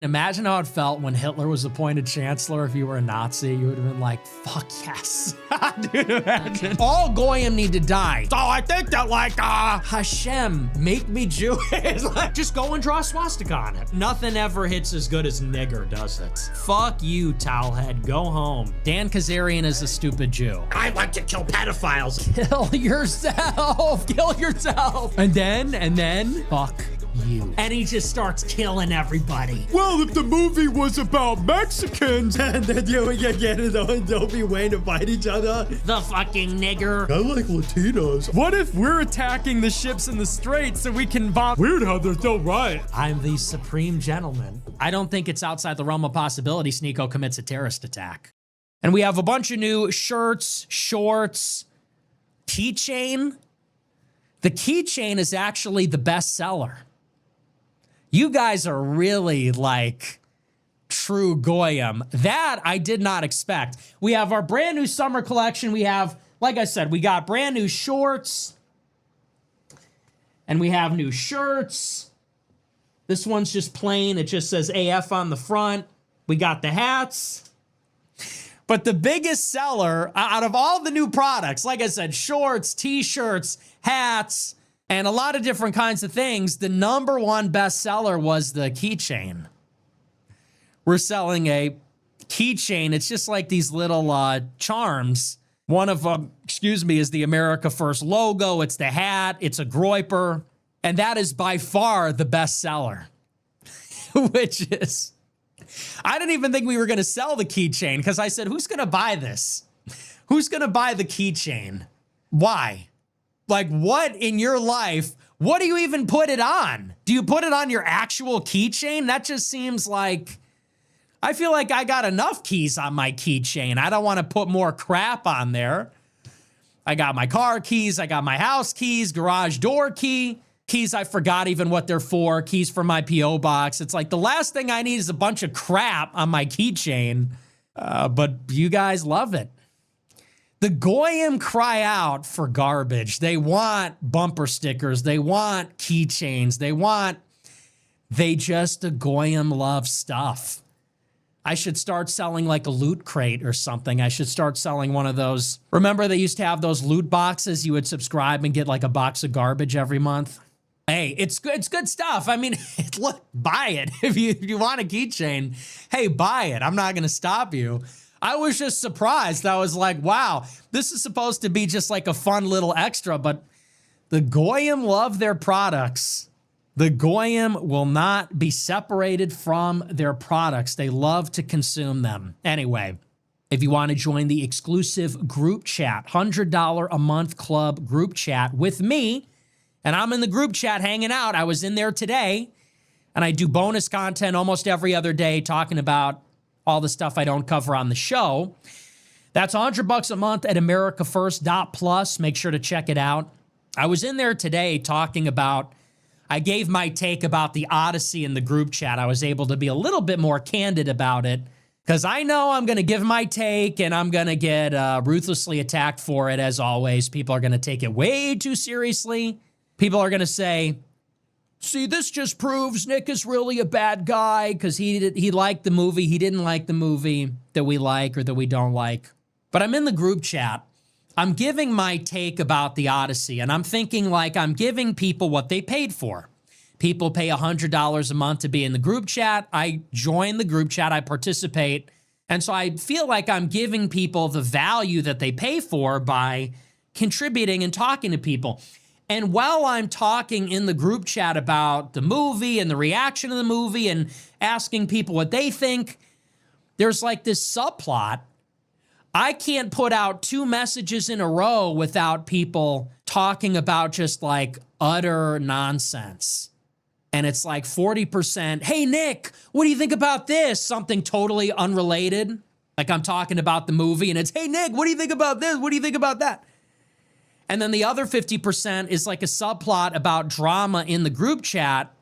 Imagine how it felt when Hitler was appointed chancellor. If you were a Nazi, you would have been like, fuck yes. Dude, imagine. All Goyim need to die. So I think that Hashem, make me Jewish. Like, just go and draw a swastika on it. Nothing ever hits as good as nigger, does it? Fuck you, towelhead, go home. Dan Kazarian is a stupid Jew. I like to kill pedophiles. Kill yourself, kill yourself. And then, fuck you. And he just starts killing everybody. Well, if the movie was about Mexicans, and then you get it, don't be waiting to fight each other. The fucking nigger. I like Latinos. What if we're attacking the ships in the Strait so we can bomb? Weird how there's no right. I'm the supreme gentleman. I don't think it's outside the realm of possibility Sneako commits a terrorist attack. And we have a bunch of new shirts, shorts, keychain. The keychain is actually the best seller. You guys are really like true Goyim. That I did not expect. We have our brand new summer collection. We have, like I said, we got brand new shorts. And we have new shirts. This one's just plain. It just says AF on the front. We got the hats. But the biggest seller out of all the new products, like I said, shorts, t-shirts, hats, and a lot of different kinds of things, the number one bestseller was the keychain. We're selling a keychain. It's just like these little charms. One of them, is the America First logo. It's the hat. It's a groiper. And that is by far the bestseller, which is, I didn't even think we were going to sell the keychain because I said, who's going to buy this? Who's going to buy the keychain? Why? Like, what in your life, what do you even put it on? Do you put it on your actual keychain? That just seems like, I feel like I got enough keys on my keychain. I don't want to put more crap on there. I got my car keys, I got my house keys, garage door key, keys I forgot even what they're for, keys for my P.O. box. It's like the last thing I need is a bunch of crap on my keychain, but you guys love it. The Goyim cry out for garbage. They want bumper stickers. They want keychains. The Goyim love stuff. I should start selling like a loot crate or something. I should start selling one of those. Remember they used to have those loot boxes? You would subscribe and get like a box of garbage every month. Hey, it's good stuff. I mean, look, buy it. If you want a keychain, hey, buy it. I'm not going to stop you. I was just surprised. I was like, wow, this is supposed to be just like a fun little extra, but the Goyim love their products. The Goyim will not be separated from their products. They love to consume them. Anyway, if you want to join the exclusive group chat, $100 a month club group chat with me, and I'm in the group chat hanging out. I was in there today, and I do bonus content almost every other day talking about all the stuff I don't cover on the show. That's $100 a month at americafirst.plus. Make sure to check it out. I was in there today talking about, I gave my take about the Odyssey in the group chat. I was able to be a little bit more candid about it because I know I'm going to give my take and I'm going to get ruthlessly attacked for it as always. People are going to take it way too seriously. People are going to say, see, this just proves Nick is really a bad guy because he liked the movie. He didn't like the movie that we like or that we don't like. But I'm in the group chat. I'm giving my take about the Odyssey, and I'm thinking like I'm giving people what they paid for. People pay $100 a month to be in the group chat. I join the group chat. I participate. And so I feel like I'm giving people the value that they pay for by contributing and talking to people. And while I'm talking in the group chat about the movie and the reaction to the movie and asking people what they think, there's like this subplot. I can't put out 2 messages in a row without people talking about just like utter nonsense. And it's like 40%, hey, Nick, what do you think about this? Something totally unrelated. Like I'm talking about the movie and it's, hey, Nick, what do you think about this? What do you think about that? And then the other 50% is like a subplot about drama in the group chat.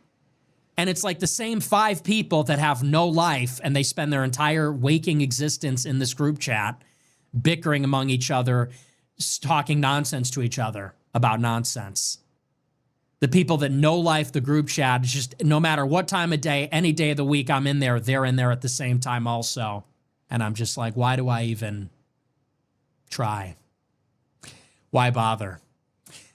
And it's like the same 5 people that have no life and they spend their entire waking existence in this group chat, bickering among each other, talking nonsense to each other about nonsense. The people that know life, the group chat, it's just no matter what time of day, any day of the week I'm in there, they're in there at the same time also. And I'm just like, why do I even try? Why bother?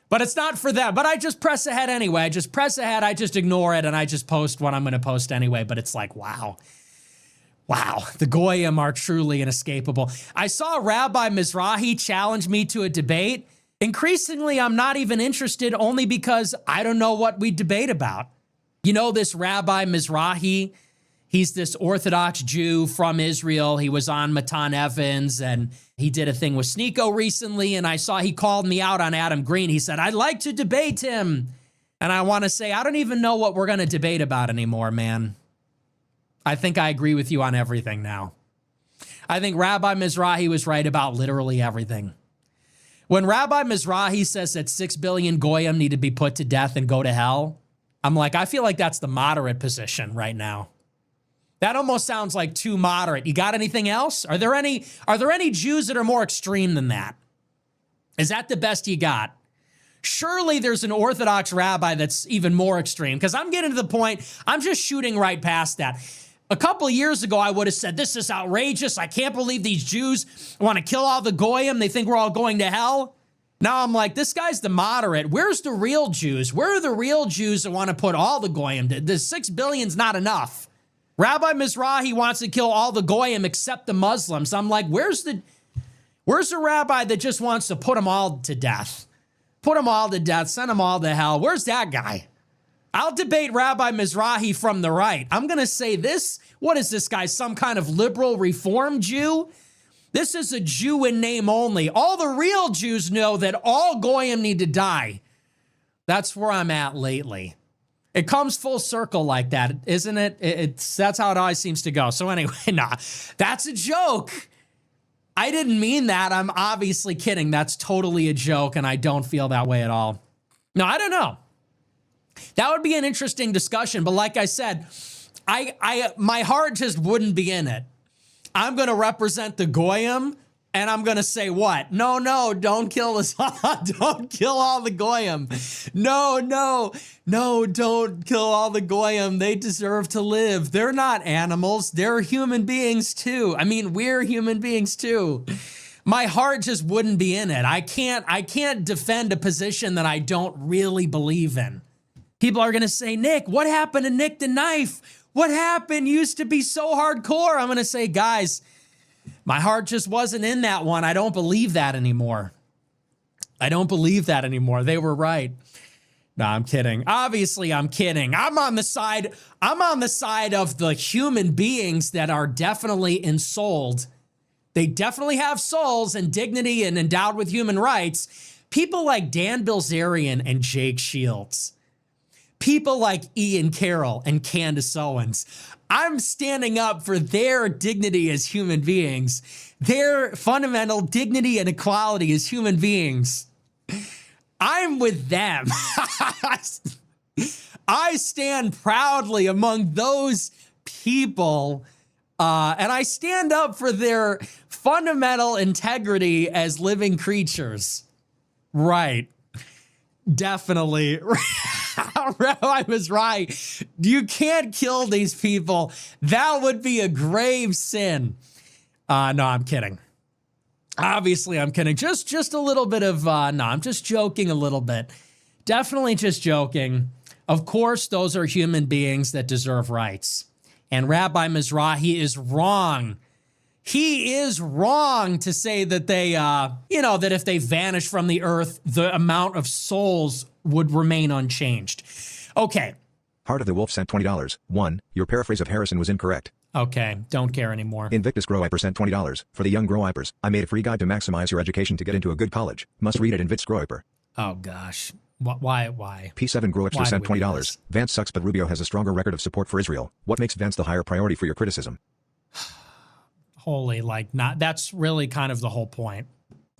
But it's not for them. But I just press ahead anyway. I just press ahead. I just ignore it. And I just post what I'm going to post anyway. But it's like, wow. Wow. The Goyim are truly inescapable. I saw Rabbi Mizrahi challenge me to a debate. Increasingly, I'm not even interested only because I don't know what we debate about. You know, this Rabbi Mizrahi, he's this Orthodox Jew from Israel. He was on Matan Evans and he did a thing with Sneako recently. And I saw he called me out on Adam Green. He said, I'd like to debate him. And I want to say, I don't even know what we're going to debate about anymore, man. I think I agree with you on everything now. I think Rabbi Mizrahi was right about literally everything. When Rabbi Mizrahi says that 6 billion Goyim need to be put to death and go to hell, I'm like, I feel like that's the moderate position right now. That almost sounds like too moderate. You got anything else? Are there any Jews that are more extreme than that? Is that the best you got? Surely there's an Orthodox rabbi that's even more extreme, because I'm getting to the point, I'm just shooting right past that. A couple of years ago, I would have said, this is outrageous. I can't believe these Jews want to kill all the Goyim. They think we're all going to hell. Now I'm like, this guy's the moderate. Where's the real Jews? Where are the real Jews that want to put all the Goyim? The 6 billion's not enough. Rabbi Mizrahi wants to kill all the Goyim except the Muslims. I'm like, where's the rabbi that just wants to put them all to death? Put them all to death, send them all to hell. Where's that guy? I'll debate Rabbi Mizrahi from the right. I'm going to say this. What is this guy? Some kind of liberal reform Jew? This is a Jew in name only. All the real Jews know that all Goyim need to die. That's where I'm at lately. It comes full circle like that, isn't it? That's how it always seems to go. So anyway, nah, that's a joke. I didn't mean that. I'm obviously kidding. That's totally a joke, and I don't feel that way at all. No, I don't know. That would be an interesting discussion, but like I said, my heart just wouldn't be in it. I'm going to represent the Goyim, and I'm going to say what? No, don't kill us all. Don't kill all the Goyim. No, don't kill all the Goyim. They deserve to live. They're not animals. They're human beings too. I mean, we're human beings too. My heart just wouldn't be in it. I can't defend a position that I don't really believe in. People are going to say, Nick, what happened to Nick the Knife? What happened? Used to be so hardcore. I'm going to say, guys, my heart just wasn't in that one. I don't believe that anymore. I don't believe that anymore. They were right. No, I'm kidding. Obviously, I'm kidding. I'm on the side of the human beings that are definitely ensouled. They definitely have souls and dignity and endowed with human rights. People like Dan Bilzerian and Jake Shields. People like Ian Carroll and Candace Owens. I'm standing up for their dignity as human beings, their fundamental dignity and equality as human beings. I'm with them. I stand proudly among those people, and I stand up for their fundamental integrity as living creatures. Right. Definitely. Rabbi was right. You can't kill these people. That would be a grave sin. No, I'm kidding. Obviously, I'm kidding. Just a little bit of, no, I'm just joking a little bit. Definitely just joking. Of course, those are human beings that deserve rights. And Rabbi Mizrahi is wrong. He is wrong to say that they, that if they vanish from the earth, the amount of souls would remain unchanged. Okay. Heart of the Wolf sent $20. 1. Your paraphrase of Harrison was incorrect. Okay, don't care anymore. Invictus Growiper sent $20. For the young Growipers, I made a free guide to maximize your education to get into a good college. Must read it, Invictus Growiper. Oh, gosh. Why? P7 Growipster sent $20. Vance sucks, but Rubio has a stronger record of support for Israel. What makes Vance the higher priority for your criticism? Holy, that's really kind of the whole point.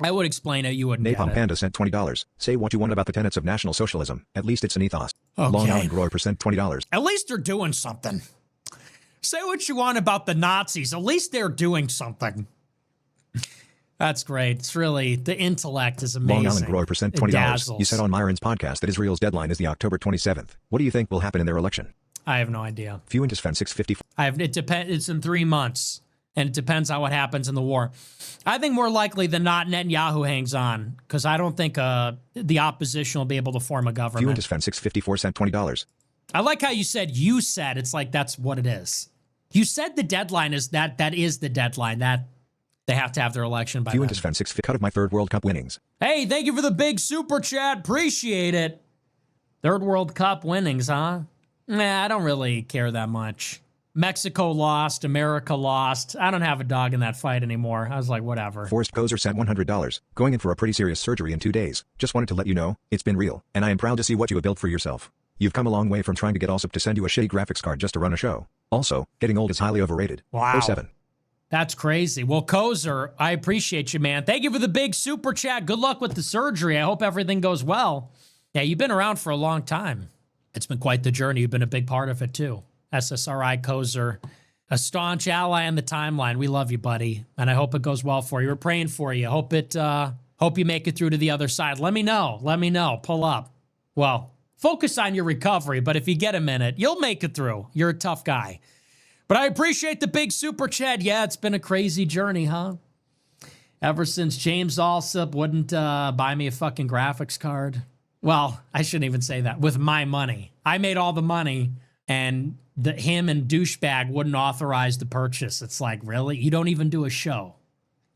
I would explain it, you wouldn't Napalm get it. Panda sent $20. Say what you want about the tenets of National Socialism. At least it's an ethos. Okay. Long Island Growiper sent $20. At least they're doing something. Say what you want about the Nazis. At least they're doing something. That's great. It's really, the intellect is amazing. Long Island grower percent It $20. dazzles. You said on Myron's podcast that Israel's deadline is the October 27th. What do you think will happen in their election? I have no idea. Fuentes fan 654. It depends. It's in 3 months, and it depends on what happens in the war. I think more likely than not, Netanyahu hangs on, because I don't think the opposition will be able to form a government. Fuentes fan 654 sent $20. I like how you said. It's like that's what it is. You said the deadline is that is the deadline, that they have to have their election by then. Fuentes fan 6 cut of my third World Cup winnings. Hey, thank you for the big super chat. Appreciate it. Third World Cup winnings, huh? Nah, I don't really care that much. Mexico lost. America lost. I don't have a dog in that fight anymore. I was like, whatever. Forrest Poser sent $100. Going in for a pretty serious surgery in 2 days. Just wanted to let you know, it's been real, and I am proud to see what you have built for yourself. You've come a long way from trying to get Allsup to send you a shitty graphics card just to run a show. Also, getting old is highly overrated. Wow. 07. That's crazy. Well, Kozer, I appreciate you, man. Thank you for the big super chat. Good luck with the surgery. I hope everything goes well. Yeah, you've been around for a long time. It's been quite the journey. You've been a big part of it, too. SSRI Kozer, a staunch ally on the timeline. We love you, buddy, and I hope it goes well for you. We're praying for you. Hope you make it through to the other side. Let me know. Let me know. Pull up. Well, focus on your recovery, but if you get a minute, you'll make it through. You're a tough guy. But I appreciate the big super chat. Yeah, it's been a crazy journey, huh? Ever since James Allsup wouldn't buy me a fucking graphics card. Well, I shouldn't even say that. With my money. I made all the money, and him and douchebag wouldn't authorize the purchase. It's like, really? You don't even do a show.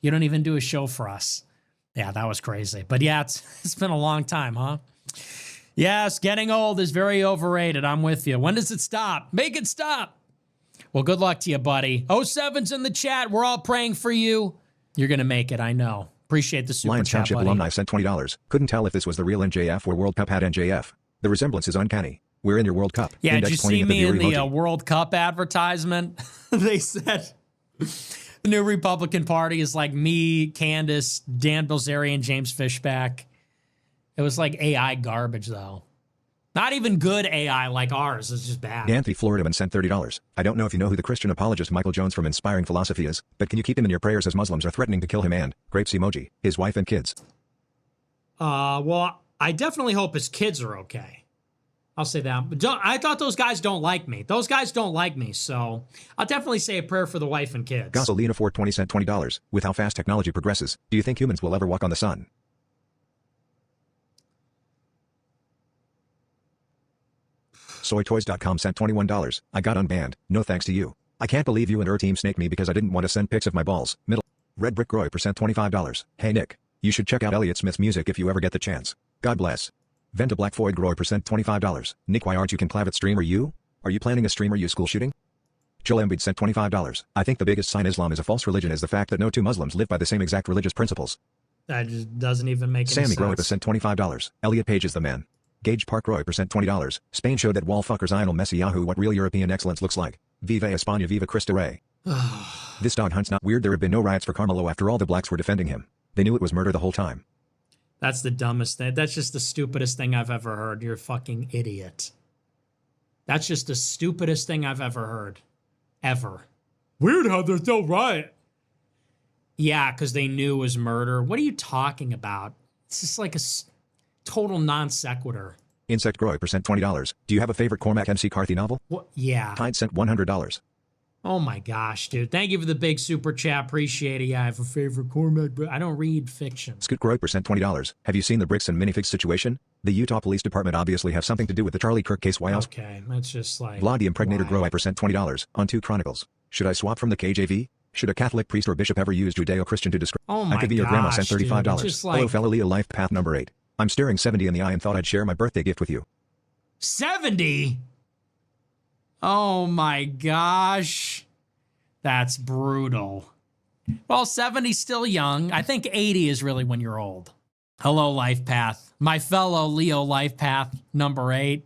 You don't even do a show for us. Yeah, that was crazy. But yeah, it's been a long time, huh? Yes, getting old is very overrated. I'm with you. When does it stop? Make it stop. Well, good luck to you, buddy. 07's in the chat. We're all praying for you. You're going to make it, I know. Appreciate the super Lions chat, Township buddy. alumni sent $20. Couldn't tell if this was the real NJF or World Cup had NJF. The resemblance is uncanny. We're in your World Cup. Yeah, Index did you pointing see at me in viewer the emoji. World Cup advertisement? They said the new Republican Party is like me, Candace, Dan Bilzerian, James Fishback. It was like AI garbage, though. Not even good AI like ours. It's just bad. Anthony Floridaman sent $30. I don't know if you know who the Christian apologist Michael Jones from Inspiring Philosophy is, but can you keep him in your prayers as Muslims are threatening to kill him and, grapes emoji, his wife and kids? Well, I definitely hope his kids are okay. I'll say that. But I thought those guys don't like me. Those guys don't like me, so I'll definitely say a prayer for the wife and kids. Gasolina 420 sent $20. With how fast technology progresses, do you think humans will ever walk on the sun? SoyToys.com sent $21. I got unbanned. No thanks to you. I can't believe you and your team snaked me because I didn't want to send pics of my balls. Middle. Red Brick Roy percent $25. Hey Nick. You should check out Elliott Smith's music if you ever get the chance. God bless. Venta Black Floyd Groy percent $25. Nick, why aren't you Conclavit streamer you? Are you planning a streamer you school shooting? Joel Embiid sent $25. I think the biggest sign Islam is a false religion is the fact that no two Muslims live by the same exact religious principles. That just doesn't even make any Sammy sense. Groy percent $25. Elliot Page is the man. Gage Park Roy percent $20. Spain showed that wall fuckers Lionel Messi Yahoo what real European excellence looks like. Viva España, viva Cristo Rey. This dog hunt's not weird. There have been no riots for Carmelo after all the blacks were defending him. They knew it was murder the whole time. That's the dumbest thing. That's just the stupidest thing I've ever heard. You're a fucking idiot. That's just the stupidest thing I've ever heard. Ever. Weird how there's no riot. Yeah, because they knew it was murder. What are you talking about? It's just like a total non sequitur. Insect Groy percent $20. Do you have a favorite Cormac MC Carthy novel? What? Yeah. Tide sent $100. Oh my gosh, dude. Thank you for the big super chat. Appreciate it. Yeah, I have a favorite Cormac, but I don't read fiction. Scoot Groy percent $20. Have you seen the bricks and minifigs situation? The Utah Police Department obviously have something to do with the Charlie Kirk case. Why else? Okay, that's just like... Vladi Impregnator why? Groy percent $20. On 2 Chronicles. Should I swap from the KJV? Should a Catholic priest or bishop ever use Judeo-Christian to describe? Oh my I could be your grandma gosh, sent $35. dude. Just like- Hello fellow Leo Life Path number 8. I'm staring 70 in the eye and thought I'd share my birthday gift with you. 70? Oh my gosh. That's brutal. Well, 70's still young. I think 80 is really when you're old. Hello, Life Path. My fellow Leo Life Path number 8.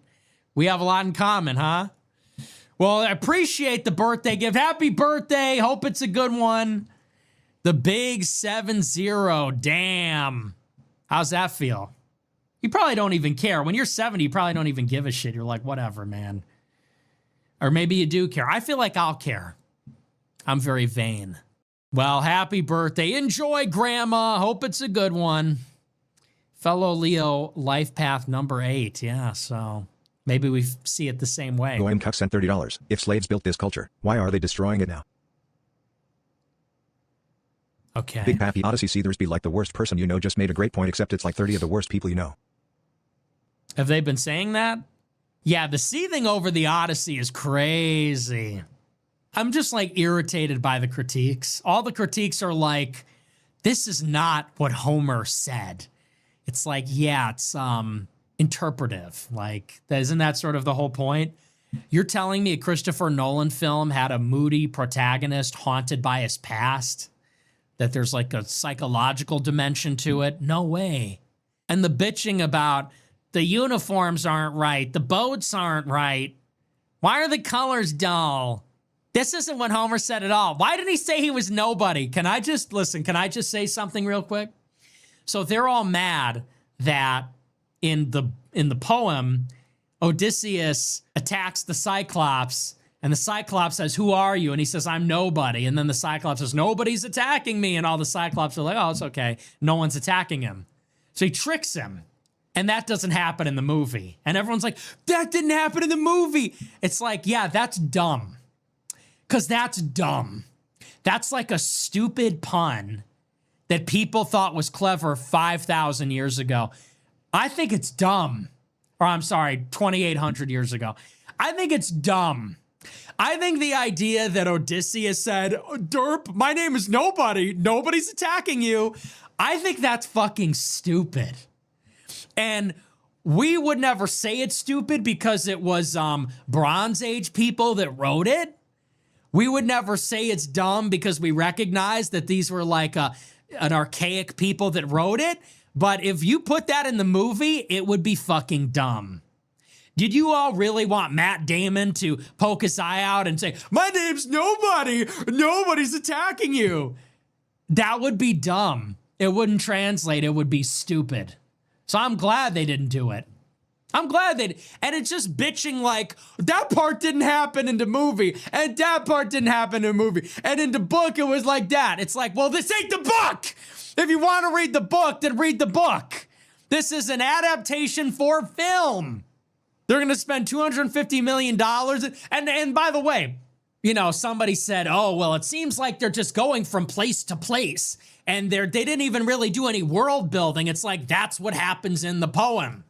We have a lot in common, huh? Well, I appreciate the birthday gift. Happy birthday. Hope it's a good one. The big 7-0. Damn. How's that feel? You probably don't even care. When you're 70, you probably don't even give a shit. You're like, whatever, man. Or maybe you do care. I feel like I'll care. I'm very vain. Well, happy birthday. Enjoy, Grandma. Hope it's a good one. Fellow Leo, life path number 8. Yeah, so maybe we see it the same way. Goyim Cuck sent $30. If slaves built this culture, why are they destroying it now? Okay. Big Pappy Odyssey Seethers be like the worst person you know just made a great point, except it's like 30 of the worst people you know. Have they been saying that? Yeah, the seething over the Odyssey is crazy. I'm just like irritated by the critiques. All the critiques are like, this is not what Homer said. It's like, yeah, it's interpretive. Like, isn't that sort of the whole point? You're telling me a Christopher Nolan film had a moody protagonist haunted by his past? That there's like a psychological dimension to it? No way. And the bitching about the uniforms aren't right, the boats aren't right. Why are the colors dull? This isn't what Homer said at all. Why did he say he was nobody? Can I just say something real quick? So they're all mad that in the poem, Odysseus attacks the Cyclops, and the Cyclops says, "Who are you?" And he says, "I'm nobody." And then the Cyclops says, "Nobody's attacking me." And all the Cyclops are like, "Oh, it's okay. No one's attacking him." So he tricks him. And that doesn't happen in the movie. And everyone's like, that didn't happen in the movie. It's like, yeah, that's dumb. Because that's dumb. That's like a stupid pun that people thought was clever 5,000 years ago. I think it's dumb. Or I'm sorry, 2,800 years ago. I think it's dumb. I think the idea that Odysseus said, "Derp, my name is nobody. Nobody's attacking you." I think that's fucking stupid. And we would never say it's stupid because it was Bronze Age people that wrote it. We would never say it's dumb because we recognize that these were like an archaic people that wrote it. But if you put that in the movie, it would be fucking dumb. Did you all really want Matt Damon to poke his eye out and say, "My name's nobody. Nobody's attacking you"? That would be dumb. It wouldn't translate. It would be stupid. So I'm glad they didn't do it. I'm glad and it's just bitching like, that part didn't happen in the movie, and that part didn't happen in the movie, and in the book it was like that. It's like, well, this ain't the book. If you want to read the book, then read the book. This is an adaptation for film. They're going to spend $250 million. And by the way, you know, somebody said, oh, well, it seems like they're just going from place to place, and they didn't even really do any world building. It's like, that's what happens in the poem.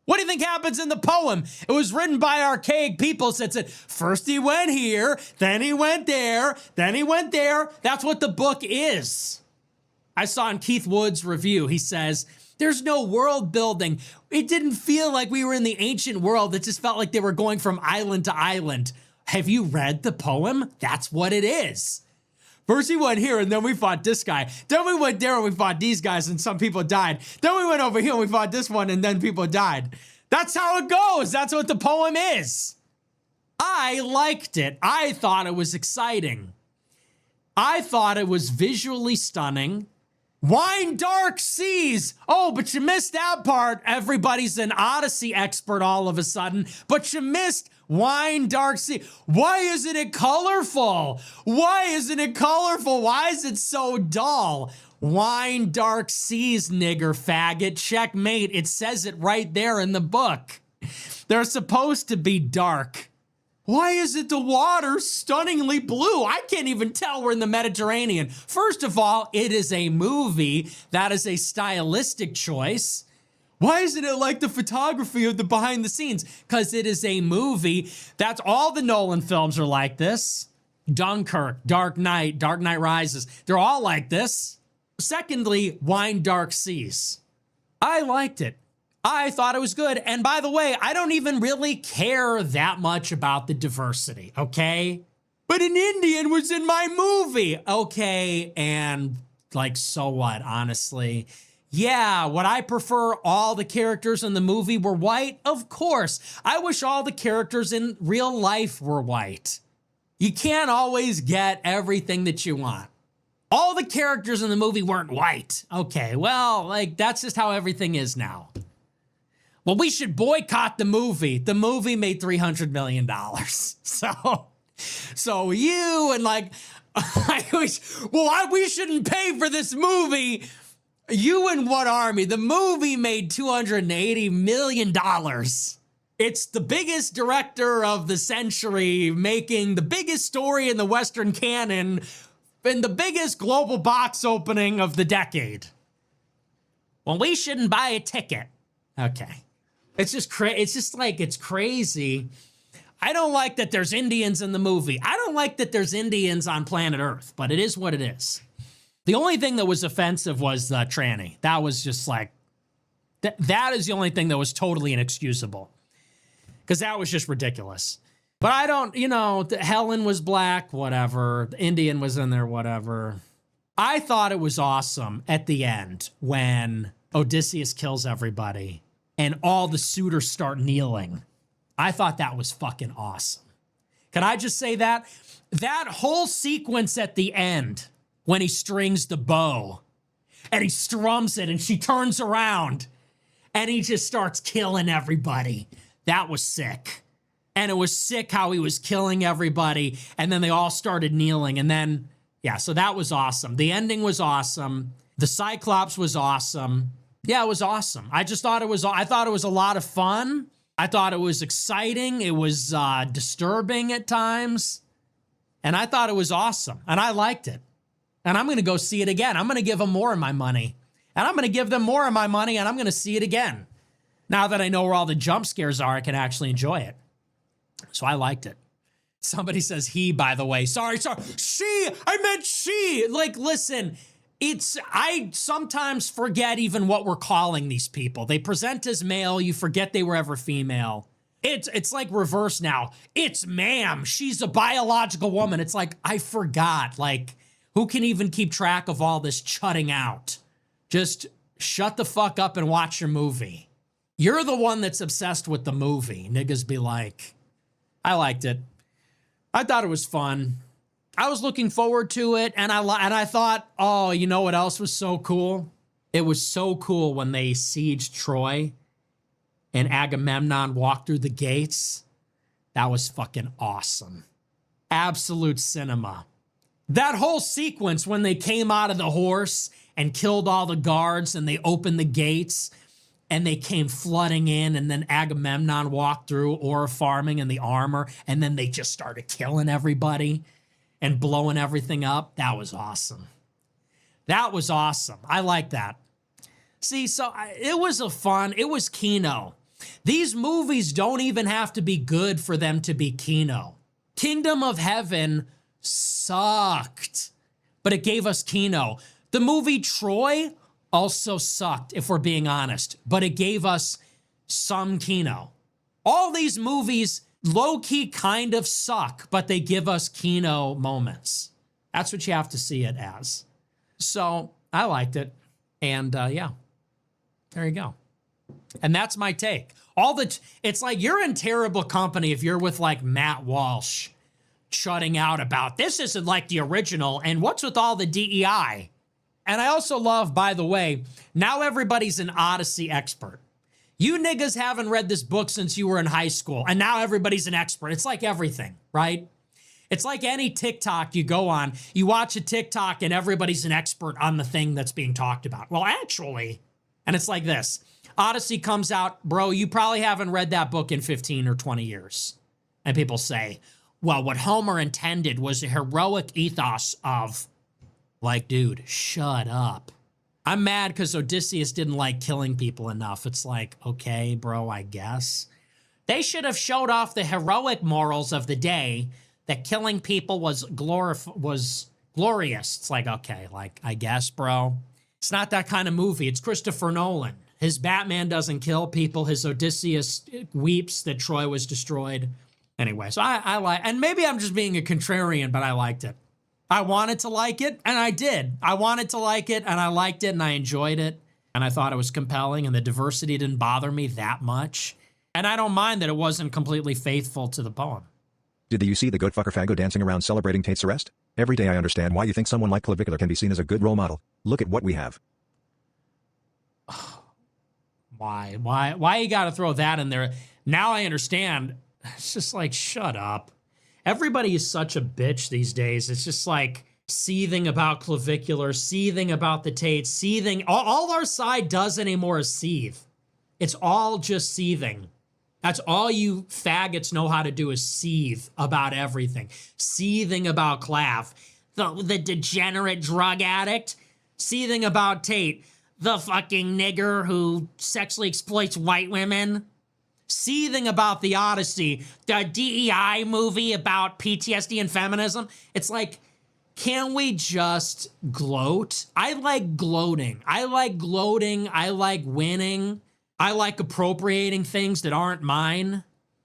What do you think happens in the poem? It was written by archaic people that said, first he went here, then he went there, then he went there. That's what the book is. I saw in Keith Wood's review, he says, there's no world building. It didn't feel like we were in the ancient world. It just felt like they were going from island to island. Have you read the poem? That's what it is. First he went here, and then we fought this guy. Then we went there, and we fought these guys, and some people died. Then we went over here, and we fought this one, and then people died. That's how it goes. That's what the poem is. I liked it. I thought it was exciting. I thought it was visually stunning. Wine dark seas. Oh, but you missed that part. Everybody's an Odyssey expert all of a sudden, but you missed wine dark sea. Why isn't it colorful? Why isn't it colorful? Why is it so dull? Wine dark seas, nigger faggot. Checkmate. It says it right there in the book. They're supposed to be dark. Why is it the water stunningly blue? I can't even tell we're in the Mediterranean. First of all, it is a movie. That is a stylistic choice. Why isn't it like the photography of the behind the scenes? Because it is a movie. That's all the Nolan films are like this. Dunkirk, Dark Knight Rises. They're all like this. Secondly, Wine Dark Seas. I liked it. I thought it was good. And by the way, I don't even really care that much about the diversity, okay? But an Indian was in my movie. Okay, and like, so what, honestly? Yeah, would I prefer all the characters in the movie were white? Of course. I wish all the characters in real life were white. You can't always get everything that you want. All the characters in the movie weren't white. Okay, well, like, that's just how everything is now. Well, we should boycott the movie. The movie made $300 million. So So you and like, we shouldn't pay for this movie. You and what army? The movie made $280 million. It's the biggest director of the century, making the biggest story in the Western canon and the biggest global box opening of the decade. Well, we shouldn't buy a ticket. Okay. It's just it's crazy. I don't like that there's Indians in the movie. I don't like that there's Indians on planet Earth, but it is what it is. The only thing that was offensive was the tranny. That was just like, that is the only thing that was totally inexcusable. Because that was just ridiculous. But I don't, Helen was black, whatever. The Indian was in there, whatever. I thought it was awesome at the end when Odysseus kills everybody and all the suitors start kneeling. I thought that was fucking awesome. Can I just say that? That whole sequence at the end when he strings the bow and he strums it and she turns around and he just starts killing everybody. That was sick. And it was sick how he was killing everybody and then they all started kneeling and then, yeah, so that was awesome. The ending was awesome. The Cyclops was awesome. Yeah, it was awesome. I thought it was a lot of fun. I thought it was exciting. It was disturbing at times. And I thought it was awesome. And I liked it. And I'm going to go see it again. I'm going to give them more of my money. And I'm going to give them more of my money and I'm going to see it again. Now that I know where all the jump scares are, I can actually enjoy it. So I liked it. Somebody says he, by the way. Sorry. She, I meant she. Like, listen, I sometimes forget even what we're calling these people. They present as male. You forget they were ever female. It's like reverse now. It's ma'am. She's a biological woman. It's like, I forgot. Like, who can even keep track of all this chutting out? Just shut the fuck up and watch your movie. You're the one that's obsessed with the movie. Niggas be like, I liked it. I thought it was fun. I was looking forward to it, and I thought, oh, you know what else was so cool? It was so cool when they sieged Troy and Agamemnon walked through the gates. That was fucking awesome. Absolute cinema. That whole sequence when they came out of the horse and killed all the guards and they opened the gates and they came flooding in and then Agamemnon walked through ore farming in the armor and then they just started killing everybody and blowing everything up. That was awesome. That was awesome. I like that. See, so it was Kino. These movies don't even have to be good for them to be Kino. Kingdom of Heaven sucked, but it gave us Kino. The movie Troy also sucked, if we're being honest, but it gave us some Kino. All these movies low-key kind of suck, but they give us Kino moments. That's what you have to see it as. So I liked it. And yeah, there you go. And that's my take. It's like you're in terrible company if you're with like Matt Walsh shutting out about this isn't like the original and what's with all the DEI. And I also love, by the way, now everybody's an Odyssey expert. You niggas haven't read this book since you were in high school, and now everybody's an expert. It's like everything, right? It's like any TikTok you go on. You watch a TikTok and everybody's an expert on the thing that's being talked about. Well, actually, and it's like this. Odyssey comes out, bro, you probably haven't read that book in 15 or 20 years. And people say, well, what Homer intended was a heroic ethos of, like, dude, shut up. I'm mad because Odysseus didn't like killing people enough. It's like, okay, bro, I guess. They should have showed off the heroic morals of the day that killing people was glorious. It's like, okay, like, I guess, bro. It's not that kind of movie. It's Christopher Nolan. His Batman doesn't kill people. His Odysseus weeps that Troy was destroyed. Anyway, so I like, and maybe I'm just being a contrarian, but I liked it. I wanted to like it, and I did. I wanted to like it, and I liked it, and I enjoyed it, and I thought it was compelling, and the diversity didn't bother me that much. And I don't mind that it wasn't completely faithful to the poem. Did you see the goat fucker Fago dancing around celebrating Tate's arrest? Every day I understand why you think someone like Clavicular can be seen as a good role model. Look at what we have. Why you gotta throw that in there? Now I understand. It's just like, shut up. Everybody is such a bitch these days. It's just like seething about clavicular, seething about the Tate, seething. All our side does anymore is seethe. It's all just seething. That's all you faggots know how to do is seethe about everything. Seething about Clav, the degenerate drug addict. Seething about Tate, the fucking nigger who sexually exploits white women. Seething about the Odyssey, the DEI movie about PTSD and feminism. It's like, can we just gloat? I like gloating. I like gloating. I like winning. I like appropriating things that aren't mine.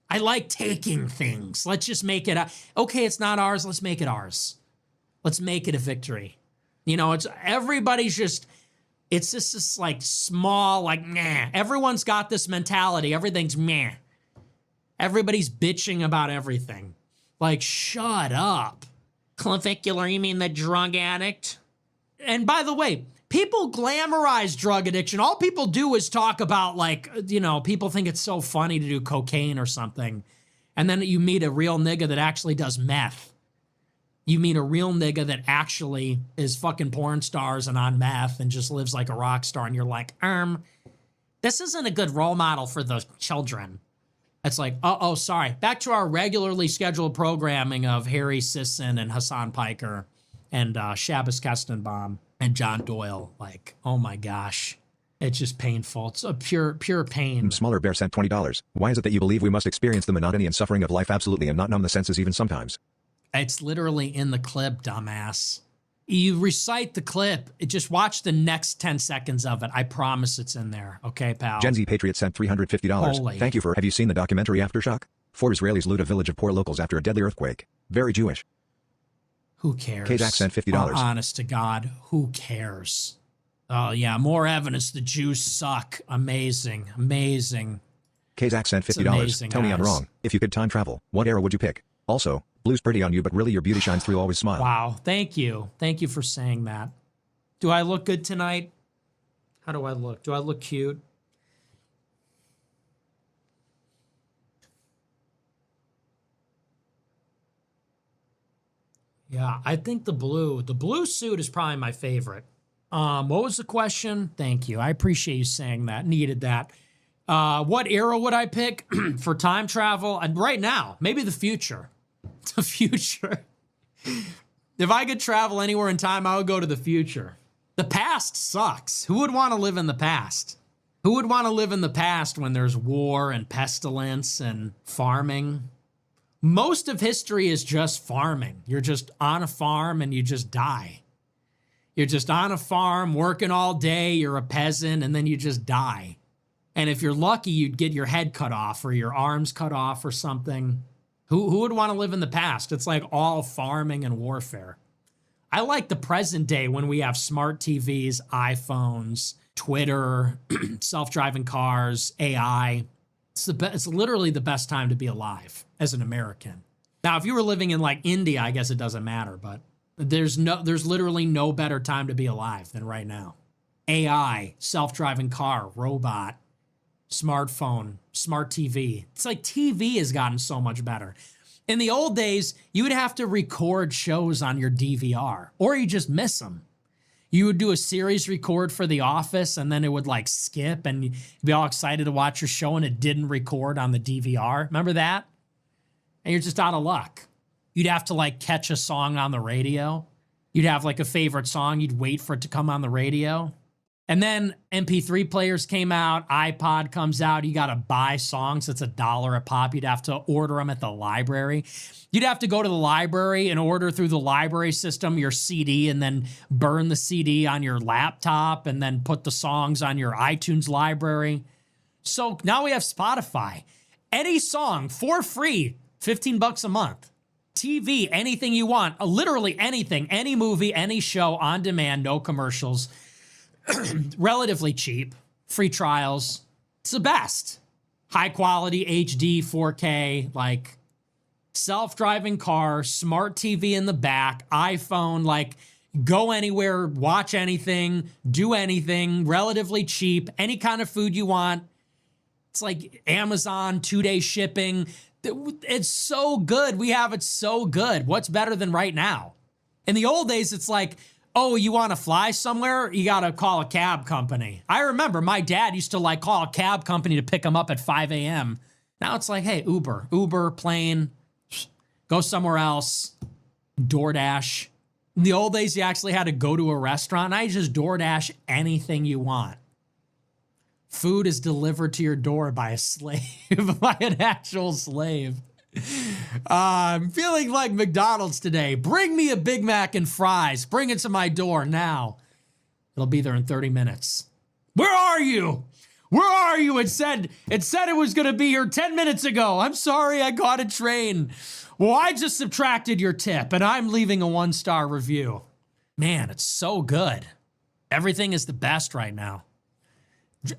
I like taking things. Let's just make it okay, it's not ours. Let's make it ours. Let's make it a victory. You know, everybody's just, it's just this like small, like, meh. Everyone's got this mentality. Everything's meh. Everybody's bitching about everything. Like, shut up. Clavicular, you mean the drug addict? And by the way, people glamorize drug addiction. All people do is talk about, like, you know, people think it's so funny to do cocaine or something. And then you meet a real nigga that actually does meth. You meet a real nigga that actually is fucking porn stars and on meth and just lives like a rock star. And you're like, this isn't a good role model for the children. It's like, oh, sorry. Back to our regularly scheduled programming of Harry Sisson and Hassan Piker and Shabbos Kestenbaum and John Doyle. Like, oh my gosh. It's just painful. It's a pure pain. Smaller Bear sent $20. Why is it that you believe we must experience the monotony and suffering of life absolutely and not numb the senses even sometimes? It's literally in the clip, dumbass. You recite the clip. Just watch the next 10 seconds of it. I promise it's in there. Okay, pal? Gen Z Patriot sent $350. Holy. Thank you for. Have you seen the documentary Aftershock? 4 Israelis loot a village of poor locals after a deadly earthquake. Very Jewish. Who cares? K-Dax sent $50. Honest to God, who cares? Oh, yeah, more evidence the Jews suck. Amazing, amazing. K-Dax sent $50. Amazing, Tell me I'm guys. wrong. If you could time travel, what era would you pick? Also, blue's pretty on you, but really your beauty shines through. Always smile. Wow, thank you. Thank you for saying that. Do I look good tonight? How do I look? Do I look cute? Yeah, I think the blue suit is probably my favorite. What was the question? Thank you. I appreciate you saying that. Needed that. What era would I pick for time travel? And right now, maybe the future. The future. If I could travel anywhere in time, I would go to the future. The past sucks. Who would want to live in the past? Who would want to live in the past when there's war and pestilence and farming? Most of history is just farming. You're just on a farm and you just die. You're just on a farm working all day. You're a peasant and then you just die. And if you're lucky, you'd get your head cut off or your arms cut off or something. Who would want to live in the past? It's like all farming and warfare. I like the present day when we have smart TVs, iPhones, Twitter, self-driving cars, AI. It's literally the best time to be alive as an American. Now, if you were living in like India, I guess it doesn't matter, but there's literally no better time to be alive than right now. AI, self-driving car, robot, smartphone, smart TV. It's like TV has gotten so much better. In the old days, you would have to record shows on your DVR, or you just miss them. You would do a series record for The Office, and then it would like skip, and you'd be all excited to watch your show, and it didn't record on the DVR. Remember that? And you're just out of luck. You'd have to like catch a song on the radio. You'd have like a favorite song. You'd wait for it to come on the radio. And then MP3 players came out, iPod comes out, you gotta buy songs, it's $1 a pop, you'd have to order them at the library. You'd have to go to the library and order through the library system your CD and then burn the CD on your laptop and then put the songs on your iTunes library. So now we have Spotify. Any song for free, $15 a month. TV, anything you want, literally anything, any movie, any show, on demand, no commercials. Relatively cheap, free trials. It's the best. High quality HD, 4K, like self-driving car, smart TV in the back, iPhone, like go anywhere, watch anything, do anything, relatively cheap, any kind of food you want. It's like Amazon, 2-day shipping, It's so good. We have it so good. What's better than right now? In the old days, it's like, oh, you want to fly somewhere? You got to call a cab company. I remember my dad used to like call a cab company to pick him up at 5 a.m. Now it's like, hey, Uber, plane, go somewhere else, DoorDash. In the old days, you actually had to go to a restaurant. Now you just DoorDash anything you want. Food is delivered to your door by a slave, by an actual slave. I'm feeling like McDonald's today. Bring me a Big Mac and fries. Bring it to my door now. It'll be there in 30 minutes. Where are you? Where are you? It said it was going to be here 10 minutes ago. I'm sorry, I caught a train. Well, I just subtracted your tip, and I'm leaving a 1-star review. Man, it's so good. Everything is the best right now.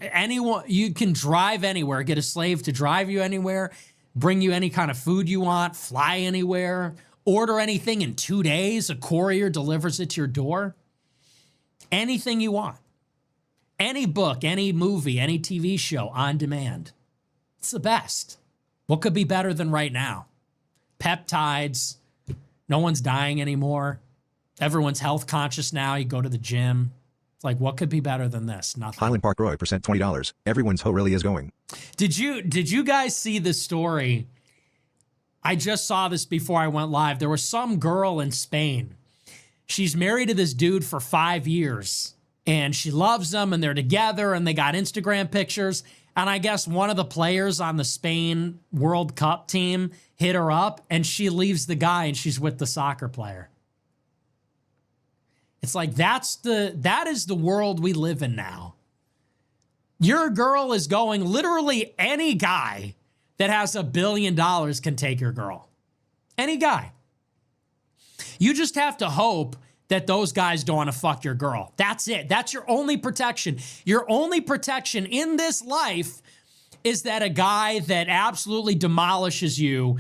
Anyone, you can drive anywhere, get a slave to drive you anywhere, bring you any kind of food you want, fly anywhere, order anything in 2 days, a courier delivers it to your door. Anything you want. Any book, any movie, any TV show on demand. It's the best. What could be better than right now? Peptides. No one's dying anymore. Everyone's health conscious now. You go to the gym. It's like, what could be better than this? Nothing. Highland Park Roy, percent $20. Everyone's hoe really is going. Did you guys see this story? I just saw this before I went live. There was some girl in Spain. She's married to this dude for 5 years. And she loves him, and they're together, and they got Instagram pictures. And I guess one of the players on the Spain World Cup team hit her up, and she leaves the guy, and she's with the soccer player. It's like, that is the world we live in now. Your girl is going, literally any guy that has $1 billion can take your girl. Any guy. You just have to hope that those guys don't want to fuck your girl. That's it. That's your only protection. Your only protection in this life is that a guy that absolutely demolishes you,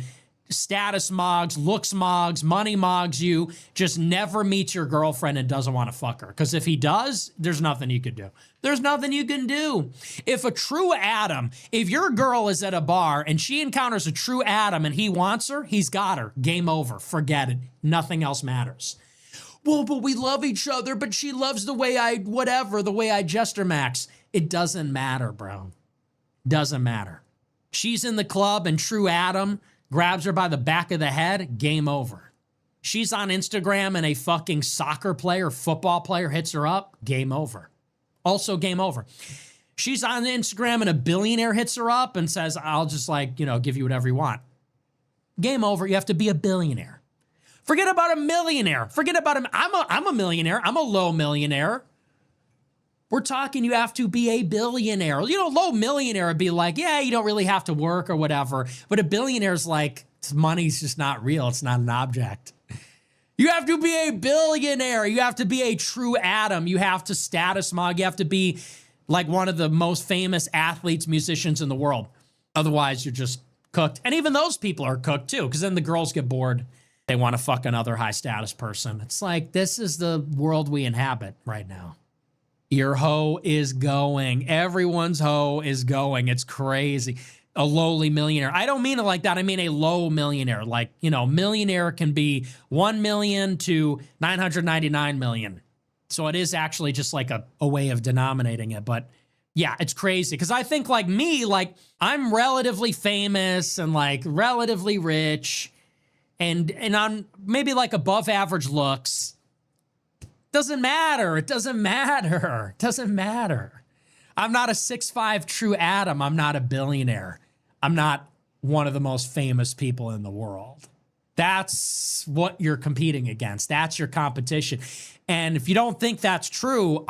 status mogs, looks mogs, money mogs you, just never meets your girlfriend and doesn't want to fuck her. Because if he does, there's nothing you could do. There's nothing you can do. If a true Adam, if your girl is at a bar and she encounters a true Adam and he wants her, he's got her. Game over. Forget it. Nothing else matters. Well, but we love each other, but she loves the way I gesture max. It doesn't matter, bro. Doesn't matter. She's in the club and true Adam grabs her by the back of the head, game over. She's on Instagram and a fucking soccer player, football player hits her up, game over. Also game over. She's on Instagram and a billionaire hits her up and says, I'll just give you whatever you want. Game over. You have to be a billionaire. Forget about a millionaire. Forget about him. I'm a millionaire. I'm a low millionaire. We're talking you have to be a billionaire. Low millionaire would be like, yeah, you don't really have to work or whatever. But a billionaire's like, money's just not real. It's not an object. You have to be a billionaire. You have to be a true Adam. You have to status mog. You have to be like one of the most famous athletes, musicians in the world. Otherwise, you're just cooked. And even those people are cooked too, because then the girls get bored. They want to fuck another high status person. It's like, this is the world we inhabit right now. Your hoe is going. Everyone's hoe is going. It's crazy. A lowly millionaire. I don't mean it like that. I mean a low millionaire. Like, millionaire can be 1 million to 999 million. So it is actually just like a way of denominating it. But yeah, it's crazy. Because I think like me, like I'm relatively famous and like relatively rich. And I'm maybe like above average looks. Doesn't matter. It doesn't matter. It doesn't matter. I'm not a 6'5" true Adam. I'm not a billionaire. I'm not one of the most famous people in the world. That's what you're competing against. That's your competition. And if you don't think that's true,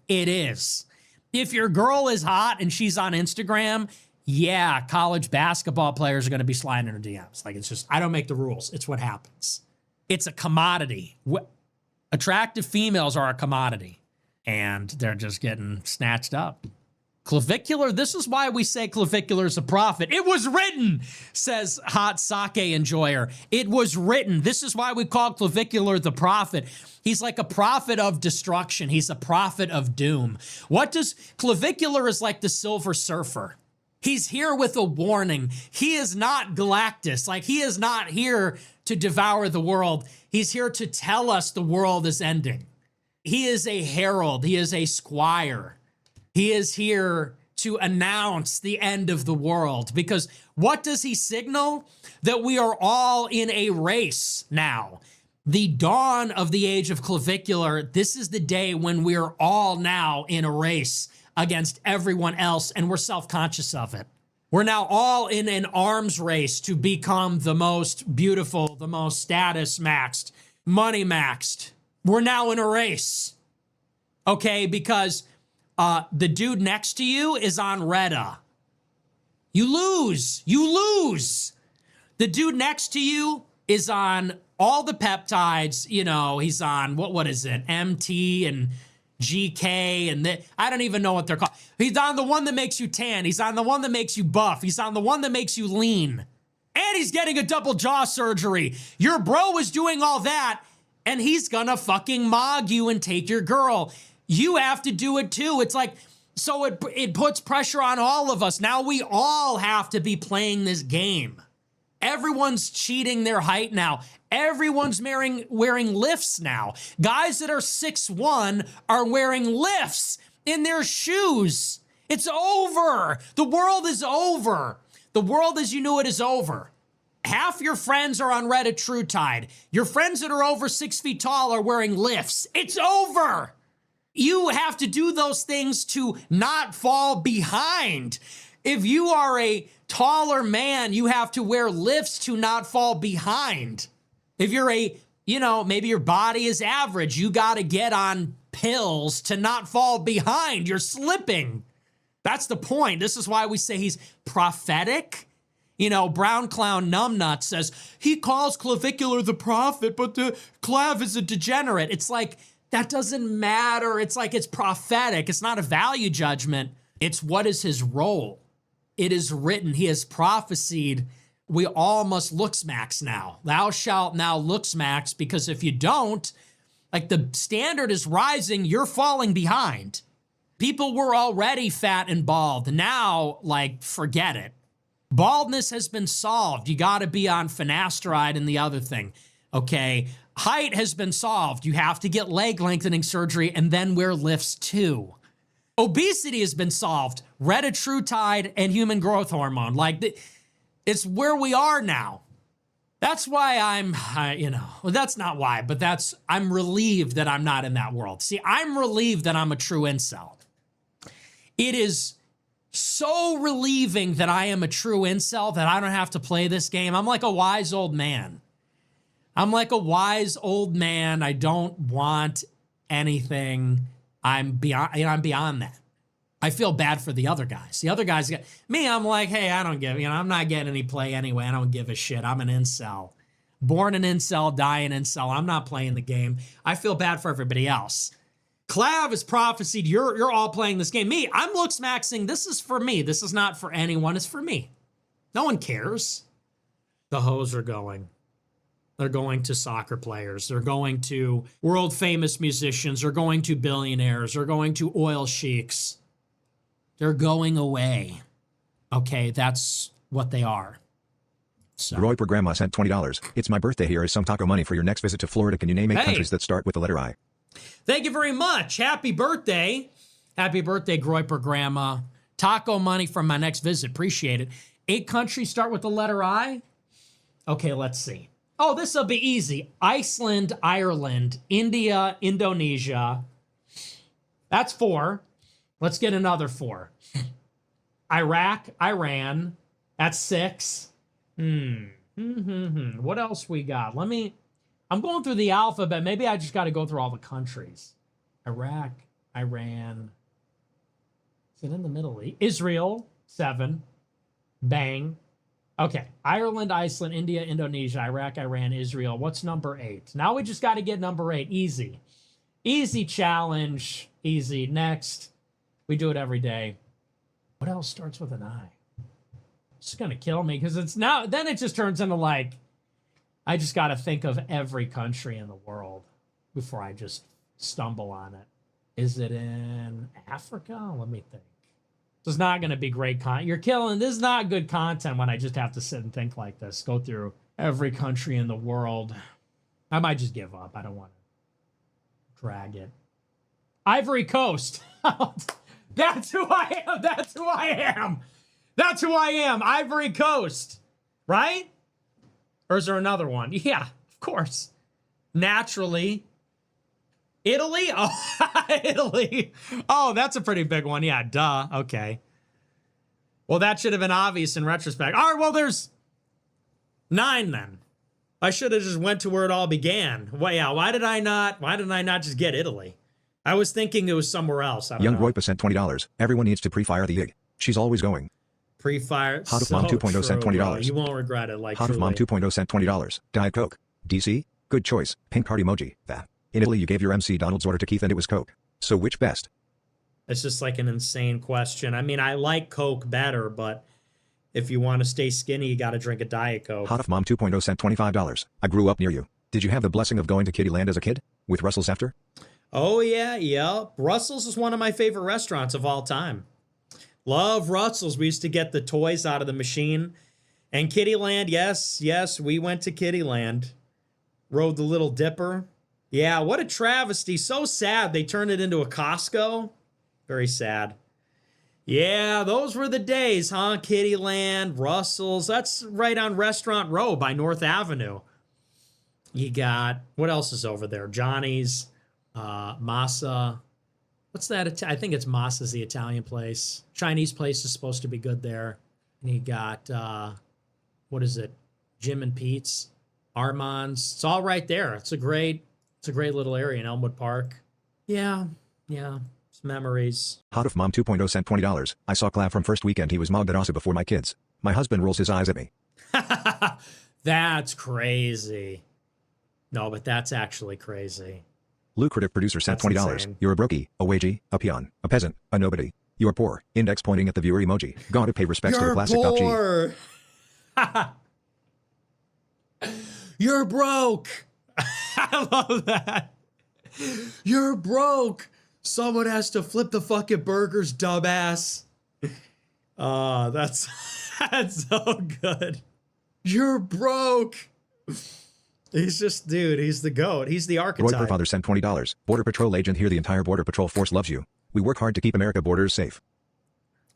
it is. If your girl is hot and she's on Instagram, yeah, college basketball players are going to be sliding in her DMs. Like, it's just, I don't make the rules. It's what happens. It's a commodity. Attractive females are a commodity, and they're just getting snatched up. Clavicular, this is why we say clavicular is a prophet. It was written, says hot sake enjoyer. It was written. This is why we call clavicular the prophet. He's like a prophet of destruction. He's a prophet of doom. Clavicular is like the Silver Surfer. He's here with a warning. He is not Galactus. Like, he is not here to devour the world. He's here to tell us the world is ending. He is a herald. He is a squire. He is here to announce the end of the world. Because what does he signal? That we are all in a race now. The dawn of the age of clavicular, this is the day when we're all now in a race against everyone else, and we're self-conscious of it. We're now all in an arms race to become the most beautiful, the most status maxed, money maxed. We're now in a race, okay? Because the dude next to you is on Retta. You lose. The dude next to you is on all the peptides. You know, he's on, what is it? MT and GK and I don't even know what they're called. He's on the one that makes you tan. He's on the one that makes you buff. He's on the one that makes you lean. And he's getting a double jaw surgery. Your bro is doing all that, and he's gonna fucking mog you and take your girl. You have to do it too. It's like, so it puts pressure on all of us. Now we all have to be playing this game. Everyone's cheating their height now. Everyone's wearing lifts now. Guys that are 6'1" are wearing lifts in their shoes. It's over. The world is over. The world as you knew it is over. Half your friends are on Reddit True Tide. Your friends that are over 6 feet tall are wearing lifts. It's over. You have to do those things to not fall behind. If you are a taller man, you have to wear lifts to not fall behind. If you're maybe your body is average, you got to get on pills to not fall behind. You're slipping. That's the point. This is why we say he's prophetic. You know, Brown Clown Numbnut says, he calls clavicular the prophet, but the clav is a degenerate. It's like, that doesn't matter. It's like, it's prophetic. It's not a value judgment. It's what is his role. It is written. He has prophesied. We all must looksmax now. Thou shalt now looksmax, because if you don't, like, the standard is rising, you're falling behind. People were already fat and bald. Now, like, forget it. Baldness has been solved. You got to be on finasteride and the other thing, okay? Height has been solved. You have to get leg lengthening surgery and then wear lifts too. Obesity has been solved. Retatrutide and human growth hormone. Like, it's where we are now. That's why that's not why, but I'm relieved that I'm not in that world. See, I'm relieved that I'm a true incel. It is so relieving that I am a true incel that I don't have to play this game. I'm like a wise old man. I don't want anything. I'm beyond that. I feel bad for the other guys. The other guys get me. I'm like, hey, I'm not getting any play anyway. I don't give a shit. I'm an incel. Born an incel, die an incel. I'm not playing the game. I feel bad for everybody else. Clav is prophesied. You're all playing this game. Me, I'm looks maxing. This is for me. This is not for anyone. It's for me. No one cares. The hoes are going. They're going to soccer players. They're going to world famous musicians. They're going to billionaires. They're going to oil sheiks. They're going away. Okay, that's what they are. So. Roy per grandma sent $20. It's my birthday. Here is some taco money for your next visit to Florida. Can you name 8 countries that start with the letter I? Thank you very much. Happy birthday. Happy birthday, Groyper Grandma. Taco money from my next visit. Appreciate it. 8 countries start with the letter I? Okay, let's see. Oh, this will be easy. Iceland, Ireland, India, Indonesia. That's 4. Let's get another 4. Iraq, Iran. That's 6. What else we got? I'm going through the alphabet. Maybe I just got to go through all the countries. Iraq, Iran. Is it in the Middle East? Israel, 7. Bang. Okay. Ireland, Iceland, India, Indonesia, Iraq, Iran, Israel. What's number 8? Now we just got to get number 8. Easy. Easy challenge. Easy. Next. We do it every day. What else starts with an I? It's going to kill me because it's now, then it just turns into like, I just got to think of every country in the world before I just stumble on it. Is it in Africa? Let me think. This is not going to be great content. You're killing. This is not good content when I just have to sit and think like this. Go through every country in the world. I might just give up. I don't want to drag it. Ivory Coast. That's who I am. That's who I am. That's who I am. Ivory Coast. Right? Or is there another one? Yeah, of course. Naturally. Italy? Oh, Italy. Oh, that's a pretty big one. Yeah, duh. Okay. Well, that should have been obvious in retrospect. All right, well, there's 9 then. I should have just went to where it all began. Well, yeah, why did I not just get Italy? I was thinking it was somewhere else. I don't Young know. Roy sent $20. Everyone needs to pre-fire the IG. She's always going. Pre-fire. Hot of Mom 2.0 sent $20. Bro. You won't regret it. Like Hot of Mom 2.0 sent $20. Diet Coke. DC? Good choice. Pink heart emoji. That. In Italy, you gave your MC Donald's order to Keith and it was Coke. So which best? It's just like an insane question. I mean, I like Coke better, but if you want to stay skinny, you got to drink a Diet Coke. Hot of Mom 2.0 sent $25. I grew up near you. Did you have the blessing of going to Kittyland as a kid? With Russell's after? Oh, yeah. Russell's is one of my favorite restaurants of all time. Love Russell's. We used to get the toys out of the machine. And Kittyland, yes, we went to Kittyland. Rode the Little Dipper. Yeah, what a travesty. So sad they turned it into a Costco. Very sad. Yeah, those were the days, huh? Kittyland, Russell's. That's right on Restaurant Row by North Avenue. You got, what else is over there? Johnny's, Masa. What's that? I think it's Masa's the Italian place. Chinese place is supposed to be good there. And you got, what is it? Jim and Pete's, Armand's. It's all right there. It's a great little area in Elmwood Park. Yeah. It's memories. Hot of Mom 2.0 sent $20. I saw Clav from first weekend. He was Magdalasa before my kids. My husband rolls his eyes at me. That's crazy. No, but that's actually crazy. Lucrative producer sent That's $20. insane. You're a brokey, a wagey, a peon, a peasant, a nobody. You're poor. Index pointing at the viewer emoji. Gotta pay respects to the classic top G. You're broke. I love that. You're broke. Someone has to flip the fucking burgers, dumbass. That's so good. You're broke. He's just, dude, he's the GOAT. He's the Roy archetype. Father sent $20. Border Patrol agent here. The entire Border Patrol force loves you. We work hard to keep America borders safe.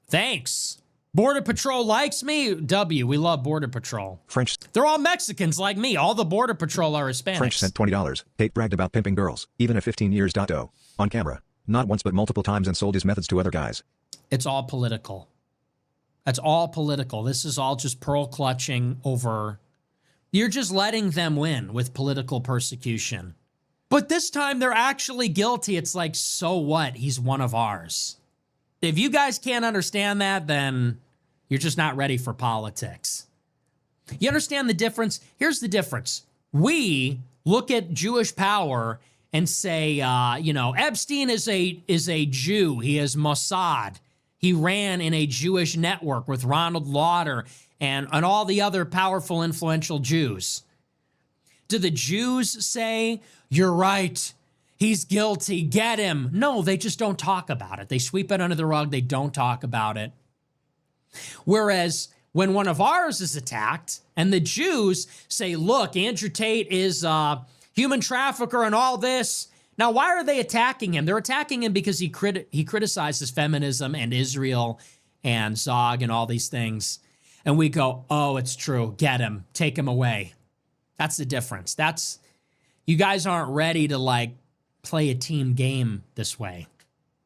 Thanks. Border Patrol likes me. We love Border Patrol. French They're all Mexicans like me. All the Border Patrol are Hispanics. French sent $20. Tate bragged about pimping girls, even at 15 years. Do on camera. Not once but multiple times, and sold his methods to other guys. It's all political. That's all political. This is all just pearl clutching over. You're just letting them win with political persecution. But this time they're actually guilty. It's like, so what? He's one of ours. If you guys can't understand that, then you're just not ready for politics. You understand the difference? Here's the difference. We look at Jewish power and say, Epstein is a Jew. He is Mossad. He ran in a Jewish network with Ronald Lauder and all the other powerful, influential Jews. Do the Jews say, you're right, he's guilty, get him? No, they just don't talk about it. They sweep it under the rug. They don't talk about it. Whereas when one of ours is attacked and the Jews say, look, Andrew Tate is a human trafficker and all this. Now, why are they attacking him? They're attacking him because he criticizes feminism and Israel and Zog and all these things. And we go, oh, it's true. Get him. Take him away. That's the difference. You guys aren't ready to play a team game this way.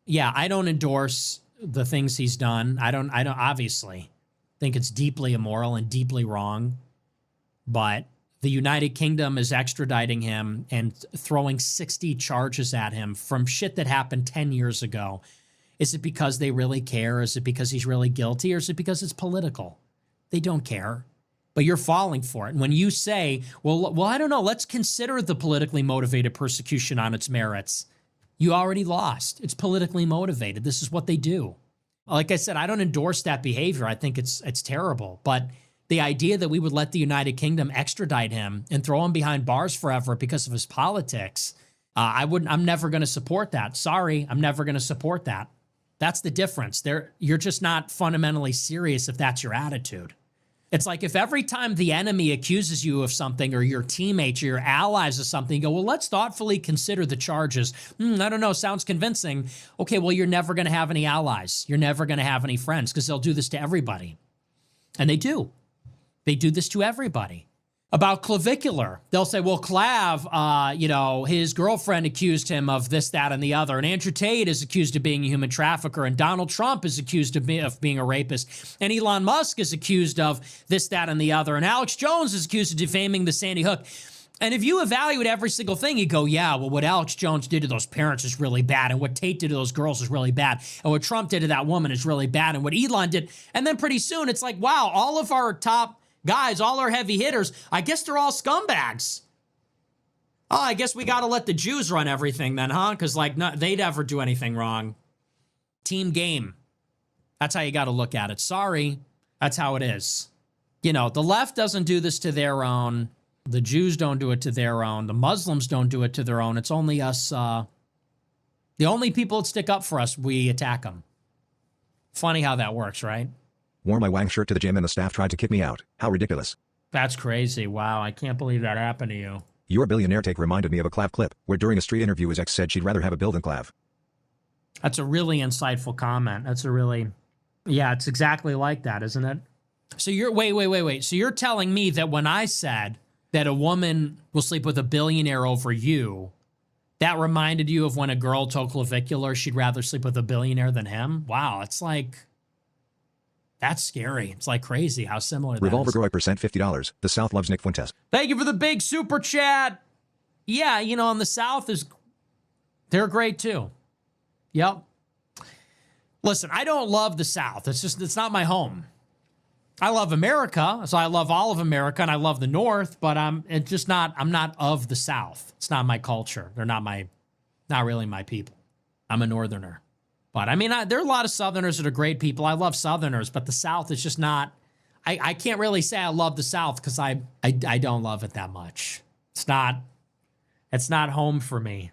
Yeah, I don't endorse the things he's done. I don't obviously think it's deeply immoral and deeply wrong, but the United Kingdom is extraditing him and throwing 60 charges at him from shit that happened 10 years ago. Is it because they really care? Is it because he's really guilty? Or is it because it's political? They don't care, but you're falling for it. And when you say, well, I don't know, let's consider the politically motivated persecution on its merits. You already lost. It's politically motivated. This is what they do. Like I said, I don't endorse that behavior. I think it's terrible. But the idea that we would let the United Kingdom extradite him and throw him behind bars forever because of his politics, I'm never going to support that. Sorry, I'm never going to support that. That's the difference. You're just not fundamentally serious if that's your attitude. It's like if every time the enemy accuses you of something or your teammates or your allies of something, you go, well, let's thoughtfully consider the charges. I don't know, sounds convincing. Okay, well, you're never going to have any allies. You're never going to have any friends because they'll do this to everybody. And they do. They do this to everybody. About clavicular, they'll say, well, Clav, his girlfriend accused him of this, that, and the other. And Andrew Tate is accused of being a human trafficker. And Donald Trump is accused of being a rapist. And Elon Musk is accused of this, that, and the other. And Alex Jones is accused of defaming the Sandy Hook. And if you evaluate every single thing, you go, yeah, well, what Alex Jones did to those parents is really bad. And what Tate did to those girls is really bad. And what Trump did to that woman is really bad. And what Elon did. And then pretty soon it's like, wow, all of our top guys, all our heavy hitters, I guess they're all scumbags. Oh, I guess we got to let the Jews run everything then, huh? Because they'd ever do anything wrong. Team game. That's how you got to look at it. Sorry, that's how it is. The left doesn't do this to their own. The Jews don't do it to their own. The Muslims don't do it to their own. It's only us. The only people that stick up for us, we attack them. Funny how that works, right? Wore my Wang shirt to the gym and the staff tried to kick me out. How ridiculous. That's crazy. Wow, I can't believe that happened to you. Your billionaire take reminded me of a Clav clip, where during a street interview his ex said she'd rather have a bill than Clav. That's a really insightful comment. It's exactly like that, isn't it? So wait. So you're telling me that when I said that a woman will sleep with a billionaire over you, that reminded you of when a girl told Clavicular she'd rather sleep with a billionaire than him? Wow, it's like... That's scary. It's like crazy how similar that Revolver is. Groy percent $50. The South loves Nick Fuentes. Thank you for the big super chat. Yeah, and the South they're great too. Yep. Listen, I don't love the South. It's not my home. I love America, so I love all of America, and I love the North, but I'm not of the South. It's not my culture. They're not really my people. I'm a Northerner. But there are a lot of Southerners that are great people. I love Southerners, but the South is just not. I can't really say I love the South because I don't love it that much. It's not home for me.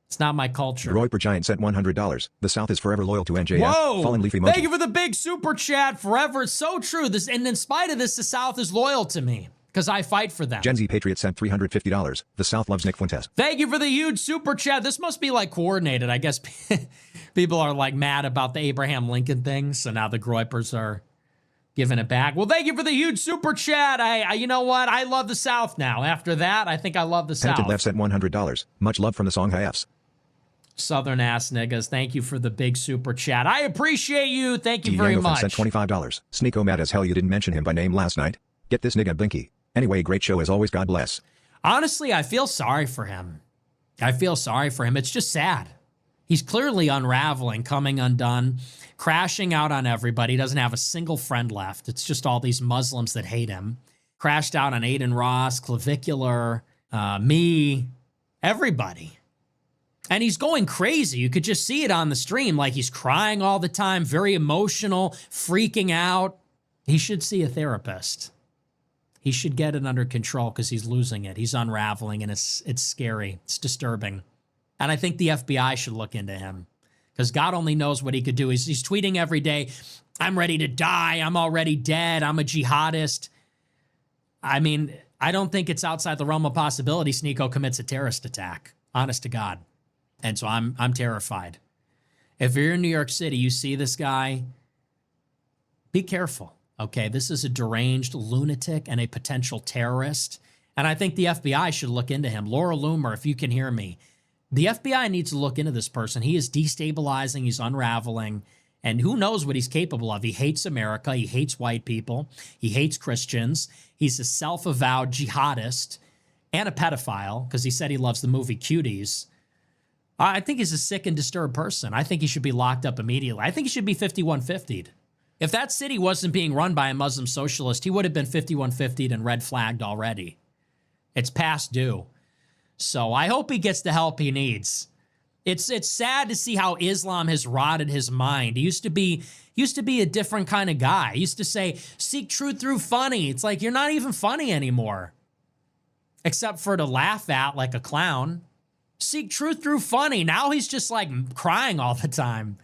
It's not my culture. Roy per Giant sent $100. The South is forever loyal to NJF. Whoa! Fallen leaf emoji. Thank you for the big super chat. Forever. It's so true. And in spite of this, the South is loyal to me because I fight for them. Gen Z Patriot sent $350. The South loves Nick Fuentes. Thank you for the huge super chat. This must be coordinated. I guess people are mad about the Abraham Lincoln thing, so now the Groypers are giving it back. Well, thank you for the huge super chat. You know what? I love the South now. After that, I think I love the Penitent South. Left sent $100. Much love from the song Hi-Fs. Southern ass niggas. Thank you for the big super chat. I appreciate you. Thank you very much. Sent $25. Sneako mad as hell you didn't mention him by name last night. Get this nigga Blinky. Anyway, great show as always. God bless. Honestly, I feel sorry for him. It's just sad. He's clearly unraveling, coming undone, crashing out on everybody. He doesn't have a single friend left. It's just all these Muslims that hate him. Crashed out on Aiden Ross, Clavicular, me, everybody. And he's going crazy. You could just see it on the stream. He's crying all the time, very emotional, freaking out. He should see a therapist. He should get it under control because he's losing it. He's unraveling, and it's scary. It's disturbing. And I think the FBI should look into him because God only knows what he could do. He's tweeting every day, I'm ready to die. I'm already dead. I'm a jihadist. I don't think it's outside the realm of possibility Sneako commits a terrorist attack. Honest to God. And so I'm terrified. If you're in New York City, you see this guy, be careful. Okay, this is a deranged lunatic and a potential terrorist. And I think the FBI should look into him. Laura Loomer, if you can hear me, the FBI needs to look into this person. He is destabilizing. He's unraveling. And who knows what he's capable of. He hates America. He hates white people. He hates Christians. He's a self-avowed jihadist and a pedophile because he said he loves the movie Cuties. I think he's a sick and disturbed person. I think he should be locked up immediately. I think he should be 5150'd. If that city wasn't being run by a Muslim socialist, he would have been 5150'd and red flagged already. It's past due. So I hope he gets the help he needs. It's sad to see how Islam has rotted his mind. He used to be a different kind of guy. He used to say, seek truth through funny. It's like, you're not even funny anymore. Except for to laugh at like a clown. Seek truth through funny. Now he's just crying all the time.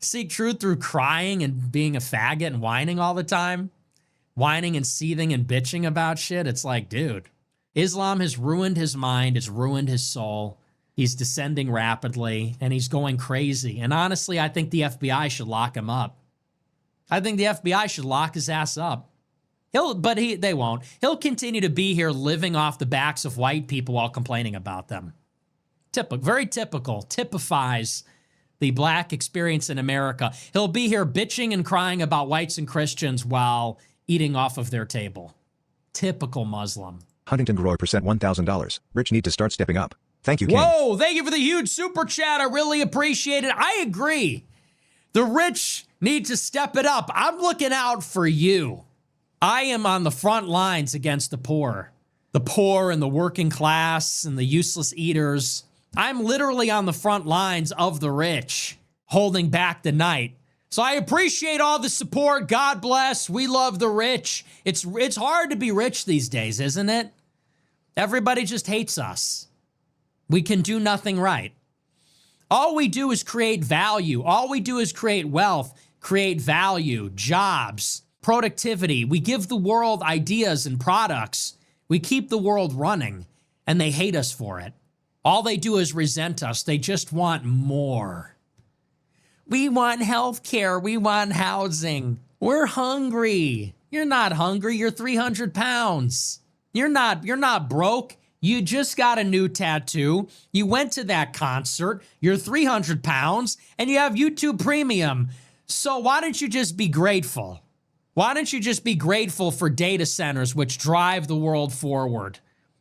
Seek truth through crying and being a faggot and whining all the time. Whining and seething and bitching about shit. It's like, dude, Islam has ruined his mind. It's ruined his soul. He's descending rapidly and he's going crazy. And honestly, I think the FBI should lock him up. I think the FBI should lock his ass up. They won't. He'll continue to be here living off the backs of white people while complaining about them. Very typical. Typifies the black experience in America. He'll be here bitching and crying about whites and Christians while eating off of their table. Typical Muslim. Huntington Groy percent $1,000. Rich need to start stepping up. Thank you, King. Whoa, thank you for the huge super chat. I really appreciate it. I agree. The rich need to step it up. I'm looking out for you. I am on the front lines against the poor. The poor and the working class and the useless eaters. I'm literally on the front lines of the rich, holding back the night. So I appreciate all the support. God bless. We love the rich. It's hard to be rich these days, isn't it? Everybody just hates us. We can do nothing right. All we do is create value. All we do is create wealth, create value, jobs, productivity. We give the world ideas and products. We keep the world running, and they hate us for it. All they do is resent us. They just want more. We want health care. We want housing. We're hungry. You're not hungry. You're 300 pounds. You're not broke. You just got a new tattoo. You went to that concert. You're 300 pounds and you have YouTube Premium. So why don't you just be grateful? Why don't you just be grateful for data centers which drive the world forward?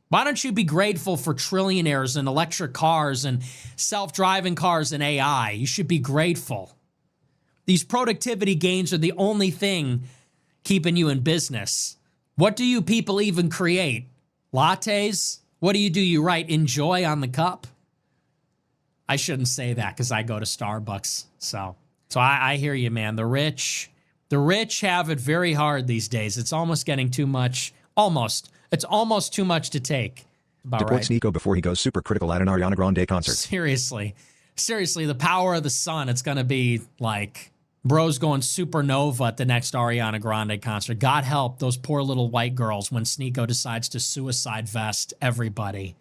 Why don't you be grateful for trillionaires and electric cars and self-driving cars and AI? You should be grateful. These productivity gains are the only thing keeping you in business. What do you people even create? Lattes? What do? You write enjoy on the cup? I shouldn't say that because I go to Starbucks. So I hear you, man. The rich have it very hard these days. It's almost getting too much. It's almost too much to take. Deport right. Sneako before he goes super critical at an Ariana Grande concert. Seriously, the power of the sun. It's going to be like bro's going supernova at the next Ariana Grande concert. God help those poor little white girls when Sneako decides to suicide vest everybody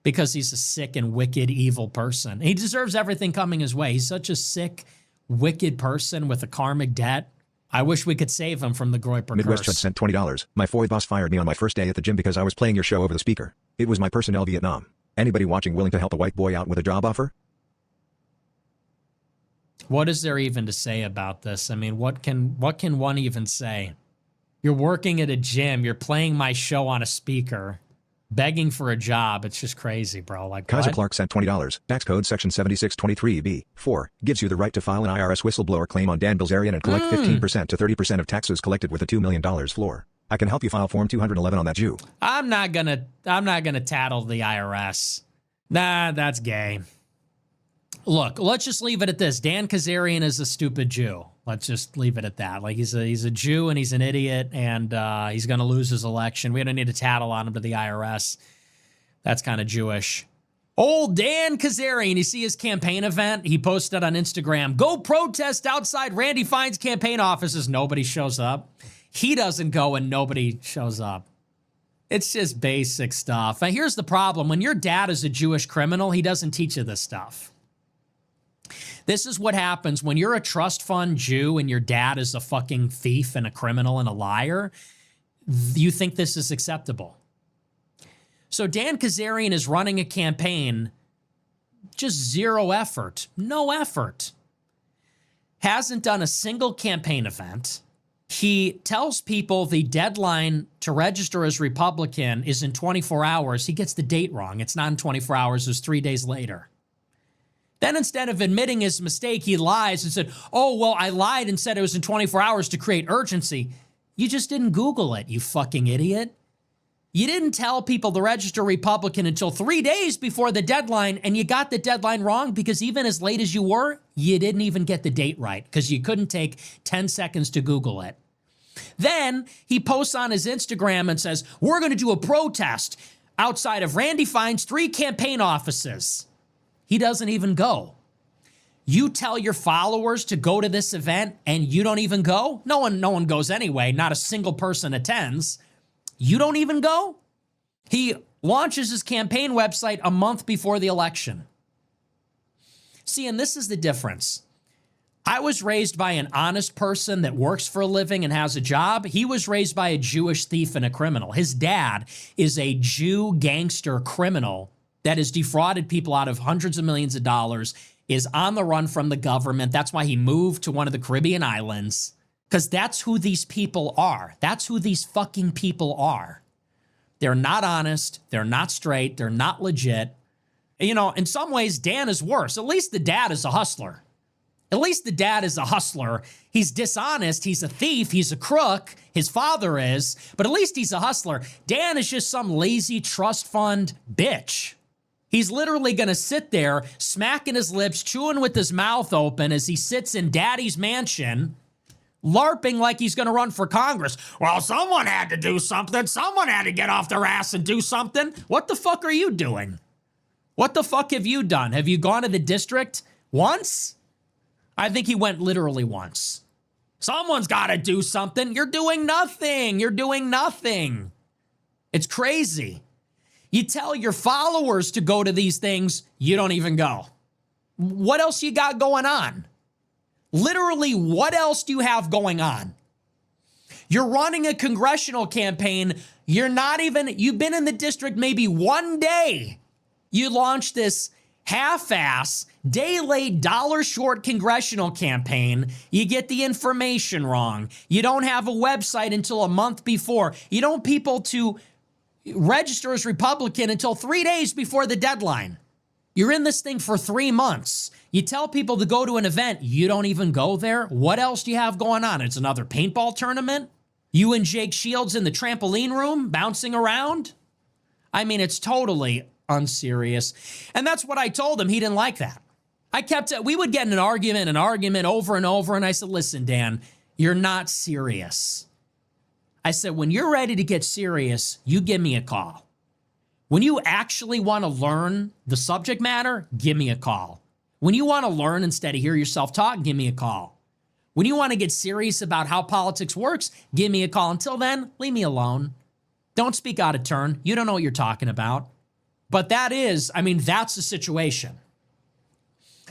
because he's a sick and wicked, evil person. He deserves everything coming his way. He's such a sick, wicked person with a karmic debt. I wish we could save him from the Groyper Midwest curse. sent $20. My Foy boss fired me on my first day at the gym because I was playing your show over the speaker. It was my personnel Vietnam. Anybody watching willing to help a white boy out with a job offer? What is there even to say about this? I mean, what can one even say? You're working at a gym. You're playing my show on a speaker, begging for a job. It's just crazy, bro. Like, Kaiser what? Clark sent $20. Tax code section 7623B4 gives you the right to file an IRS whistleblower claim on Dan Bilzerian and collect 15% to 30% of taxes collected with a $2 million floor. I can help you file Form 211 on that Jew. I'm not gonna tattle the IRS. Nah, that's gay. Look, let's just leave it at this. Dan Kazarian is a stupid Jew. Let's just leave it at that. Like, he's a Jew and he's an idiot and he's going to lose his election. We don't need to tattle on him to the IRS. That's kind of Jewish. Old Dan Kazarian, you see his campaign event? He posted on Instagram, go protest outside Randy Fine's campaign offices. Nobody shows up. He doesn't go and nobody shows up. It's just basic stuff. And here's the problem. When your dad is a Jewish criminal, he doesn't teach you this stuff. This is what happens when you're a trust fund Jew and your dad is a fucking thief and a criminal and a liar. You think this is acceptable. So Dan Kazarian is running a campaign, just zero effort, no effort. Hasn't done a single campaign event. He tells people the deadline to register as Republican is in 24 hours. He gets the date wrong. It's not in 24 hours. It's 3 days later. Then instead of admitting his mistake, he lies and said, oh, well, I lied and said it was in 24 hours to create urgency. You just didn't Google it, you fucking idiot. You didn't tell people to register Republican until 3 days before the deadline, and you got the deadline wrong because even as late as you were, you didn't even get the date right because you couldn't take 10 seconds to Google it. Then he posts on his Instagram and says, we're going to do a protest outside of Randy Fine's 3 campaign offices. He doesn't even go. You tell your followers to go to this event and you don't even go? No one goes anyway. Not a single person attends. You don't even go? He launches his campaign website a month before the election. See, and this is the difference. I was raised by an honest person that works for a living and has a job. He was raised by a Jewish thief and a criminal. His dad is a Jew gangster criminal that has defrauded people out of hundreds of millions of dollars, is on the run from the government. That's why he moved to one of the Caribbean islands, because that's who these people are. That's who these fucking people are. They're not honest. They're not straight. They're not legit. You know, in some ways, Dan is worse. At least the dad is a hustler. At least the dad is a hustler. He's dishonest. He's a thief. He's a crook. His father is. But at least he's a hustler. Dan is just some lazy trust fund bitch. He's literally going to sit there, smacking his lips, chewing with his mouth open as he sits in daddy's mansion, LARPing like he's going to run for Congress. Well, someone had to do something. Someone had to get off their ass and do something. What the fuck are you doing? What the fuck have you done? Have you gone to the district once? I think he went literally once. Someone's got to do something. You're doing nothing. You're doing nothing. It's crazy. You tell your followers to go to these things, you don't even go. What else you got going on? Literally, what else do you have going on? You're running a congressional campaign. You've been in the district maybe one day. You launched this half-ass, day-late, dollar-short congressional campaign. You get the information wrong. You don't have a website until a month before. You don't want people to register as Republican until 3 days before the deadline. You're in this thing for 3 months. You tell people to go to an event. You don't even go there. What else do you have going on? It's another paintball tournament? You and Jake Shields in the trampoline room bouncing around? I mean, it's totally unserious. And that's what I told him. He didn't like that. We would get in an argument over and over. And I said, listen, Dan, you're not serious. I said, when you're ready to get serious, you give me a call. When you actually want to learn the subject matter, give me a call. When you want to learn instead of hear yourself talk, give me a call. When you want to get serious about how politics works, give me a call. Until then, leave me alone. Don't speak out of turn. You don't know what you're talking about. But that's the situation.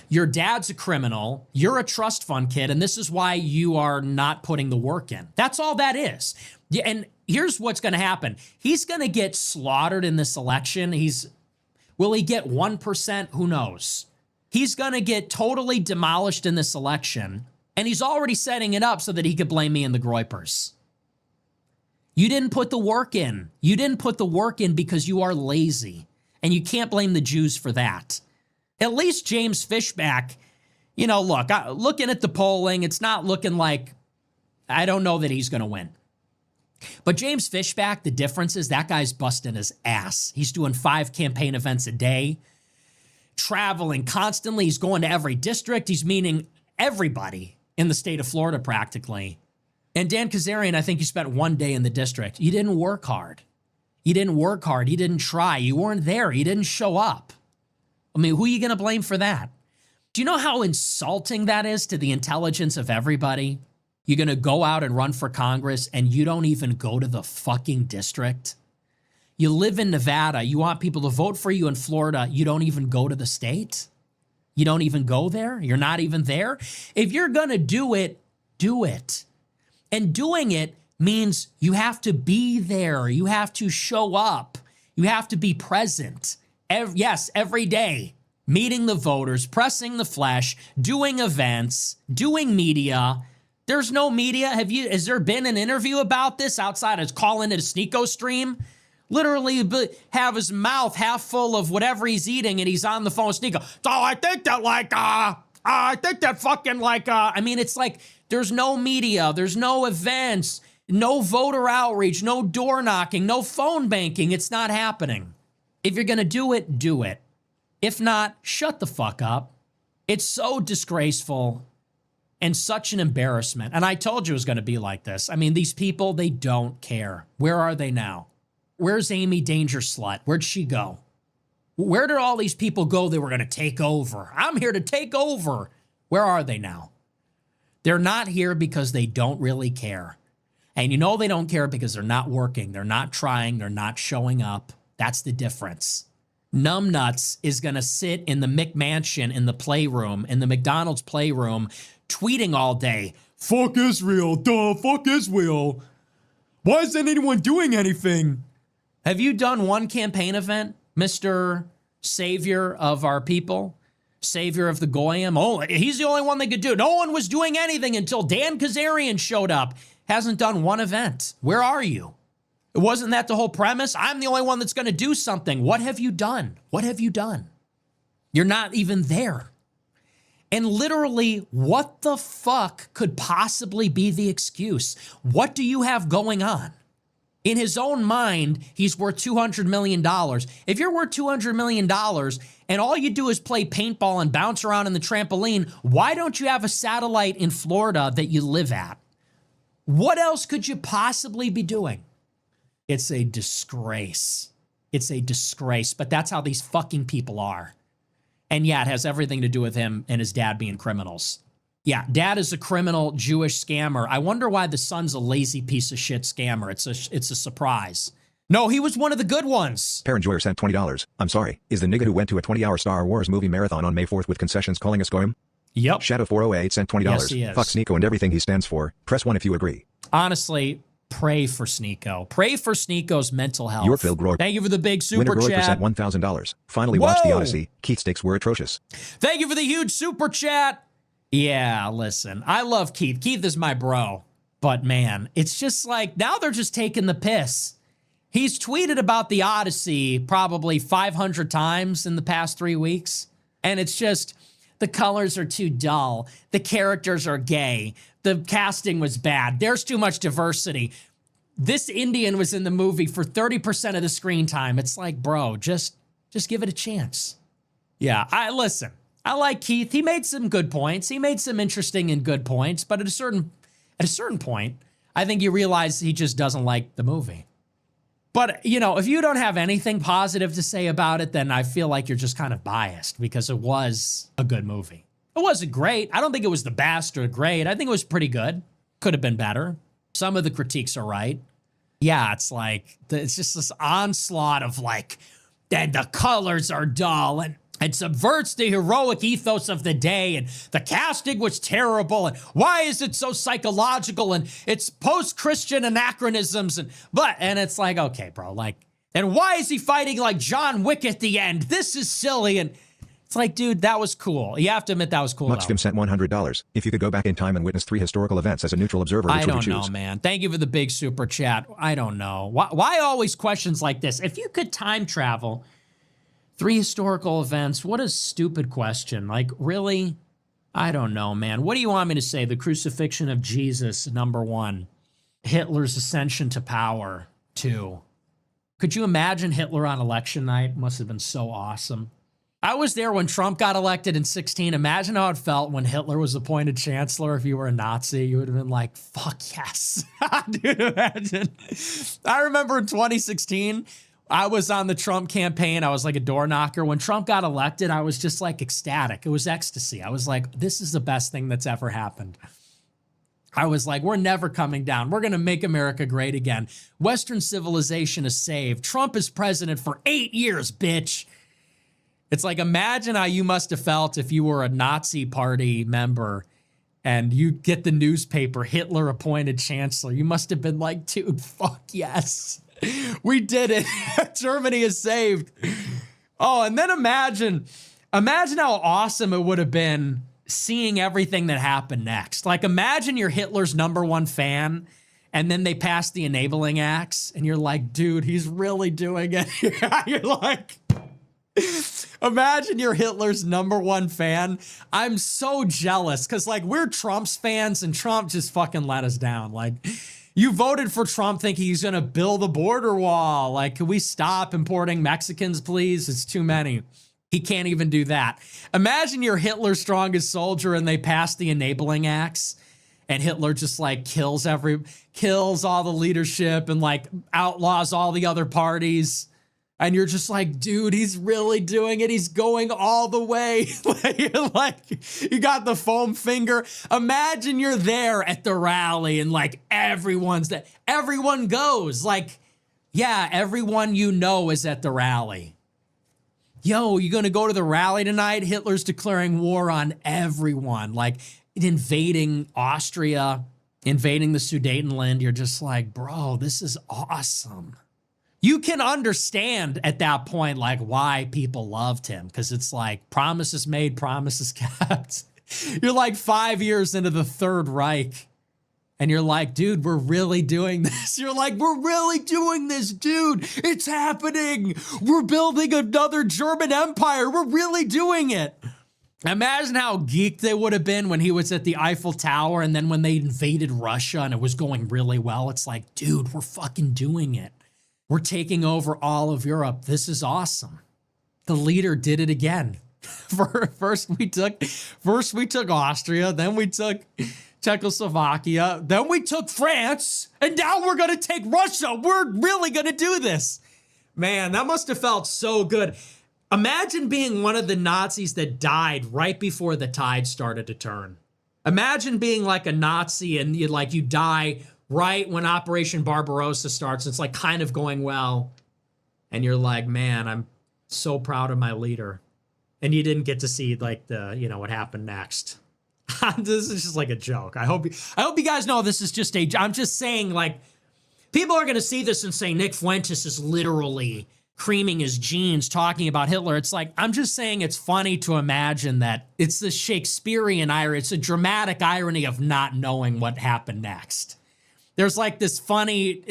Your dad's a criminal. You're a trust fund kid, and this is why you are not putting the work in. That's all that is. Yeah, and here's what's going to happen. He's going to get slaughtered in this election. Will he get 1%? Who knows? He's going to get totally demolished in this election, and he's already setting it up so that he could blame me and the Groypers. You didn't put the work in. You didn't put the work in because you are lazy, and you can't blame the Jews for that. At least James Fishback, look, looking at the polling, it's not looking like, I don't know that he's going to win. But James Fishback, the difference is that guy's busting his ass. He's doing 5 campaign events a day, traveling constantly. He's going to every district. He's meeting everybody in the state of Florida practically. And Dan Kazarian, I think you spent 1 day in the district. You didn't work hard. You didn't work hard. You didn't try. You weren't there. You didn't show up. I mean, who are you going to blame for that? Do you know how insulting that is to the intelligence of everybody? You're going to go out and run for Congress and you don't even go to the fucking district. You live in Nevada. You want people to vote for you in Florida. You don't even go to the state. You don't even go there. You're not even there. If you're going to do it, do it. And doing it means you have to be there. You have to show up. You have to be present. Every day. Meeting the voters, pressing the flesh, doing events, doing media. There's no media. Has there been an interview about this outside of calling it a Sneako stream? Literally have his mouth half full of whatever he's eating and he's on the phone with Sneako. So I think that it's like there's no media, there's no events, no voter outreach, no door knocking, no phone banking. It's not happening. If you're going to do it, do it. If not, shut the fuck up. It's so disgraceful and such an embarrassment. And I told you it was going to be like this. I mean, these people, they don't care. Where are they now? Where's Amy Danger Slut? Where'd she go? Where did all these people go that were going to take over? I'm here to take over. Where are they now? They're not here because they don't really care. And you know they don't care because they're not working. They're not trying. They're not showing up. That's the difference. Numbnuts is going to sit in the McMansion in the playroom, in the McDonald's playroom, tweeting all day. Fuck Israel. Duh, fuck Israel. Why isn't anyone doing anything? Have you done one campaign event, Mr. Savior of our people? Savior of the Goyim? Oh, he's the only one that could do it. No one was doing anything until Dan Kazarian showed up. Hasn't done one event. Where are you? Wasn't that the whole premise? I'm the only one that's going to do something. What have you done? What have you done? You're not even there. And literally, what the fuck could possibly be the excuse? What do you have going on? In his own mind, he's worth $200 million. If you're worth $200 million and all you do is play paintball and bounce around in the trampoline, why don't you have a satellite in Florida that you live at? What else could you possibly be doing? It's a disgrace. It's a disgrace, but that's how these fucking people are. And yeah, it has everything to do with him and his dad being criminals. Yeah, dad is a criminal Jewish scammer. I wonder why the son's a lazy piece of shit scammer. It's a surprise. No, he was one of the good ones. Parent Joyer sent $20. I'm sorry, is the nigga who went to a 20-hour Star Wars movie marathon on May 4th with concessions calling us goyim? Yep. Shadow 408 sent $20. Yes, he is. Fuck Sneako and everything he stands for. Press 1 if you agree. Honestly, pray for Sneako. Pray for Sneako's mental health. Yorkville Groy. Thank you for the big super Winner Groy chat. sent $1,000. Finally watched The Odyssey. Keith sticks were atrocious. Thank you for the huge super chat. Yeah, listen, I love Keith. Keith is my bro. But man, it's just like, now they're just taking the piss. He's tweeted about The Odyssey probably 500 times in the past 3 weeks. And it's just, the colors are too dull. The characters are gay. The casting was bad. There's too much diversity. This Indian was in the movie for 30% of the screen time. It's like, bro, just give it a chance. Yeah, listen. I like Keith. He made some good points. He made some interesting and good points, but at a certain point, I think you realize he just doesn't like the movie. But, you know, if you don't have anything positive to say about it, then I feel like you're just kind of biased because it was a good movie. It wasn't great. I don't think it was the best or great. I think it was pretty good. Could have been better. Some of the critiques are right. Yeah, it's like, it's just this onslaught of like, and the colors are dull and it subverts the heroic ethos of the day, and the casting was terrible, and why is it so psychological, and it's post-Christian anachronisms, and it's like, okay, bro, like, and why is he fighting like John Wick at the end? This is silly, and it's like, dude, that was cool. You have to admit that was cool. Muchskim sent $100. If you could go back in time and witness 3 historical events as a neutral observer, which I would you don't choose? know, man. Thank you for the big super chat. I don't know. Why always questions like this? If you could time travel 3 historical events, what a stupid question. Like, really? I don't know, man. What do you want me to say? The crucifixion of Jesus, number 1. Hitler's ascension to power, 2. Could you imagine Hitler on election night? Must have been so awesome. I was there when Trump got elected in 16. Imagine how it felt when Hitler was appointed chancellor. If you were a Nazi, you would have been like, fuck yes. Dude, imagine. I remember in 2016, I was on the Trump campaign. I was like a door knocker. When Trump got elected, I was just like ecstatic. It was ecstasy. I was like, this is the best thing that's ever happened. I was like, we're never coming down. We're going to make America great again. Western civilization is saved. Trump is president for 8 years, bitch. It's like, imagine how you must have felt if you were a Nazi party member and you get the newspaper, Hitler appointed chancellor. You must have been like, dude, fuck yes. We did it. Germany is saved. Oh, and then imagine how awesome it would have been seeing everything that happened next. Like, imagine you're Hitler's #1 fan, and then they pass the enabling acts, and you're like, dude, he's really doing it. You're like, imagine you're Hitler's #1 fan. I'm so jealous, because, like, we're Trump's fans, and Trump just fucking let us down. Like, you voted for Trump thinking he's going to build a border wall. Like, can we stop importing Mexicans, please? It's too many. He can't even do that. Imagine you're Hitler's strongest soldier and they pass the enabling acts and Hitler just like kills all the leadership and like outlaws all the other parties. And you're just like, dude, he's really doing it. He's going all the way. You're like, you got the foam finger. Imagine you're there at the rally and like everyone goes. Like, yeah, everyone you know is at the rally. Yo, you gonna go to the rally tonight? Hitler's declaring war on everyone, like invading Austria, invading the Sudetenland. You're just like, bro, this is awesome. You can understand at that point, like, why people loved him, because it's like promises made, promises kept. You're like 5 years into the Third Reich, and you're like, dude, we're really doing this. You're like, we're really doing this, dude. It's happening. We're building another German empire. We're really doing it. Imagine how geeked they would have been when he was at the Eiffel Tower, and then when they invaded Russia and it was going really well. It's like, dude, we're fucking doing it. We're taking over all of Europe. This is awesome. The leader did it again. First we took Austria, then we took Czechoslovakia, then we took France, and now we're going to take Russia. We're really going to do this. Man, that must have felt so good. Imagine being one of the Nazis that died right before the tide started to turn. Imagine being like a Nazi and you die right when Operation Barbarossa starts. It's like kind of going well. And you're like, man, I'm so proud of my leader. And you didn't get to see like what happened next. This is just like a joke. I hope you guys know this is just I'm just saying, like, people are going to see this and say Nick Fuentes is literally creaming his jeans talking about Hitler. It's like, I'm just saying it's funny to imagine that it's the Shakespearean irony. It's a dramatic irony of not knowing what happened next. There's like this funny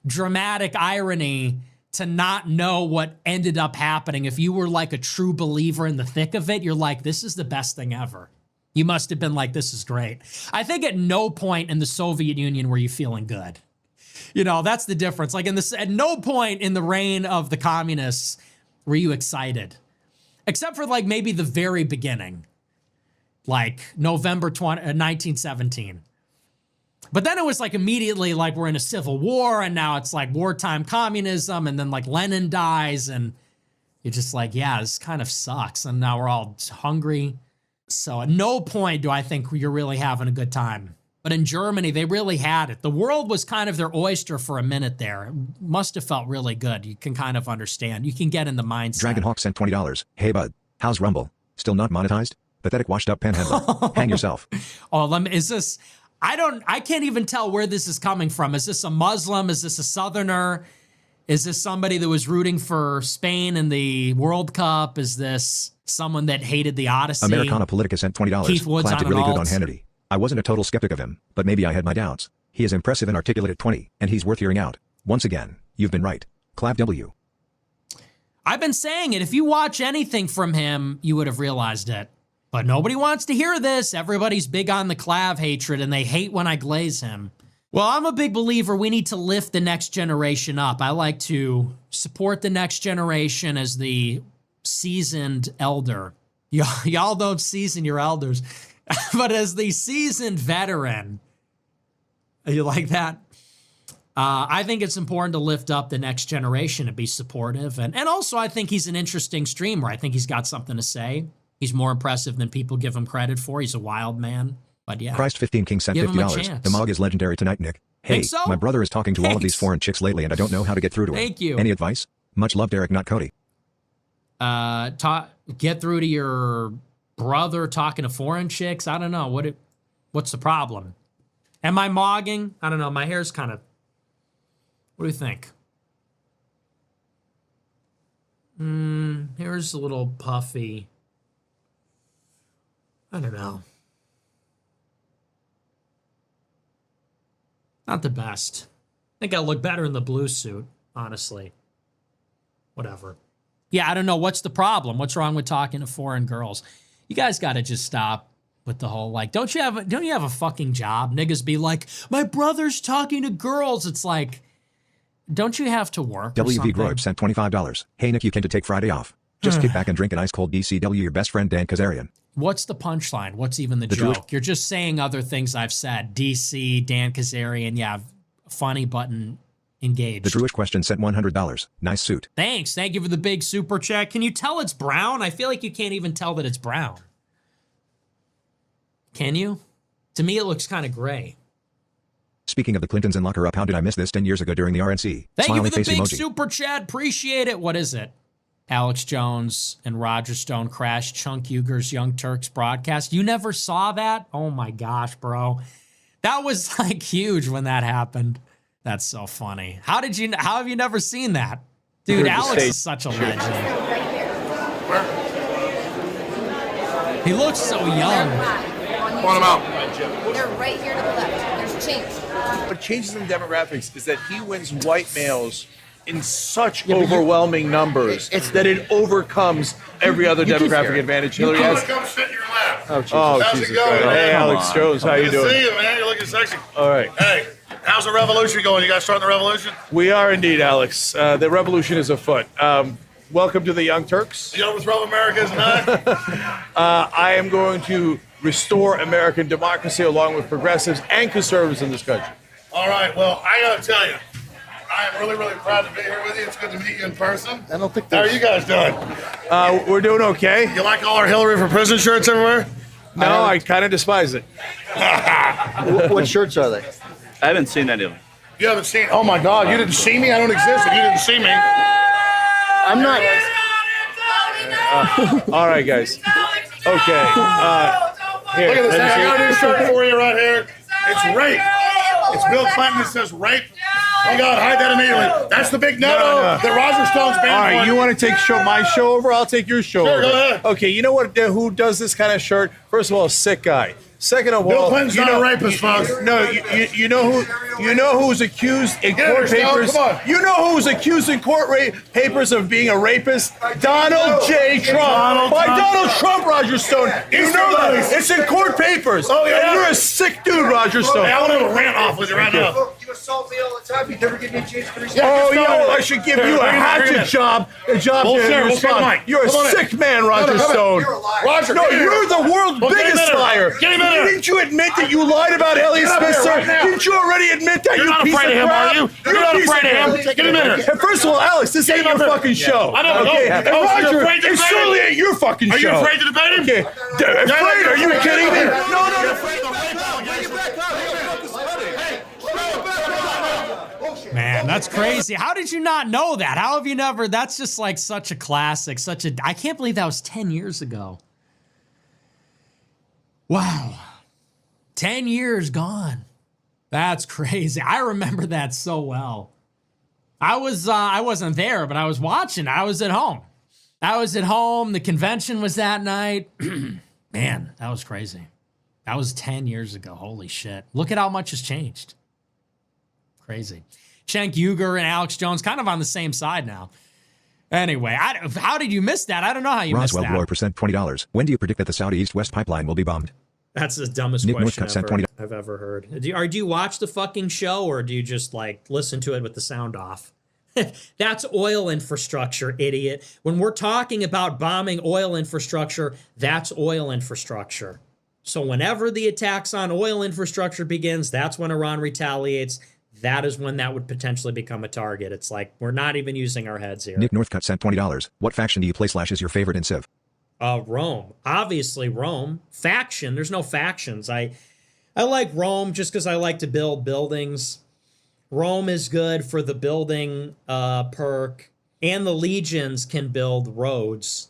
dramatic irony to not know what ended up happening. If you were like a true believer in the thick of it, you're like, this is the best thing ever. You must have been like, this is great. I think at no point in the Soviet Union were you feeling good. That's the difference. Like at no point in the reign of the communists were you excited, except for like maybe the very beginning, like November 1917. But then it was like immediately like we're in a civil war, and now it's like wartime communism, and then like Lenin dies, and you're just like, yeah, this kind of sucks. And now we're all hungry. So at no point do I think you're really having a good time. But in Germany, they really had it. The world was kind of their oyster for a minute there. It must have felt really good. You can kind of understand. You can get in the mindset. Dragonhawk sent $20. Hey, bud. How's Rumble? Still not monetized? Pathetic washed up panhandler. Hang yourself. Oh, is this... I can't even tell where this is coming from. Is this a Muslim? Is this a Southerner? Is this somebody that was rooting for Spain in the World Cup? Is this someone that hated the Odyssey? Americana Politica sent $20. Keith Woods Clapped on it really an good on alt. Hannity. I wasn't a total skeptic of him, but maybe I had my doubts. He is impressive and articulate at 20, and he's worth hearing out. Once again, you've been right. Clap W. I've been saying it. If you watch anything from him, you would have realized it. But nobody wants to hear this. Everybody's big on the Clav hatred, and they hate when I glaze him. Well, I'm a big believer we need to lift the next generation up. I like to support the next generation as the seasoned elder. Y'all don't season your elders. But as the seasoned veteran, you like that? I think it's important to lift up the next generation and be supportive. And also, I think he's an interesting streamer. I think he's got something to say. He's more impressive than people give him credit for. He's a wild man. But yeah. Christ 15 King sent Give him a $50. chance. The Mog is legendary tonight, Nick. Hey, Think so? my brother is talking to all of these Thanks. foreign chicks lately, and I don't know how to get through to him. Thank you. Any advice? Much love, Derek, not Cody. Get through to your brother talking to foreign chicks. I don't know. What's the problem? Am I mogging? I don't know. My hair's kind of... What do you think? Hair's a little puffy. I don't know. Not the best. I think I look better in the blue suit, honestly. Whatever. Yeah, I don't know. What's the problem? What's wrong with talking to foreign girls? You guys got to just stop with the whole, like, don't you have a fucking job? Niggas be like, my brother's talking to girls. It's like, don't you have to work or WV something? Groib sent $25. Hey, Nick, you can to take Friday off. Just kick back and drink an ice cold DCW your best friend Dan Kazarian. What's the punchline? What's even the joke? You're just saying other things I've said. DC, Dan Kazarian, yeah, funny button. engaged. The Druish question sent $100. Nice suit. Thanks. Thank you for the big super chat. Can you tell it's brown? I feel like you can't even tell that it's brown. Can you? To me, it looks kind of gray. Speaking of the Clintons and locker up, how did I miss this 10 years ago during the RNC? Thank Smiley you for the face big emoji. super chat. Appreciate it. What is it? Alex Jones and Roger Stone crashed Chunk Uger's Young Turks broadcast. You never saw that? Oh my gosh, bro. That was like huge when that happened. That's so funny. How have you never seen that? Dude, Alex is such a legend. He looks so young. Point them out. They're right here to the left. There's change. What changes in demographics is that he wins white males in such overwhelming numbers that it overcomes every other demographic advantage Hillary has. Come sit in your lap. Oh, How's Jesus it going, Christ. man? Hey, Alex Jones, how you Good to doing? see you, man. You're looking sexy. All right. Hey, how's the revolution going? You guys starting the revolution? We are indeed, Alex. The revolution is afoot. Welcome to the Young Turks. You know what's wrong with America is not? I am going to restore American democracy along with progressives and conservatives in this country. All right, well, I got to tell you, I am really, really proud to be here with you. It's good to meet you in person. I don't think How are you guys doing? we're doing okay. You like all our Hillary for Prison shirts everywhere? No, I kind of despise it. What shirts are they? I haven't seen any of them. You haven't seen, oh my God, you didn't see me? I don't exist if you didn't see me. I'm not. All right, guys. Okay. Here, Look at this thing. let me I see. got a new shirt for you right here. It's rape. It's Bill Clinton that says rape. Oh God, hide that immediately. That's the big no that Roger Stone's banned. All right, you want to take my show over? I'll take your show Sure, over. go ahead. Okay, you know what? Who does this kind of shirt? First of all, a sick guy. Second of Bill all, Clinton's you not know, a rapist, folks. No, you know who's accused in Get court here, Stone, papers. come on. You know who's accused in court papers of being a rapist? Donald J. Trump. Donald Trump, Roger Stone. You know that. It's in court papers. Oh, yeah? And you're a sick dude, Roger Stone. Hey, I want to have a rant off with you right now. You assault me all the time. You never give me a chance to respond. Oh, Yeah, yeah, I should give you a hatchet job. A job Bullshit, to we'll take the respond. mic. You're a Come on in. sick man, Roger Come on, Stone. You're a liar. Roger, No, get in you're here. the world's Well, get him biggest in here. liar. Get him in here. Didn't you admit that you lied about Elliot Get up here Spitzer? right now. Didn't you already admit that, You're you not piece afraid of him, crap? are you? You're not a piece afraid of him. crap. Get him in here. And first of all, Alex, this ain't him your in here. fucking show. I know. Okay, No. and Oh, Roger, you're afraid to it debate certainly him? ain't your fucking Are you show. afraid to debate him? Okay, afraid? Are you kidding me? No. Man, that's crazy. How did you not know that? How have you never? That's just like such a classic, I can't believe that was 10 years ago. Wow. 10 years gone. That's crazy. I remember that so well. I wasn't there, but I was watching. I was at home. The convention was that night. Man, that was crazy. That was 10 years ago. Holy shit. Look at how much has changed. Crazy. Cenk Uygur and Alex Jones kind of on the same side now. Anyway, how did you miss that? I don't know how you Roswell missed Blower that. percent $20. When do you predict that the Saudi East-West pipeline will be bombed? That's the dumbest Nick question Northcutt sent 20. I've ever heard. Do you watch the fucking show or do you just like listen to it with the sound off? That's oil infrastructure, idiot. When we're talking about bombing oil infrastructure, that's oil infrastructure. So whenever the attacks on oil infrastructure begins, that's when Iran retaliates. That is when that would potentially become a target. It's like, we're not even using our heads here. Nick Northcutt sent $20. What faction do you play / is your favorite in Civ? Rome. Obviously Rome. Faction. There's no factions. I like Rome just because I like to build buildings. Rome is good for the building perk. And the legions can build roads.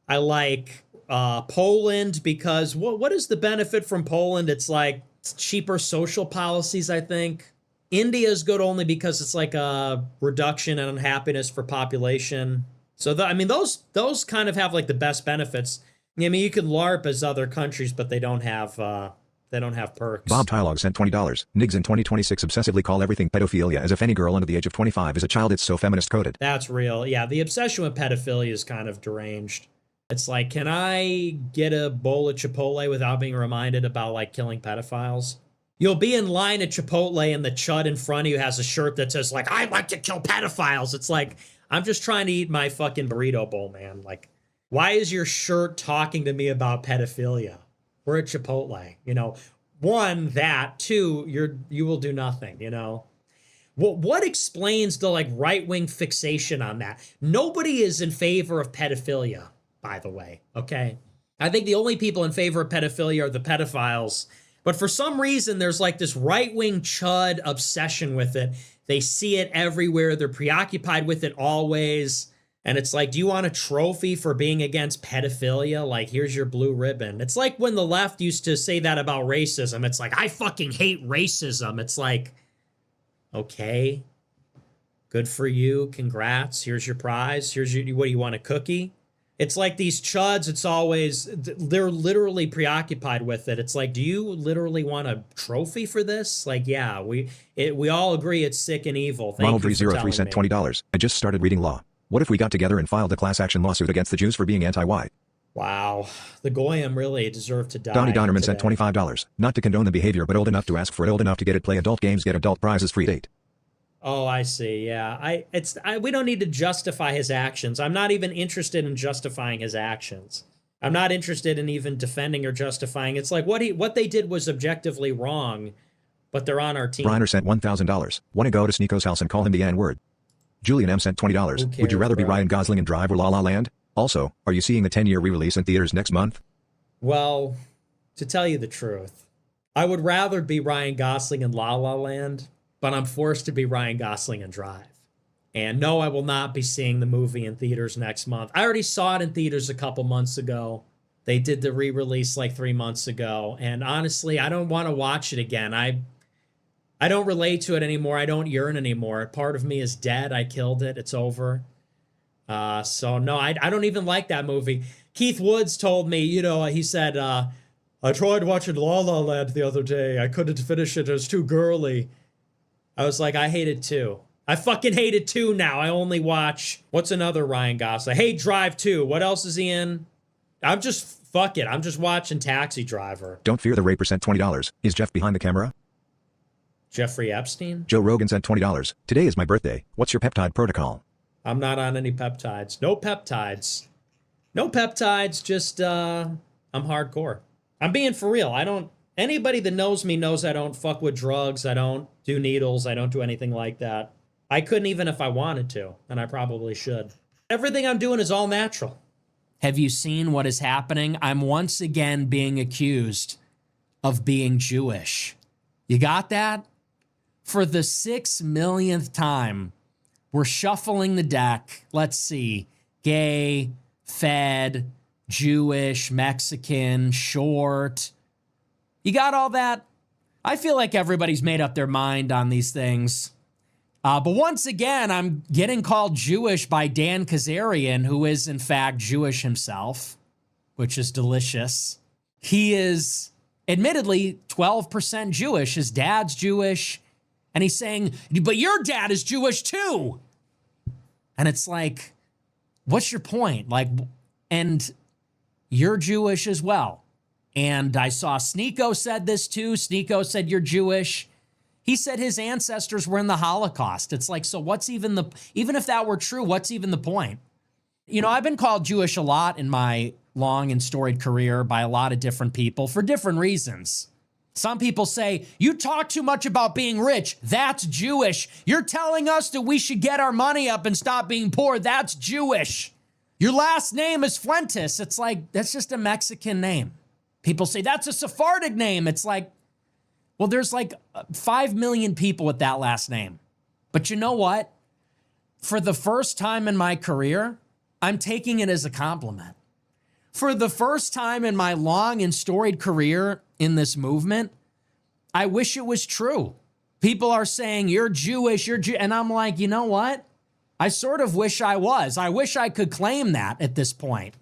I like Poland because what is the benefit from Poland? It's like cheaper social policies, I think. India is good only because it's like a reduction in unhappiness for population. So those kind of have like the best benefits. I mean, you could LARP as other countries, but they don't have perks. Bob Tylog sent $20. Nigs in 2026 obsessively call everything pedophilia as if any girl under the age of 25 is a child. It's so feminist coded. That's real. Yeah, the obsession with pedophilia is kind of deranged. It's like, can I get a bowl of Chipotle without being reminded about like killing pedophiles? You'll be in line at Chipotle and the chud in front of you has a shirt that says like, I like to kill pedophiles. It's like, I'm just trying to eat my fucking burrito bowl, man. Like, why is your shirt talking to me about pedophilia? We're at Chipotle, you know. One, that. Two, you will do nothing, you know. What explains the like right-wing fixation on that? Nobody is in favor of pedophilia, by the way, okay? I think the only people in favor of pedophilia are the pedophiles. But for some reason, there's like this right-wing chud obsession with it. They see it everywhere. They're preoccupied with it always. And it's like, do you want a trophy for being against pedophilia? Like, here's your blue ribbon. It's like when the left used to say that about racism. It's like, I fucking hate racism. It's like, okay, good for you. Congrats. Here's your prize. Here's your, what do you want, a cookie? It's like these chuds, it's always, they're literally preoccupied with it. It's like, do you literally want a trophy for this? Like, yeah, we all agree it's sick and evil. Thank Ronald you for 303 sent telling me. $20. I just started reading law. What if we got together and filed a class action lawsuit against the Jews for being anti-white? Wow, the Goyim really deserve to die. Donnie Donnerman sent today. $25. Not to condone the behavior, but old enough to ask for it, old enough to get it, play adult games, get adult prizes, free date. Oh, I see. Yeah, we don't need to justify his actions. I'm not even interested in justifying his actions. I'm not interested in even defending or justifying. It's like what they did was objectively wrong, but they're on our team. Reiner sent $1,000. Want to go to Sneako's house and call him the N-word? Julian M sent $20. Would you rather be bro? Ryan Gosling in Drive or La La Land? Also, are you seeing the 10-year re-release in theaters next month? Well, to tell you the truth, I would rather be Ryan Gosling in La La Land, but I'm forced to be Ryan Gosling in Drive. And no, I will not be seeing the movie in theaters next month. I already saw it in theaters a couple months ago. They did the re-release like 3 months ago. And honestly, I don't want to watch it again. I don't relate to it anymore. I don't yearn anymore. Part of me is dead. I killed it. It's over. So no, I don't even like that movie. Keith Woods told me, he said, I tried watching La La Land the other day. I couldn't finish it. It was too girly. I was like, I hate it too. I fucking hate it too now. I only watch, what's another Ryan Gosling? Hey, Drive 2. What else is he in? I'm just watching Taxi Driver. Don't fear the raper sent $20. Is Jeff behind the camera? Jeffrey Epstein? Joe Rogan sent $20. Today is my birthday. What's your peptide protocol? I'm not on any peptides. No peptides. No peptides, just, I'm hardcore. I'm being for real. Anybody that knows me knows I don't fuck with drugs. I don't do needles. I don't do anything like that. I couldn't even if I wanted to, and I probably should. Everything I'm doing is all natural. Have you seen what is happening? I'm once again being accused of being Jewish. You got that? For the 6 millionth time, we're shuffling the deck. Let's see. Gay, fed, Jewish, Mexican, short. You got all that? I feel like everybody's made up their mind on these things. But once again, I'm getting called Jewish by Dan Kazarian, who is in fact Jewish himself, which is delicious. He is admittedly 12% Jewish. His dad's Jewish. And he's saying, but your dad is Jewish too. And it's like, what's your point? Like, and you're Jewish as well. And I saw Sneako said this too. Sneako said you're Jewish. He said his ancestors were in the Holocaust. It's like, so what's even if that were true, what's even the point? I've been called Jewish a lot in my long and storied career by a lot of different people for different reasons. Some people say, you talk too much about being rich. That's Jewish. You're telling us that we should get our money up and stop being poor. That's Jewish. Your last name is Fuentes. It's like, that's just a Mexican name. People say, that's a Sephardic name. It's like, well, there's like 5 million people with that last name. But you know what? For the first time in my career, I'm taking it as a compliment. For the first time in my long and storied career in this movement, I wish it was true. People are saying, you're Jewish, and I'm like, you know what? I sort of wish I was. I wish I could claim that at this point.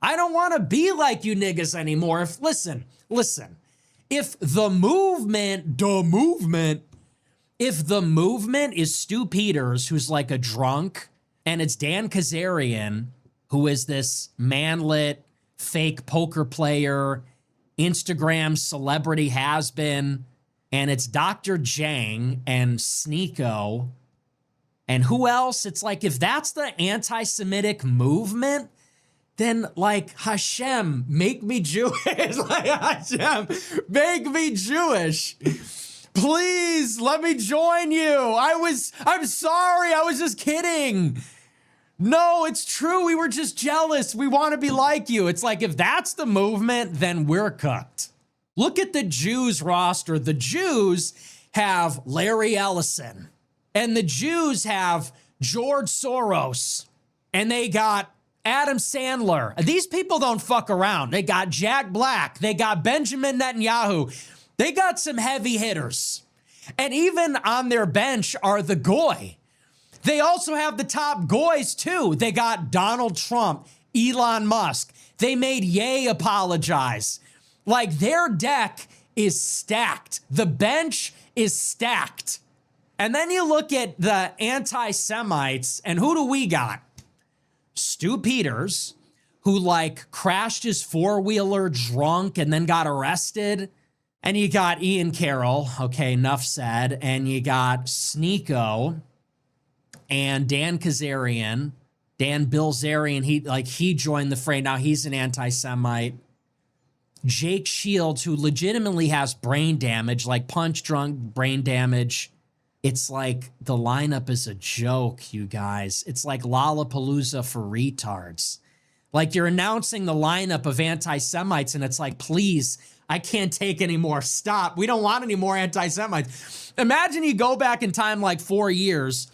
I don't want to be like you niggas anymore. Listen. If the movement is Stu Peters, who's like a drunk, and it's Dan Kazarian, who is this manlit, fake poker player, Instagram celebrity has-been, and it's Dr. Jang and Sneako, and who else? It's like, if that's the anti-Semitic movement, then like, Hashem, make me Jewish. Like, Hashem, make me Jewish. Please let me join you. I'm sorry. I was just kidding. No, it's true. We were just jealous. We want to be like you. It's like, if that's the movement, then we're cooked. Look at the Jews roster. The Jews have Larry Ellison, and the Jews have George Soros, and they got Adam Sandler. These people don't fuck around. They got Jack Black. They got Benjamin Netanyahu. They got some heavy hitters. And even on their bench are the goy. They also have the top goys too. They got Donald Trump, Elon Musk. They made Ye apologize. Like, their deck is stacked. The bench is stacked. And then you look at the anti-Semites, and who do we got? Stu Peters, who like crashed his four-wheeler drunk and then got arrested. And you got Ian Carroll, okay, enough said. And you got Sneako and Dan Kazarian, Dan Bilzerian. He joined the fray. Now he's an anti-Semite. Jake Shields, who legitimately has brain damage, like punch drunk brain damage. It's like the lineup is a joke, you guys. It's like Lollapalooza for retards. Like, you're announcing the lineup of anti-Semites, and it's like, please, I can't take any more. Stop. We don't want any more anti-Semites. Imagine you go back in time like 4 years.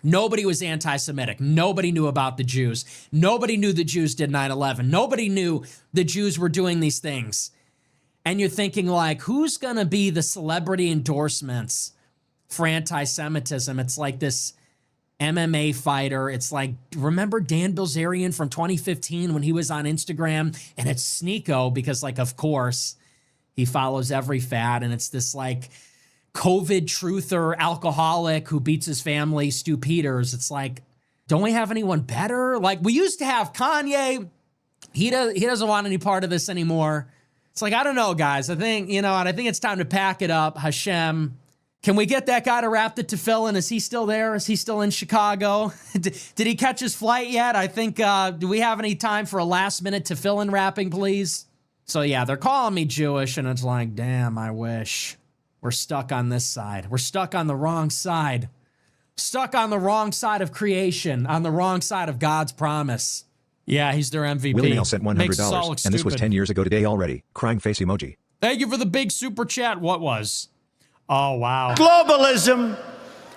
Nobody was anti-Semitic. Nobody knew about the Jews. Nobody knew the Jews did 9/11. Nobody knew the Jews were doing these things. And you're thinking, like, who's going to be the celebrity endorsements for anti-Semitism? It's like this MMA fighter. It's like, remember Dan Bilzerian from 2015 when he was on Instagram? And it's Sneako because, like, of course, he follows every fad. And it's this, like, COVID truther alcoholic who beats his family, Stu Peters. It's like, don't we have anyone better? Like, we used to have Kanye. He doesn't want any part of this anymore. It's like, I don't know, guys. I think, and I think it's time to pack it up. Hashem, can we get that guy to wrap the tefillin? Is he still there? Is he still in Chicago? Did he catch his flight yet? I think, do we have any time for a last minute tefillin wrapping, please? So yeah, they're calling me Jewish, and it's like, damn, I wish. We're stuck on this side. We're stuck on the wrong side. Stuck on the wrong side of creation, on the wrong side of God's promise. Yeah, he's their MVP. Willie Mail sent Makes us all $100, look and this was stupid. 10 years ago today already. Crying face emoji. Thank you for the big super chat. What was? Oh, wow. Globalism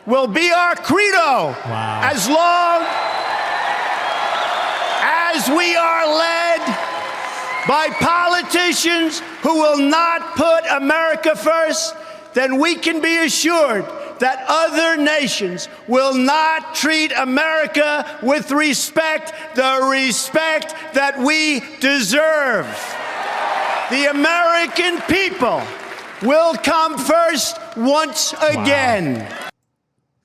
will be our credo as long as we are led by politicians who will not put America first. Then we can be assured that other nations will not treat America with respect, the respect that we deserve. The American people will come first once again.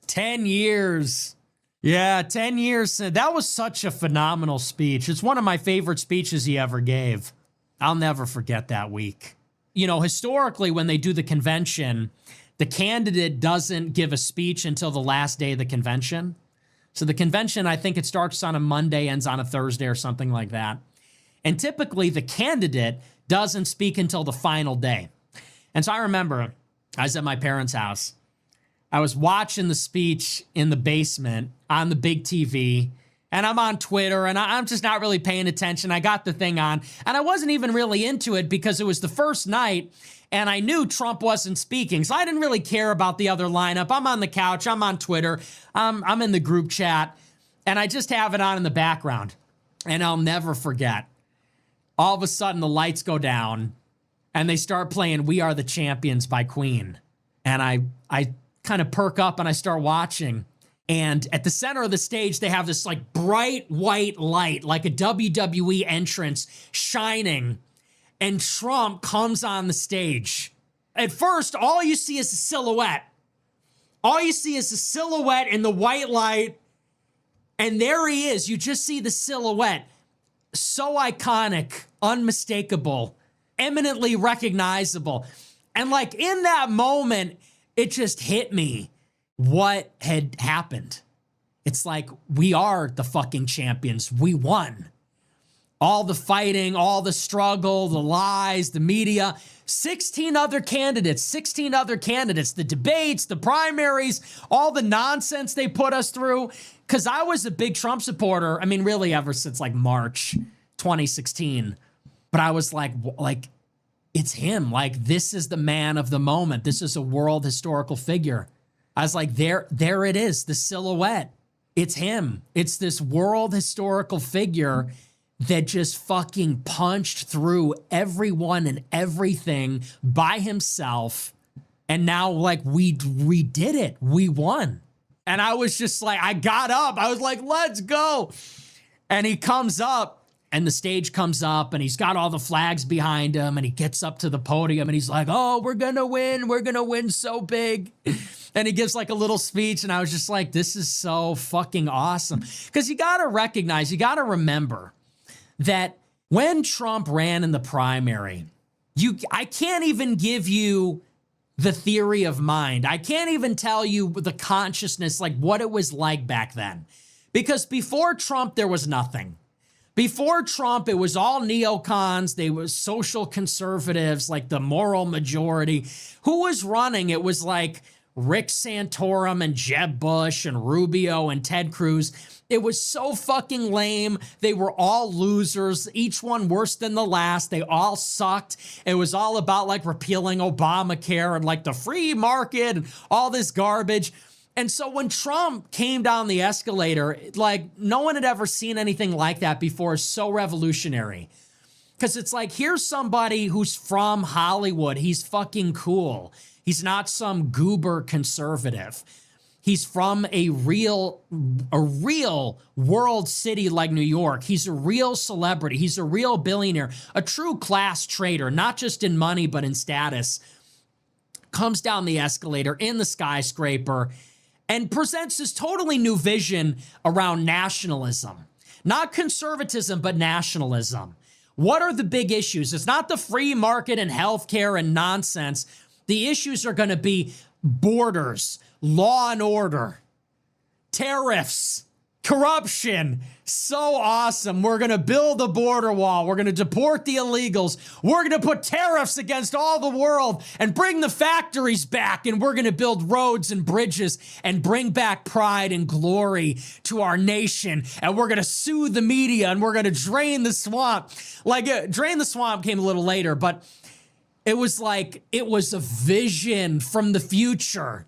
10 years. Yeah, 10 years. That was such a phenomenal speech. It's one of my favorite speeches he ever gave. I'll never forget that week. Historically, when they do the convention, the candidate doesn't give a speech until the last day of the convention. So the convention, I think it starts on a Monday, ends on a Thursday or something like that. And typically the candidate doesn't speak until the final day. And so I remember I was at my parents' house. I was watching the speech in the basement on the big TV, and I'm on Twitter, and I'm just not really paying attention. I got the thing on, and I wasn't even really into it because it was the first night, and I knew Trump wasn't speaking, so I didn't really care about the other lineup. I'm on the couch. I'm on Twitter. I'm in the group chat, and I just have it on in the background. And I'll never forget. All of a sudden, the lights go down, and they start playing We Are the Champions by Queen. And I kind of perk up, and I start watching. And at the center of the stage, they have this like bright white light, like a WWE entrance shining. And Trump comes on the stage. At first, all you see is a silhouette. All you see is a silhouette in the white light. And there he is. You just see the silhouette. So iconic, unmistakable, eminently recognizable. And like in that moment, it just hit me what had happened. It's like, we are the fucking champions. We won. all the fighting, all the struggle, the lies, the media. 16 other candidates, the debates, the primaries, all the nonsense they put us through. Because I was a big Trump supporter. I mean, really ever since like March 2016. But I was like, it's him. Like, this is the man of the moment. This is a world historical figure. I was like, there it is, the silhouette. It's him. It's this world historical figure that just fucking punched through everyone and everything by himself. And now, like, we did it. We won. And I was just like, I got up. I was like, let's go. And he comes up, and the stage comes up, and he's got all the flags behind him, and he gets up to the podium, and he's like, oh, we're going to win. We're going to win so big. And he gives like a little speech, and I was just like, this is so fucking awesome. Because you got to recognize, you got to remember that when Trump ran in the primary, I can't even give you the theory of mind. I can't even tell you the consciousness, like what it was like back then. Because before Trump, there was nothing. Before Trump, it was all neocons. They were social conservatives, like the moral majority. Who was running? It was like Rick Santorum and Jeb Bush and Rubio and Ted Cruz. It was so fucking lame. They were all losers, each one worse than the last. They all sucked. It was all about like repealing Obamacare and like the free market and all this garbage. And so when Trump came down the escalator, like no one had ever seen anything like that before. It's so revolutionary. Because it's like, here's somebody who's from Hollywood. He's fucking cool. He's not some goober conservative. He's from a real world city like New York. He's a real celebrity. He's a real billionaire, a true class trader, not just in money, but in status. Comes down the escalator in the skyscraper and presents this totally new vision around nationalism. Not conservatism, but nationalism. What are the big issues? It's not the free market and healthcare and nonsense. The issues are going to be borders, law and order, tariffs, corruption. So awesome. We're going to build a border wall. We're going to deport the illegals. We're going to put tariffs against all the world and bring the factories back. And we're going to build roads and bridges and bring back pride and glory to our nation. And we're going to sue the media and we're going to drain the swamp. Like, drain the swamp came a little later, but it was like, it was a vision from the future.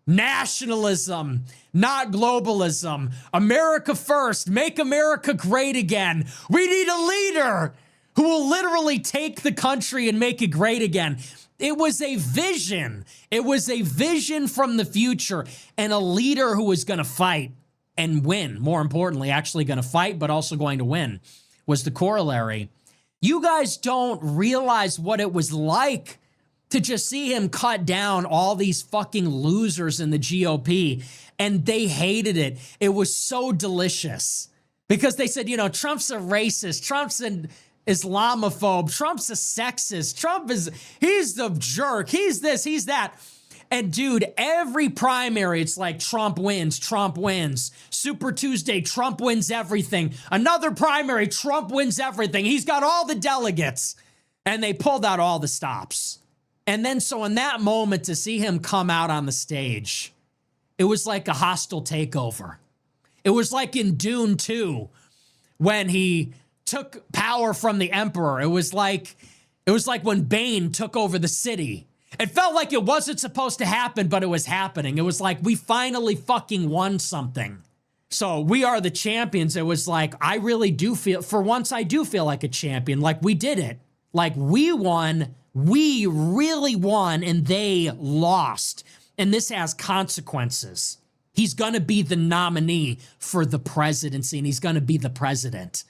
Nationalism, not globalism. America first. Make America great again. We need a leader who will literally take the country and make it great again. It was a vision. It was a vision from the future and a leader who was going to fight and win. More importantly, actually going to fight, but also going to win was the corollary. You guys don't realize what it was like to just see him cut down all these fucking losers in the GOP, and they hated it. It was so delicious because they said, you know, Trump's a racist, Trump's an Islamophobe, Trump's a sexist, he's the jerk, he's this, he's that. And dude, every primary, it's like Trump wins. Super Tuesday, Trump wins everything. Another primary, Trump wins everything. He's got all the delegates. And they pulled out all the stops. And then so in that moment to see him come out on the stage, it was like a hostile takeover. It was like in Dune 2 when he took power from the Emperor. It was like when Bane took over the city. It felt like it wasn't supposed to happen, but it was happening. It was like we finally fucking won something. So we are the champions. It was like, I really do feel, for once I do feel like a champion. Like we did it. Like we won. We really won and they lost. And this has consequences. He's going to be the nominee for the presidency and he's going to be the president.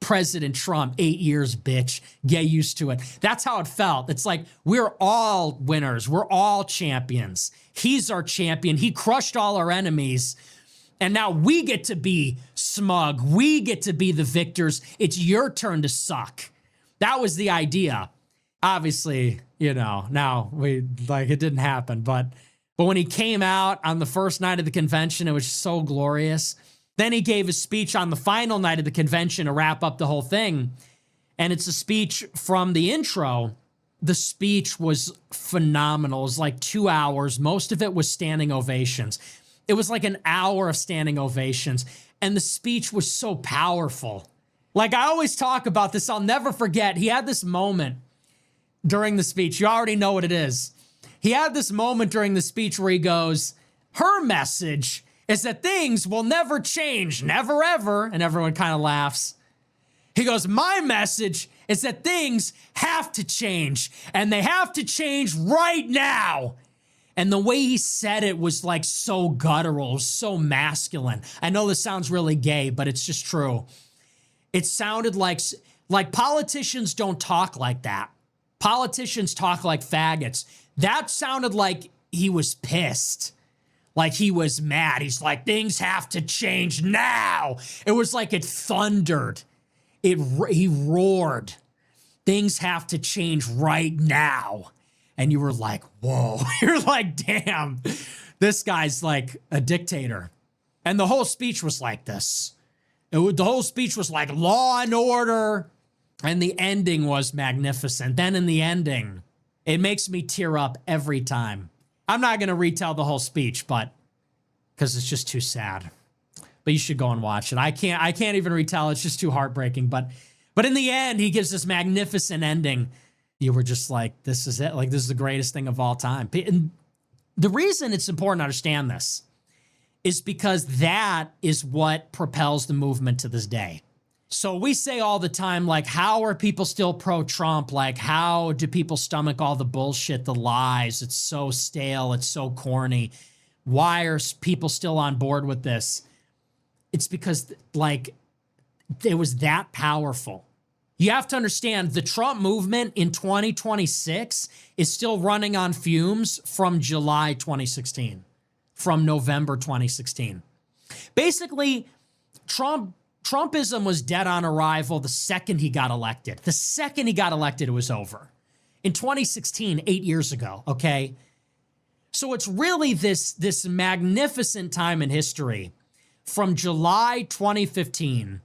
President Trump, 8 years, bitch. Get used to it. That's how it felt. It's like we're all winners. We're all champions. He's our champion. He crushed all our enemies. And now we get to be smug. We get to be the victors. It's your turn to suck. That was the idea. Obviously, you know, now it didn't happen. But when he came out on the first night of the convention, it was so glorious. Then he gave a speech on the final night of the convention to wrap up the whole thing. And it's a speech from the intro. The speech was phenomenal. It was like 2 hours. Most of it was standing ovations. It was like an hour of standing ovations. And the speech was so powerful. Like, I always talk about this. I'll never forget. He had this moment during the speech. You already know what it is. He had this moment during the speech where he goes, her message is that things will never change, never ever. And everyone kind of laughs. He goes, my message is that things have to change, and they have to change right now. And the way he said it was like so guttural, so masculine. I know this sounds really gay, but it's just true. It sounded like politicians don't talk like that. Politicians talk like faggots. That sounded like he was pissed. Like he was mad. He's like, things have to change now. It was like it thundered. He roared. Things have to change right now. And you were like, whoa. You're like, damn, this guy's like a dictator. And the whole speech was like this. The whole speech was like law and order. And the ending was magnificent. Then in the ending, it makes me tear up every time. I'm not going to retell the whole speech, but because it's just too sad. But you should go and watch it. I can't even retell. It's just too heartbreaking. But in the end, he gives this magnificent ending. You were just like, this is it. Like, this is the greatest thing of all time. And the reason it's important to understand this is because that is what propels the movement to this day. So we say all the time, like, how are people still pro-Trump? Like, how do people stomach all the bullshit, the lies? It's so stale. It's so corny. Why are people still on board with this? It's because, like, it was that powerful. You have to understand, the Trump movement in 2026 is still running on fumes from July 2016, from November 2016. Basically, Trumpism was dead on arrival the second he got elected. The second he got elected, it was over. In 2016, 8 years ago, okay? So it's really this magnificent time in history from July 2015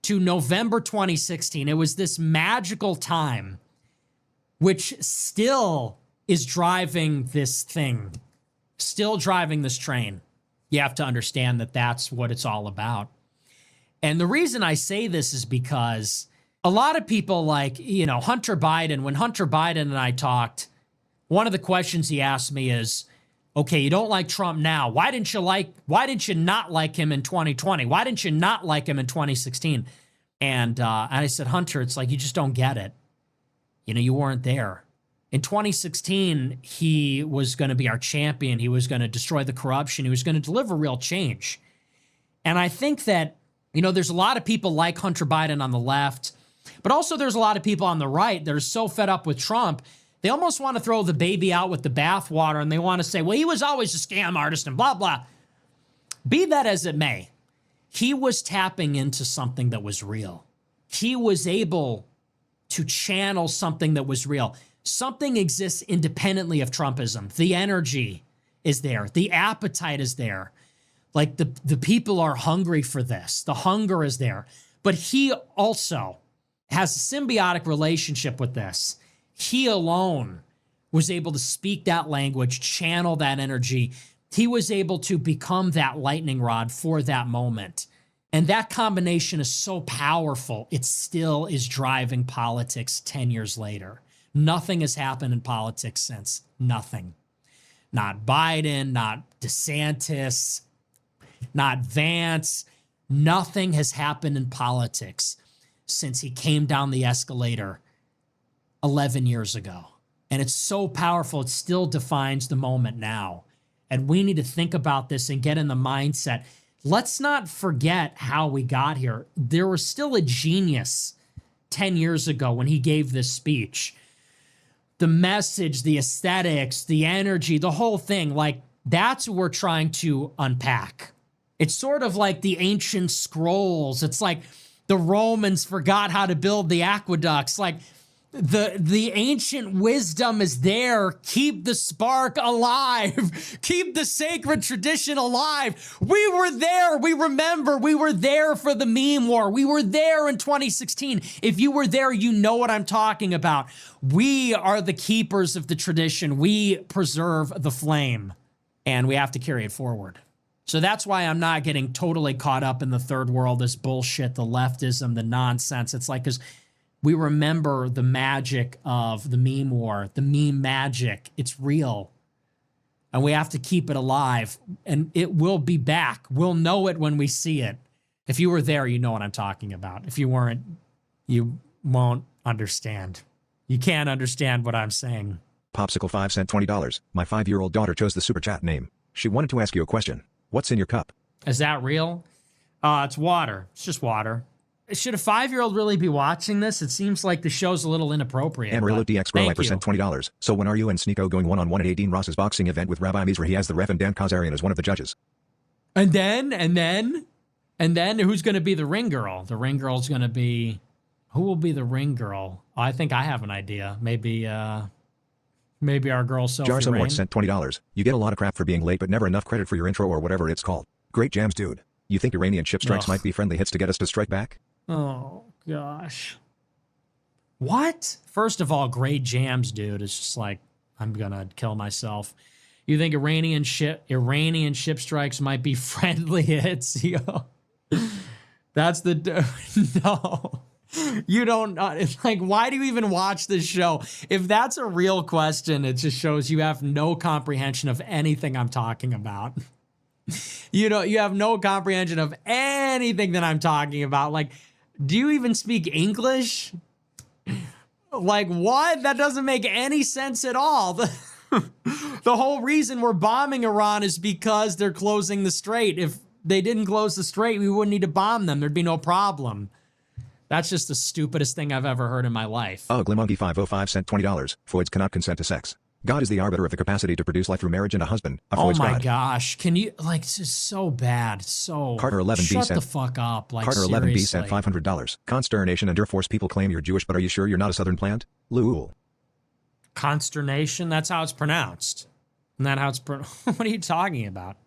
to November 2016. It was this magical time which still is driving this thing, still driving this train. You have to understand that that's what it's all about. And the reason I say this is because a lot of people, like, you know, Hunter Biden, when Hunter Biden and I talked, one of the questions he asked me is, okay, you don't like Trump now. Why didn't you not like him in 2020? Why didn't you not like him in 2016? And I said, Hunter, it's like, you just don't get it. You know, you weren't there. In 2016, he was going to be our champion. He was going to destroy the corruption. He was going to deliver real change. And I think that, you know, there's a lot of people like Hunter Biden on the left, but also there's a lot of people on the right that are so fed up with Trump, they almost want to throw the baby out with the bathwater, and they want to say, well, he was always a scam artist and blah, blah. Be that as it may, he was tapping into something that was real. He was able to channel something that was real. Something exists independently of Trumpism. The energy is there. The appetite is there. Like, the people are hungry for this. The hunger is there. But he also has a symbiotic relationship with this. He alone was able to speak that language, channel that energy. He was able to become that lightning rod for that moment. And that combination is so powerful, it still is driving politics 10 years later. Nothing has happened in politics since. Nothing. Not Biden, not DeSantis, not Vance. Nothing has happened in politics since he came down the escalator 11 years ago. And it's so powerful, it still defines the moment now. And we need to think about this and get in the mindset. Let's not forget how we got here. There was still a genius 10 years ago when he gave this speech. The message, the aesthetics, the energy, the whole thing, like, that's what we're trying to unpack. It's sort of like the ancient scrolls. It's like the Romans forgot how to build the aqueducts. Like, The ancient wisdom is there. Keep the spark alive. Keep the sacred tradition alive. We were there. We remember. We were there for the meme war. We were there in 2016. If you were there, you know what I'm talking about. We are the keepers of the tradition. We preserve the flame, and we have to carry it forward. So that's why I'm not getting totally caught up in the third world, this bullshit, the leftism, the nonsense. It's like, because we remember the magic of the meme war, the meme magic. It's real. And we have to keep it alive. And it will be back. We'll know it when we see it. If you were there, you know what I'm talking about. If you weren't, you won't understand. You can't understand what I'm saying. Popsicle 5 cent $20. My 5-year-old daughter chose the super chat name. She wanted to ask you a question. What's in your cup? Is that real? It's water. It's just water. Should a 5-year-old really be watching this? It seems like the show's a little inappropriate. Amarillo DX Grow I% $20. So when are you and Sneako going one-on-one at Dean Ross's boxing event with Rabbi Mizrahi as the ref and Dan Kazarian as one of the judges? And then who's going to be the ring girl? The ring girl's going to be, who will be the ring girl? I think I have an idea. Maybe our girl Sophie Jar Somewhat Rain. sent $20. You get a lot of crap for being late but never enough credit for your intro or whatever it's called. Great jams, dude. You think Iranian ship strikes might be friendly hits to get us to strike back? Oh, gosh. What? First of all, great jams, dude. It's just like, I'm going to kill myself. You think Iranian ship strikes might be friendly hits? Yo. That's the... No. You don't... It's like, why do you even watch this show? If that's a real question, it just shows you have no comprehension of anything I'm talking about. You have no comprehension of anything that I'm talking about. Like, do you even speak English? Like, what? That doesn't make any sense at all. The whole reason we're bombing Iran is because they're closing the strait. If they didn't close the strait, we wouldn't need to bomb them. There'd be no problem. That's just the stupidest thing I've ever heard in my life. Glimongi 505 sent $20. Foids cannot consent to sex. God is the arbiter of the capacity to produce life through marriage and a husband. Oh my gosh. Can you, like, this is so bad. So Carter 11B shut sent, the fuck up. Like, Carter seriously. 11B sent $500. Consternation and Air Force people claim you're Jewish, but are you sure you're not a Southern plant? Lul. Consternation? That's how it's pronounced. Isn't that how it's What are you talking about?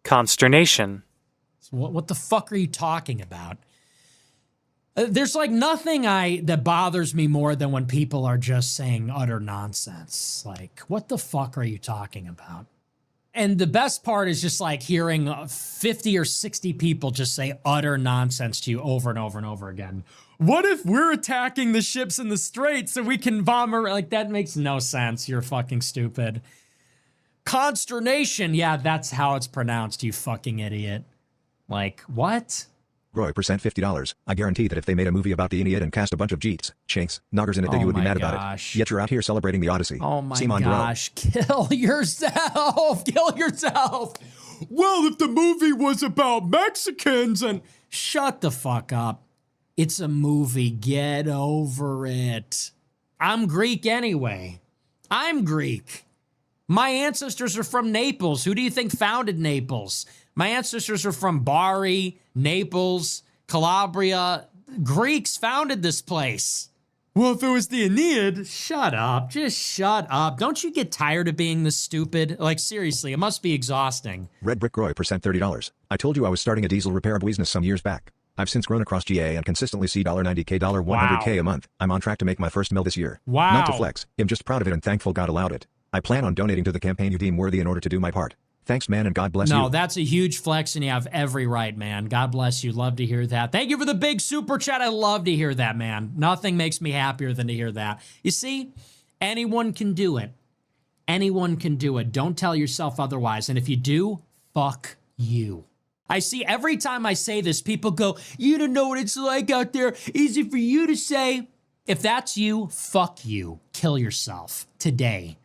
Consternation. What the fuck are you talking about? There's like nothing that bothers me more than when people are just saying utter nonsense. Like, what the fuck are you talking about? And the best part is just like hearing 50 or 60 people just say utter nonsense to you over and over and over again. What if we're attacking the ships in the strait so we can bomb her? Like, that makes no sense. You're fucking stupid. Consternation. Yeah, that's how it's pronounced, you fucking idiot. Like, what? Roy % $50. I guarantee that if they made a movie about the Aeneid and cast a bunch of Jeets, Chinks, Noggers in it, then you would be mad about it. Yet you're out here celebrating the Odyssey. Oh my Simon gosh. Kill yourself. Kill yourself. Well, if the movie was about Mexicans and... Shut the fuck up. It's a movie. Get over it. I'm Greek anyway. I'm Greek. My ancestors are from Naples. Who do you think founded Naples? My ancestors are from Bari, Naples, Calabria. Greeks founded this place. Well, if it was the Aeneid, shut up. Just shut up. Don't you get tired of being this stupid? Like, seriously, it must be exhausting. Red Brick Roy % $30. I told you I was starting a diesel repair business some years back. I've since grown across GA and consistently see $90K, $100K a month. I'm on track to make my first mil this year. Wow. Not to flex. I'm just proud of it and thankful God allowed it. I plan on donating to the campaign you deem worthy in order to do my part. Thanks, man, and God bless you. No, that's a huge flex, and you have every right, man. God bless you. Love to hear that. Thank you for the big super chat. I love to hear that, man. Nothing makes me happier than to hear that. You see, anyone can do it. Anyone can do it. Don't tell yourself otherwise. And if you do, fuck you. I see every time I say this, people go, you don't know what it's like out there. Easy for you to say. If that's you, fuck you. Kill yourself today.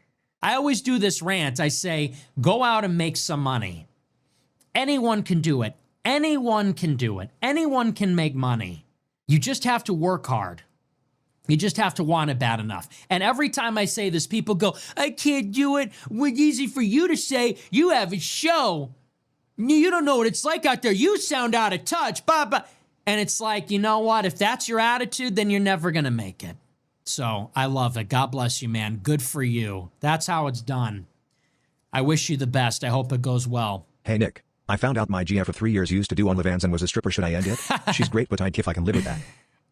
I always do this rant. I say, go out and make some money. Anyone can do it. Anyone can do it. Anyone can make money. You just have to work hard. You just have to want it bad enough. And every time I say this, people go, I can't do it. Well, easy for you to say. You have a show. You don't know what it's like out there. You sound out of touch. Blah, blah. And it's like, you know what? If that's your attitude, then you're never going to make it. So I love it. God bless you, man. Good for you. That's how it's done. I wish you the best. I hope it goes well. Hey Nick, I found out my GF for 3 years used to do OnlyFans and was a stripper. Should I end it? She's great, but I'd if I can live with that.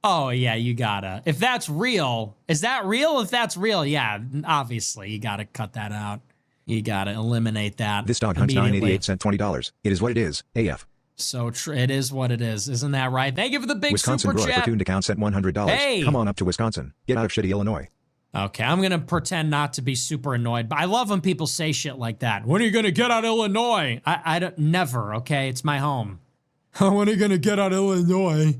Oh, yeah, you gotta. If that's real, is that real? If that's real, yeah, obviously, you gotta cut that out. You gotta eliminate that. This dog hunts 988 cent $20. It is what it is. AF. So it is what it is. Isn't that right? Thank you for the big Wisconsin super Groy chat. for tuned account sent $100. Hey. Come on up to Wisconsin. Get out of shitty Illinois. Okay, I'm gonna pretend not to be super annoyed, but I love when people say shit like that. When are you gonna get out of Illinois? I don't, never, okay? It's my home. When are you gonna get out of Illinois?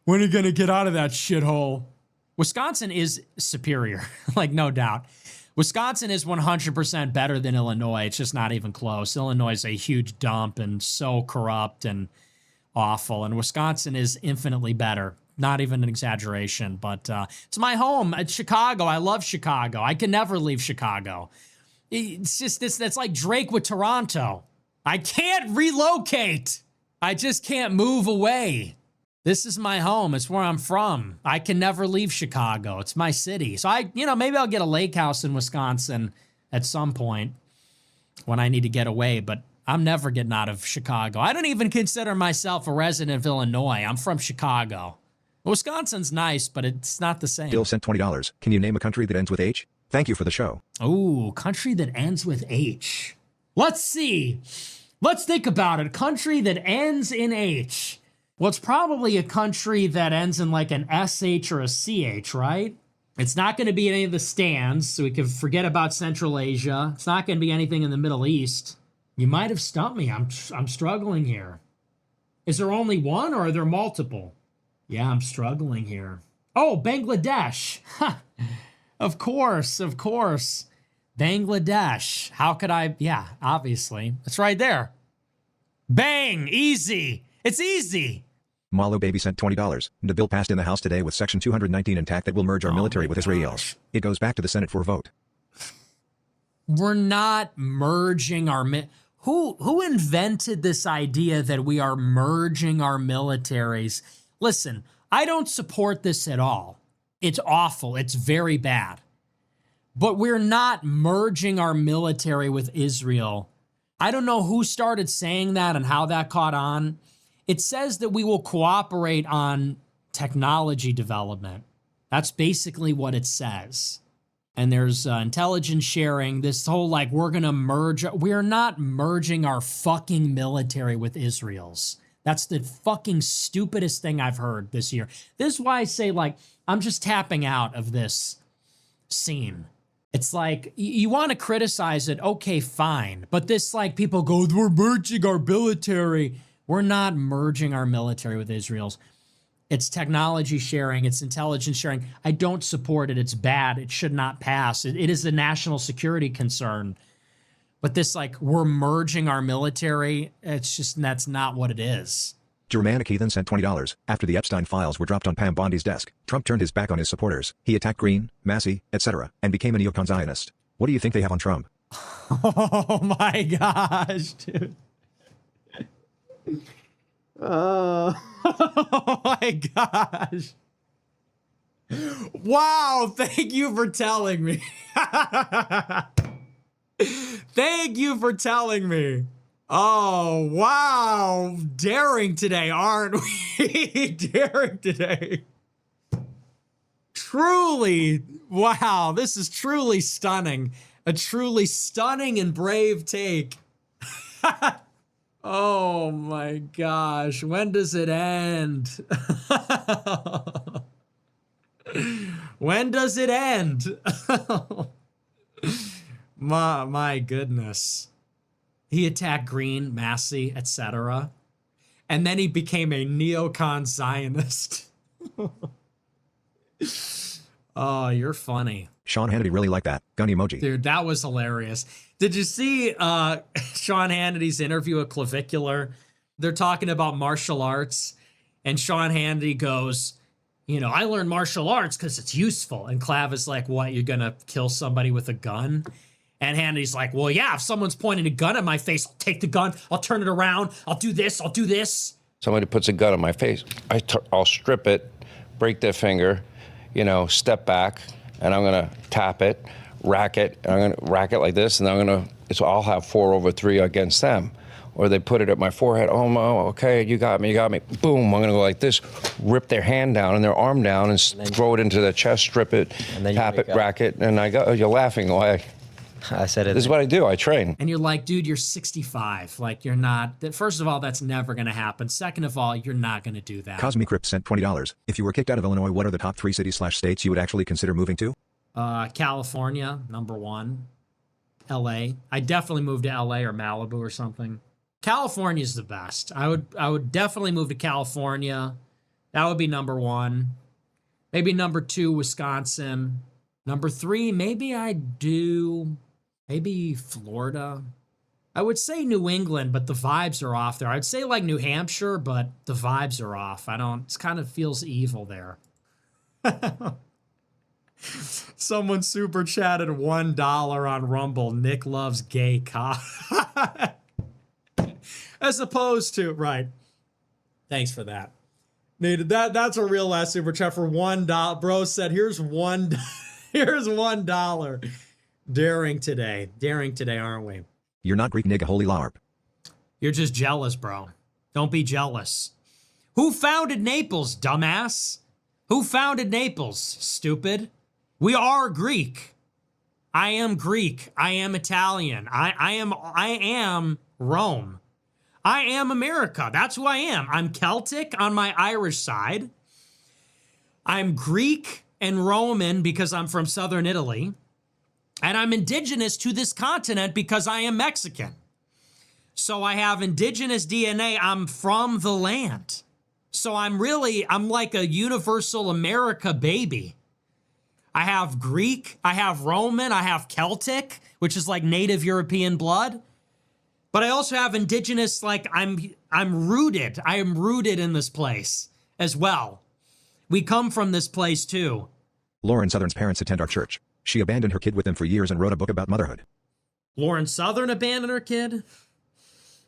When are you gonna get out of that shithole? Wisconsin is superior, like no doubt. Wisconsin is 100% better than Illinois. It's just not even close. Illinois is a huge dump and so corrupt and awful, and Wisconsin is infinitely better. Not even an exaggeration, but it's my home. It's Chicago. I love Chicago. I can never leave Chicago. It's just this. That's like Drake with Toronto. I can't relocate. I just can't move away. This is my home. It's where I'm from. I can never leave Chicago. It's my city. So maybe I'll get a lake house in Wisconsin at some point when I need to get away, but I'm never getting out of Chicago. I don't even consider myself a resident of Illinois. I'm from Chicago. Wisconsin's nice, but it's not the same. Bill sent $20. Can you name a country that ends with H? Thank you for the show. Ooh, country that ends with H. Let's see. Let's think about it. Country that ends in H. Well, it's probably a country that ends in like an SH or a CH, right? It's not going to be any of the stands, so we can forget about Central Asia. It's not going to be anything in the Middle East. You might have stumped me. I'm struggling here. Is there only one or are there multiple? Yeah, I'm struggling here. Oh, Bangladesh. Of course. Bangladesh. How could I? Yeah, obviously. It's right there. Bang! Easy. It's easy. Malo Baby sent $20. The bill passed in the House today with Section 219 intact that will merge our military with Israel's. It goes back to the Senate for a vote. We're not merging our... Who invented this idea that we are merging our militaries? Listen, I don't support this at all. It's awful. It's very bad. But we're not merging our military with Israel. I don't know who started saying that and how that caught on. It says that we will cooperate on technology development. That's basically what it says. And there's intelligence sharing, this whole like, we're going to merge. We're not merging our fucking military with Israel's. That's the fucking stupidest thing I've heard this year. This is why I say, like, I'm just tapping out of this scene. It's like, you want to criticize it, okay, fine. But this, like, people go, we're merging our military. We're not merging our military with Israel's. It's technology sharing. It's intelligence sharing. I don't support it. It's bad. It should not pass. It is a national security concern. But this, like, we're merging our military, it's just, that's not what it is. Germanic Heathen sent $20. After the Epstein files were dropped on Pam Bondi's desk, Trump turned his back on his supporters. He attacked Green, Massey, etc., and became a neocon Zionist. What do you think they have on Trump? Oh my gosh, dude. Oh my gosh. Wow, thank you for telling me. Thank you for telling me. Oh, wow. Daring today, aren't we? Daring today. Truly, wow, this is truly stunning. A truly stunning and brave take. Oh my gosh, when does it end? When does it end? My goodness. He attacked Green, Massey, etc. And then he became a neocon Zionist. Oh, you're funny. Sean Hannity really liked that. Gun emoji. Dude, that was hilarious. Did you see Sean Hannity's interview with Clavicular? They're talking about martial arts. And Sean Hannity goes, you know, I learned martial arts because it's useful. And Clav is like, what, you're going to kill somebody with a gun? And Hannity's like, well, yeah, if someone's pointing a gun at my face, I'll take the gun, I'll turn it around, I'll do this, I'll do this. Somebody puts a gun on my face, I'll strip it, break their finger, step back, and I'm going to tap it, rack it, and I'm going to rack it like this, and I'll have 4/3 against them. Or they put it at my forehead. Oh, okay, you got me. Boom, I'm going to go like this, rip their hand down and their arm down and throw it into their chest, strip it, tap it, rack it, and you're laughing. Why? I said it. This is what I do. I train. And you're like, dude, you're 65. Like, you're not. First of all, that's never going to happen. Second of all, you're not going to do that. Cosme Crypt sent $20. If you were kicked out of Illinois, what are the top 3 cities/states you would actually consider moving to? California, #1. LA. I'd definitely move to LA or Malibu or something. California is the best. I would definitely move to California. That would be #1. Maybe #2, Wisconsin. #3, maybe Florida. I would say New England, but the vibes are off there. I'd say like New Hampshire, but the vibes are off. It kind of feels evil there. Someone super chatted $1 on Rumble. Nick loves gay cock. As opposed to, right. Thanks for that. Needed that's a real last super chat for $1. Bro said, here's $1. Here's $1. Daring today, aren't we? You're not Greek, nigga, holy larp. You're just jealous, bro. Don't be jealous. Who founded Naples, dumbass? Who founded Naples, stupid? We are Greek. I am Greek. I am Italian. I am Rome. I am America. That's who I am. I'm Celtic on my Irish side. I'm Greek and Roman because I'm from southern Italy. And I'm indigenous to this continent because I am Mexican. So I have indigenous DNA. I'm from the land. So I'm like a universal America baby. I have Greek, I have Roman, I have Celtic, which is like native European blood. But I also have indigenous, like I'm rooted. I am rooted in this place as well. We come from this place too. Lauren Southern's parents attend our church. She abandoned her kid with them for years and wrote a book about motherhood. Lauren Southern abandoned her kid?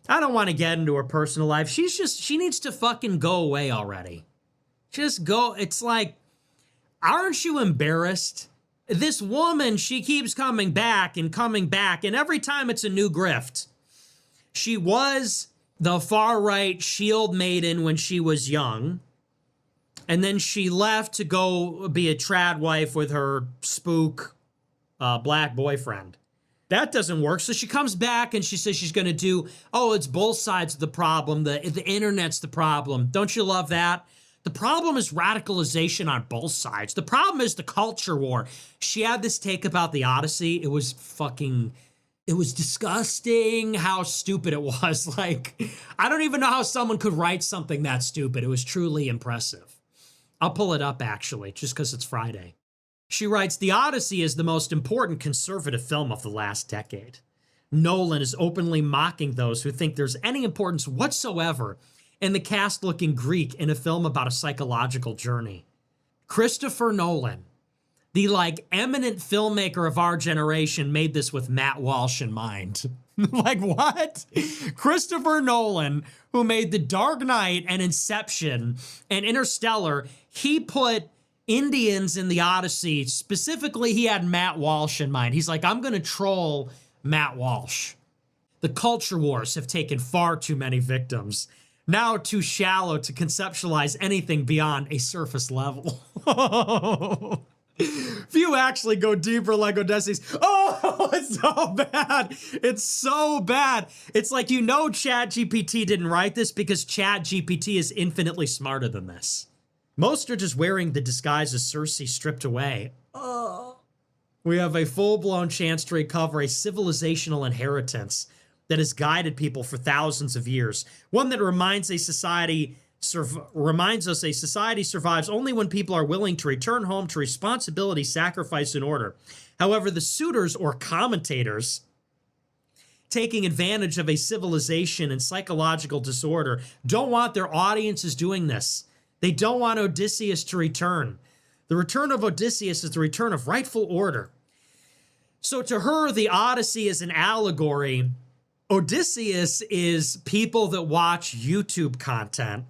I don't want to get into her personal life. She needs to fucking go away already. Just go. It's like, aren't you embarrassed? This woman, she keeps coming back, and every time it's a new grift. She was the far-right shield maiden when she was young, and then she left to go be a trad wife with her spook black boyfriend. That doesn't work, so she comes back and she says she's going to do, it's both sides of the problem, the internet's the problem. Don't you love that? The problem is radicalization on both sides. The problem is the culture war. She had this take about the Odyssey. It was disgusting how stupid it was. Like, I don't even know how someone could write something that stupid. It was truly impressive. I'll pull it up, actually, just because it's Friday. She writes, The Odyssey is the most important conservative film of the last decade. Nolan is openly mocking those who think there's any importance whatsoever in the cast looking Greek in a film about a psychological journey. Christopher Nolan, the eminent filmmaker of our generation, made this with Matt Walsh in mind. Like, what? Christopher Nolan, who made The Dark Knight and Inception and Interstellar, he put Indians in the Odyssey. Specifically, he had Matt Walsh in mind. He's like, I'm going to troll Matt Walsh. The culture wars have taken far too many victims. Now too shallow to conceptualize anything beyond a surface level. If you actually go deeper like Odysseus, it's so bad. It's so bad. It's like, ChatGPT didn't write this because ChatGPT is infinitely smarter than this. Most are just wearing the disguise of Cersei stripped away. We have a full-blown chance to recover a civilizational inheritance that has guided people for thousands of years. One that reminds us a society survives only when people are willing to return home to responsibility, sacrifice, and order. However, the suitors or commentators taking advantage of a civilization and psychological disorder don't want their audiences doing this. They don't want Odysseus to return. The return of Odysseus is the return of rightful order. So to her, the Odyssey is an allegory. Odysseus is people that watch YouTube content.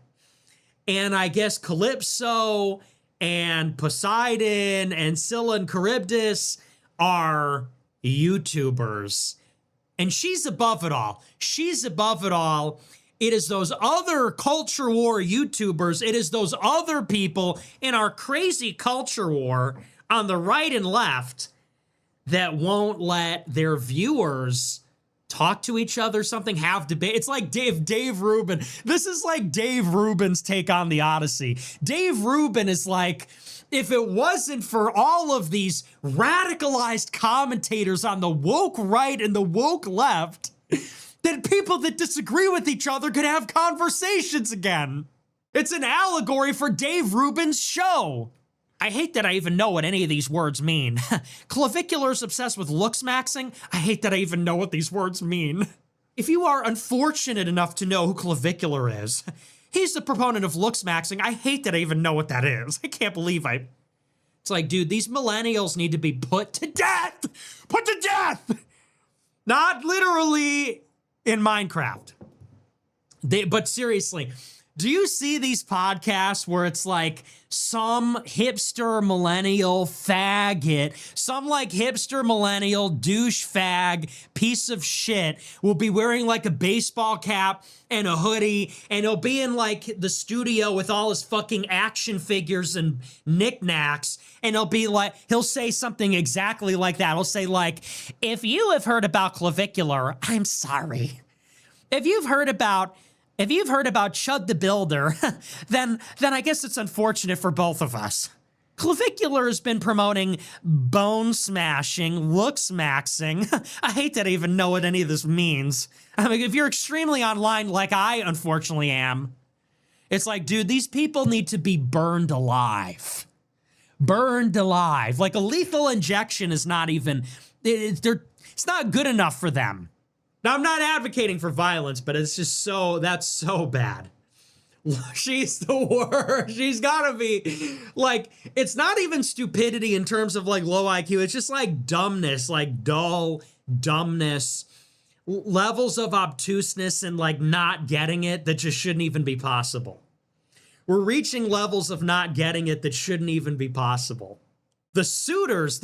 And I guess Calypso and Poseidon and Scylla and Charybdis are YouTubers. And she's above it all. She's above it all. It is those other culture war YouTubers. It is those other people in our crazy culture war on the right and left that won't let their viewers talk to each other, something, have debate. It's like Dave Rubin. This is like Dave Rubin's take on the Odyssey. Dave Rubin is like, if it wasn't for all of these radicalized commentators on the woke right and the woke left, then people that disagree with each other could have conversations again. It's an allegory for Dave Rubin's show. I hate that I even know what any of these words mean. Clavicular's obsessed with looks maxing. I hate that I even know what these words mean. If you are unfortunate enough to know who Clavicular is, he's the proponent of looks maxing. I hate that I even know what that is. I can't believe It's like, dude, these millennials need to be put to death. Put to death. Not literally in Minecraft. But seriously, do you see these podcasts where it's like some hipster millennial faggot, some like hipster millennial douche fag piece of shit will be wearing like a baseball cap and a hoodie, and he'll be in like the studio with all his fucking action figures and knickknacks, and he'll say something exactly like that. He'll say like, if you have heard about Clavicular, I'm sorry. If you've heard about Chud the Builder, then I guess it's unfortunate for both of us. Clavicular has been promoting bone smashing, looks maxing. I hate that I even know what any of this means. I mean, if you're extremely online like I unfortunately am, it's like, dude, these people need to be burned alive. Burned alive. Like a lethal injection is not even, it's not good enough for them. Now, I'm not advocating for violence, but it's just that's so bad. She's the worst. She's gotta be, like, it's not even stupidity in terms of, like, low IQ. It's just, like, dumbness, like, dull dumbness, levels of obtuseness and, like, not getting it that just shouldn't even be possible. We're reaching levels of not getting it that shouldn't even be possible. The suitors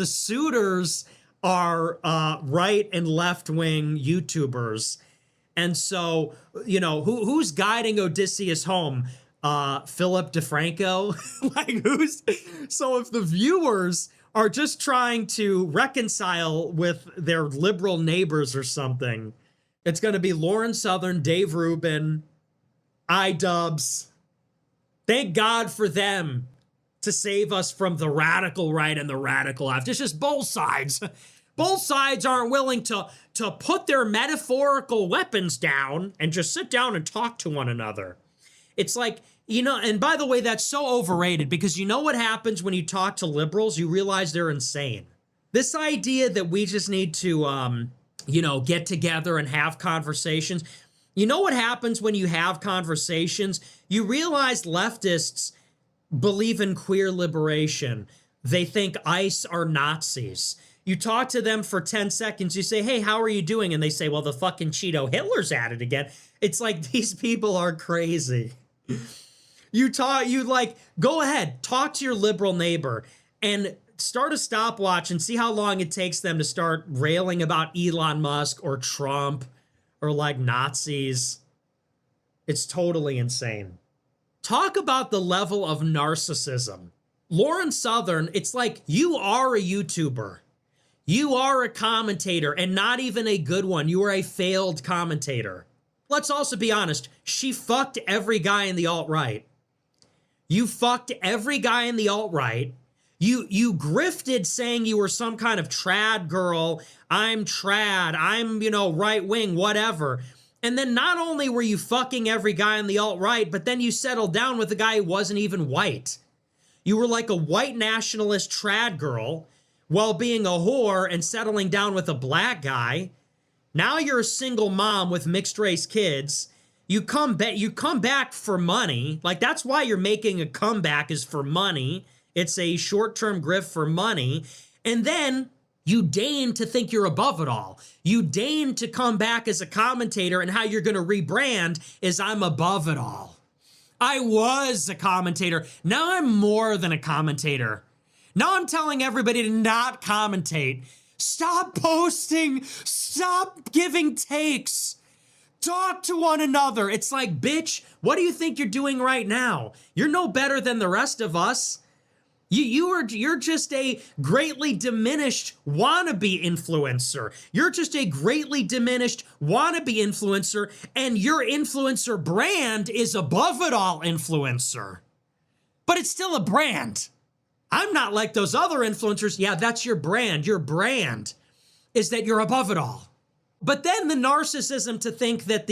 are right and left wing YouTubers. And so, you know, who's guiding Odysseus home? Philip DeFranco? So if the viewers are just trying to reconcile with their liberal neighbors or something, it's going to be Lauren Southern, Dave Rubin, iDubbbz. Thank God for them to save us from the radical right and the radical left. It's just both sides. Both sides aren't willing to put their metaphorical weapons down and just sit down and talk to one another. It's like, you know, and by the way, that's so overrated because you know what happens when you talk to liberals? You realize they're insane. This idea that we just need to, you know, get together and have conversations. You know what happens when you have conversations? You realize leftists believe in queer liberation. They think ICE are Nazis. You talk to them for 10 seconds, you say, hey, how are you doing? And they say, well, the fucking Cheeto Hitler's at it again. It's like, these people are crazy. Go ahead, talk to your liberal neighbor and start a stopwatch and see how long it takes them to start railing about Elon Musk or Trump or like Nazis. It's totally insane. Talk about the level of narcissism. Lauren Southern, it's like, you are a YouTuber. You are a commentator, and not even a good one. You are a failed commentator. Let's also be honest. She fucked every guy in the alt-right. You fucked every guy in the alt-right. You grifted saying you were some kind of trad girl. I'm trad. I'm, you know, right-wing, whatever. And then not only were you fucking every guy in the alt-right, but then you settled down with a guy who wasn't even white. You were like a white nationalist trad girl while being a whore and settling down with a black guy. Now you're a single mom with mixed race kids. You come back for money. Like, that's why you're making a comeback, is for money. It's a short-term grift for money. And then you deign to think you're above it all. You deign to come back as a commentator, and how you're going to rebrand is I'm above it all. I was a commentator. Now I'm more than a commentator. Now I'm telling everybody to not commentate. Stop posting. Stop giving takes. Talk to one another. It's like, bitch, what do you think you're doing right now? You're no better than the rest of us. You're just a greatly diminished wannabe influencer. You're just a greatly diminished wannabe influencer, and your influencer brand is above it all influencer. But it's still a brand. I'm not like those other influencers. Yeah, that's your brand. Your brand is that you're above it all. But then the narcissism to think that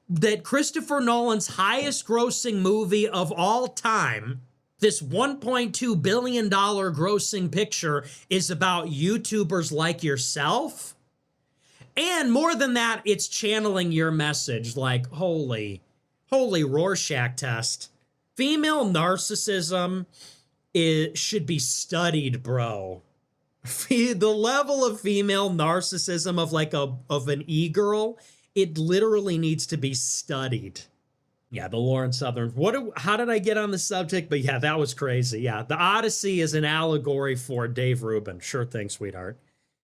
that Christopher Nolan's highest grossing movie of all time, this $1.2 billion grossing picture, is about YouTubers like yourself. And more than that, it's channeling your message like, holy Rorschach test. Female narcissism should be studied, bro. The level of female narcissism of an e-girl, it literally needs to be studied. Yeah, the Lauren Southern. How did I get on the subject? But yeah, that was crazy. Yeah, the Odyssey is an allegory for Dave Rubin. Sure thing, sweetheart.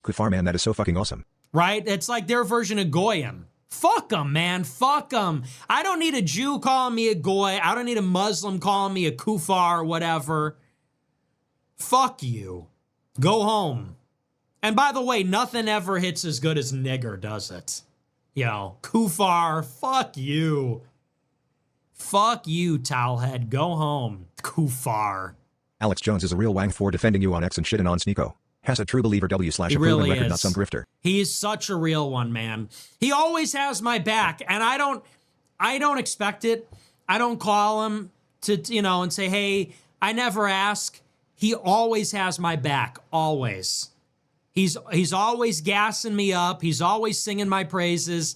Kufar, man, that is so fucking awesome. Right? It's like their version of Goyim. Fuck them, man. Fuck them. I don't need a Jew calling me a Goy. I don't need a Muslim calling me a Kufar or whatever. Fuck you. Go home. And by the way, nothing ever hits as good as nigger, does it? Yo, Kufar, fuck you. Fuck you, towelhead. Go home, Kufar. Alex Jones is a real wang for defending you on X and shitting on Sneako. Has a true believer W/ He a proven really record, is. not some grifter. He's such a real one, man. He always has my back, and I don't expect it. I don't call him to, and say, hey, I never ask. He always has my back, always. He's always gassing me up. He's always singing my praises.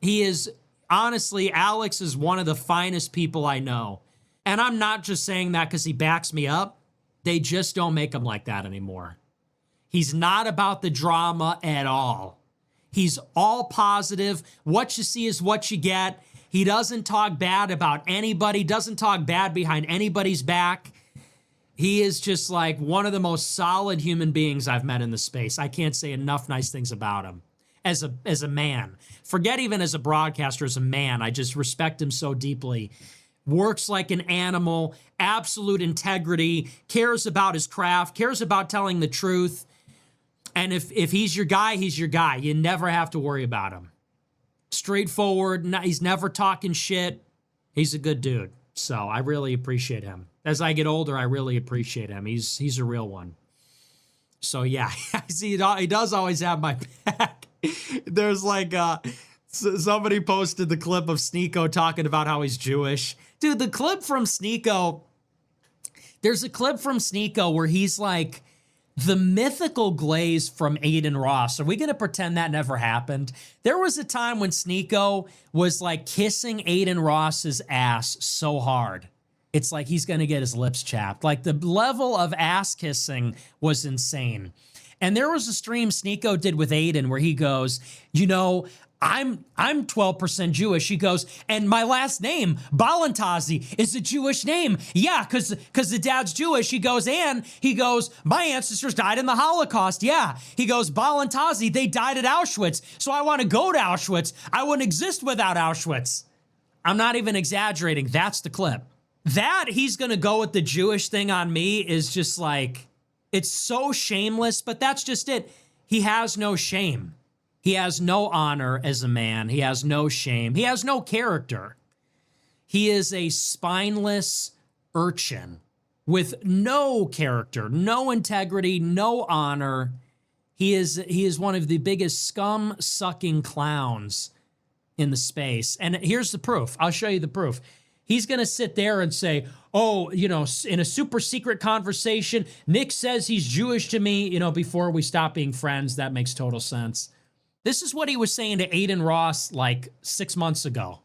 He is, honestly, Alex is one of the finest people I know. And I'm not just saying that because he backs me up. They just don't make him like that anymore. He's not about the drama at all. He's all positive. What you see is what you get. He doesn't talk bad about anybody, doesn't talk bad behind anybody's back. He is just like one of the most solid human beings I've met in the space. I can't say enough nice things about him as a man. Forget even as a broadcaster, as a man. I just respect him so deeply. Works like an animal, absolute integrity, cares about his craft, cares about telling the truth. And if he's your guy, he's your guy. You never have to worry about him. Straightforward, he's never talking shit. He's a good dude. So I really appreciate him. As I get older, I really appreciate him. He's a real one. So yeah, he does always have my back. There's like, somebody posted the clip of Sneako talking about how he's Jewish. Dude, the clip from Sneako, there's a clip from Sneako where he's like, the mythical glaze from Aiden Ross. Are we going to pretend that never happened? There was a time when Sneako was like kissing Aiden Ross's ass so hard. It's like he's going to get his lips chapped. Like the level of ass kissing was insane. And there was a stream Sneako did with Aiden where he goes, I'm 12% Jewish. He goes, and my last name, Balantazi, is a Jewish name. Yeah, because the dad's Jewish. He goes, my ancestors died in the Holocaust. Yeah. He goes, Balantazi, they died at Auschwitz. So I want to go to Auschwitz. I wouldn't exist without Auschwitz. I'm not even exaggerating. That's the clip. That he's going to go with the Jewish thing on me is just like, it's so shameless, but that's just it. He has no shame. He has no honor as a man. He has no shame. He has no character. He is a spineless urchin with no character, no integrity, no honor. He is one of the biggest scum-sucking clowns in the space. And here's the proof. I'll show you the proof. He's going to sit there and say, oh, in a super secret conversation, Nick says he's Jewish to me, before we stop being friends. That makes total sense. This is what he was saying to Aiden Ross like 6 months ago.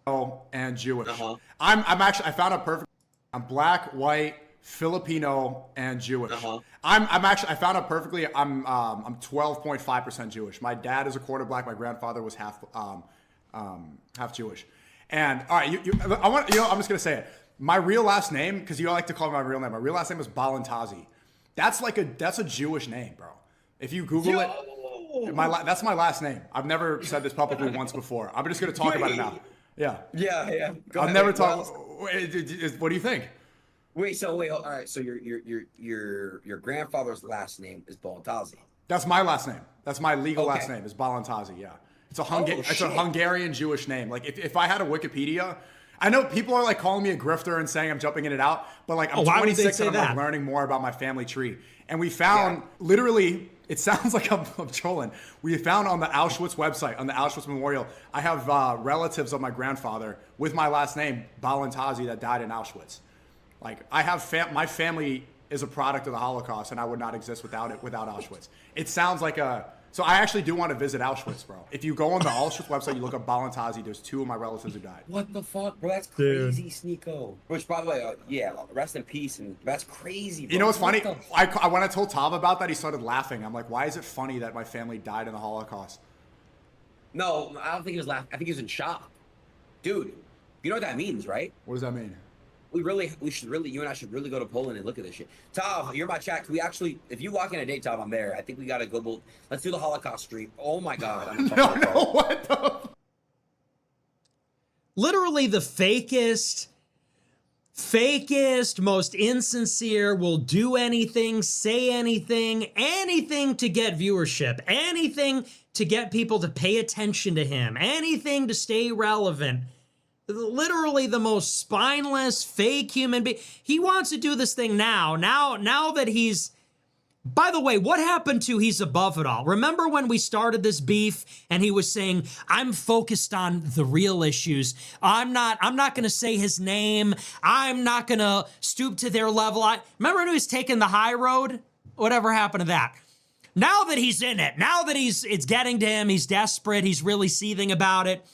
And Jewish. I found out perfect. I'm black, white, Filipino, and Jewish. I found out perfectly. I'm 12.5% Jewish. My dad is a quarter black. My grandfather was half Jewish. And all right, I'm just gonna say it. My real last name, because you like to call me my real name. My real last name is Balantazi. That's a Jewish name, bro. If you Google it, that's my last name. I've never said this publicly once before. I'm just gonna talk about it now. Yeah. Yeah. I've never talked. What do you think? Wait. All right. So your grandfather's last name is Balantazi. That's my last name. That's my legal last name is Balantazi. Yeah. It's a Hungarian Jewish name. Like if I had a Wikipedia, I know people are like calling me a grifter and saying I'm jumping in and out, but like I'm 26 and I'm like learning more about my family tree. And we found literally, it sounds like I'm trolling. We found on the Auschwitz website, on the Auschwitz Memorial, I have relatives of my grandfather with my last name, Balantazi, that died in Auschwitz. Like I have my family is a product of the Holocaust, and I would not exist without Auschwitz. It sounds like so I actually do want to visit Auschwitz, bro. If you go on the Auschwitz website, you look up Balantazi, there's 2 of my relatives who died. What the fuck, bro? That's crazy, Sneako. Which, by the way, rest in peace, and that's crazy, bro. You know what's funny? When I told Tom about that, he started laughing. I'm like, why is it funny that my family died in the Holocaust? No, I don't think he was laughing. I think he was in shock. Dude, you know what that means, right? What does that mean? You and I should really go to Poland and look at this shit. Tav, you're my chat. Can we actually, if you walk in a date, Tav, I'm there. I think we gotta go. Let's do the Holocaust stream. Oh my God. What the? Literally the fakest, most insincere, will do anything, say anything to get viewership, anything to get people to pay attention to him, anything to stay relevant. Literally the most spineless, fake human being. He wants to do this thing now that he's... By the way, what happened to he's above it all? Remember when we started this beef and he was saying, I'm focused on the real issues. I'm not going to say his name. I'm not going to stoop to their level. Remember when he was taking the high road? Whatever happened to that? Now that he's in it, now that it's getting to him, he's desperate, he's really seething about it.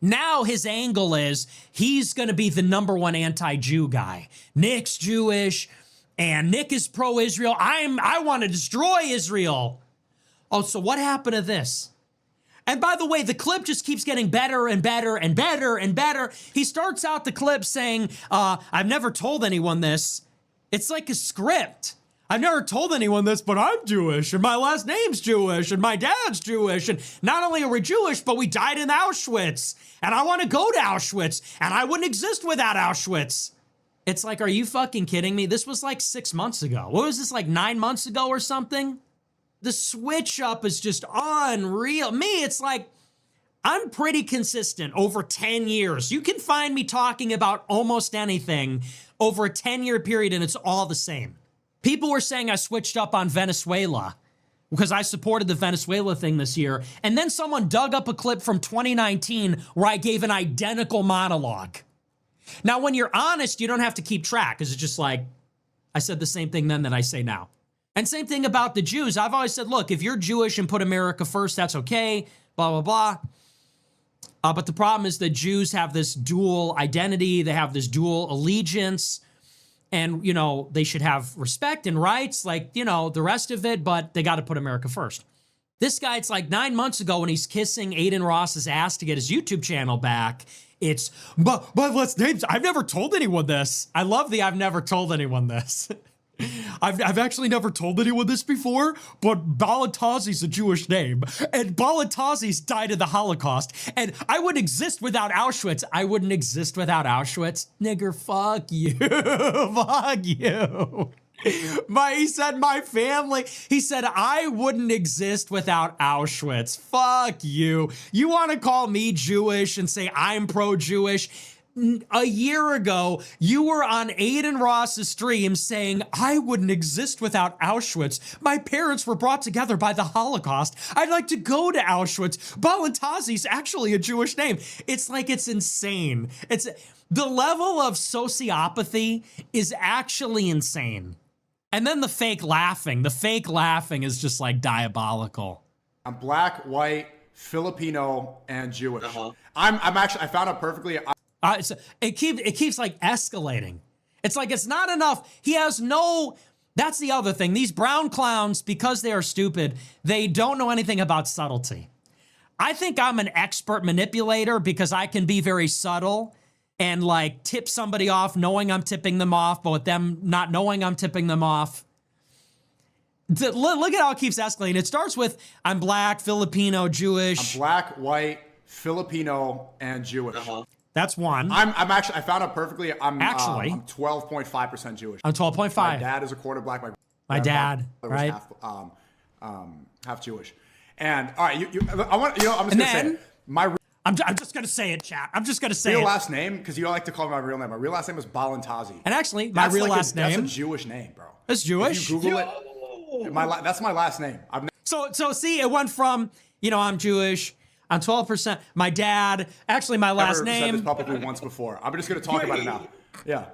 Now his angle is he's going to be the #1 anti-Jew guy. Nick's Jewish, and Nick is pro-Israel. I want to destroy Israel. Oh, so what happened to this? And by the way, the clip just keeps getting better and better and better and better. He starts out the clip saying, I've never told anyone this. It's like a script. I've never told anyone this, but I'm Jewish, and my last name's Jewish, and my dad's Jewish, and not only are we Jewish, but we died in Auschwitz, and I want to go to Auschwitz, and I wouldn't exist without Auschwitz. It's like, are you fucking kidding me? This was like 6 months ago. What was this, like 9 months ago or something? The switch up is just unreal. Me, it's like, I'm pretty consistent over 10 years. You can find me talking about almost anything over a 10-year period, and it's all the same. People were saying I switched up on Venezuela because I supported the Venezuela thing this year. And then someone dug up a clip from 2019 where I gave an identical monologue. Now, when you're honest, you don't have to keep track because it's just like, I said the same thing then that I say now. And same thing about the Jews. I've always said, look, if you're Jewish and put America first, that's okay, blah, blah, blah. But the problem is that Jews have this dual identity. They have this dual allegiance. And, you know, they should have respect and rights like, you know, the rest of it, but they got to put America first. This guy, it's like 9 months ago when he's kissing Aiden Ross's ass to get his YouTube channel back. It's, but let's names. I've never told anyone this. I love the I've never told anyone this. I've actually never told anyone this before, but Balantazi's a Jewish name, and Balantazi's died in the Holocaust, and I wouldn't exist without Auschwitz. I wouldn't exist without Auschwitz. Nigger, fuck you. Fuck you. He said my family. He said I wouldn't exist without Auschwitz. Fuck you. You want to call me Jewish and say I'm pro-Jewish? A year ago, you were on Aiden Ross's stream saying, I wouldn't exist without Auschwitz. My parents were brought together by the Holocaust. I'd like to go to Auschwitz. Balantazi's actually a Jewish name. It's like, it's insane. It's the level of sociopathy is actually insane. And then the fake laughing is just like diabolical. I'm black, white, Filipino, and Jewish. I found out perfectly. It keeps like escalating. It's like, it's not enough. He has no, that's the other thing. These brown clowns, because they are stupid, they don't know anything about subtlety. I think I'm an expert manipulator because I can be very subtle. and like tip somebody off knowing I'm tipping them off, but with them not knowing I'm tipping them off. Look at how it keeps escalating. It starts with I'm black, Filipino, Jewish. I'm black, white, Filipino, and Jewish. That's one. I'm actually, I found out perfectly. I'm 12.5% Jewish. I'm 12.5. My dad is a quarter black. My dad, right? Half Jewish. And all right, I want, I'm just gonna say it. I'm just gonna say it, chat. I'm just gonna say real it. last name, because you like to call me my real name. My real last name is Balantazi. And actually, my real last name. That's a Jewish name, bro. It's Jewish. If you Google it, that's my last name. So see, it went from I'm Jewish. I'm 12%. My dad, actually, my last name. I've said this publicly once before. I'm just gonna talk about it now. Yeah.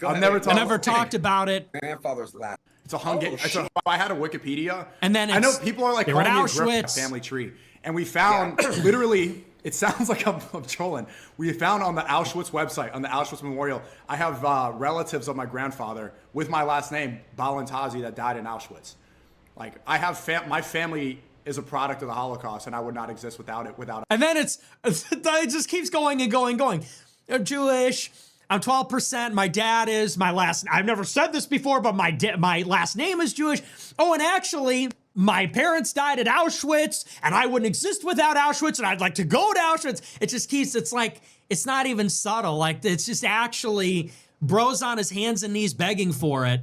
I've never talked about it. Grandfather's last. It's a Hungarian. I had a Wikipedia, and then I know people are like calling me a family tree, and we found literally. It sounds like I'm trolling. We found on the Auschwitz website, on the Auschwitz Memorial, I have relatives of my grandfather with my last name, Balantazi, that died in Auschwitz. Like, I have my family is a product of the Holocaust, and I would not exist without it. And then it just keeps going and going and going. I'm Jewish. I'm 12%. My dad is I've never said this before, but my last name is Jewish. Oh, and actually, my parents died at Auschwitz, and I wouldn't exist without Auschwitz, and I'd like to go to Auschwitz. It just keeps, it's like, it's not even subtle. Like, it's just actually, bro's on his hands and knees begging for it.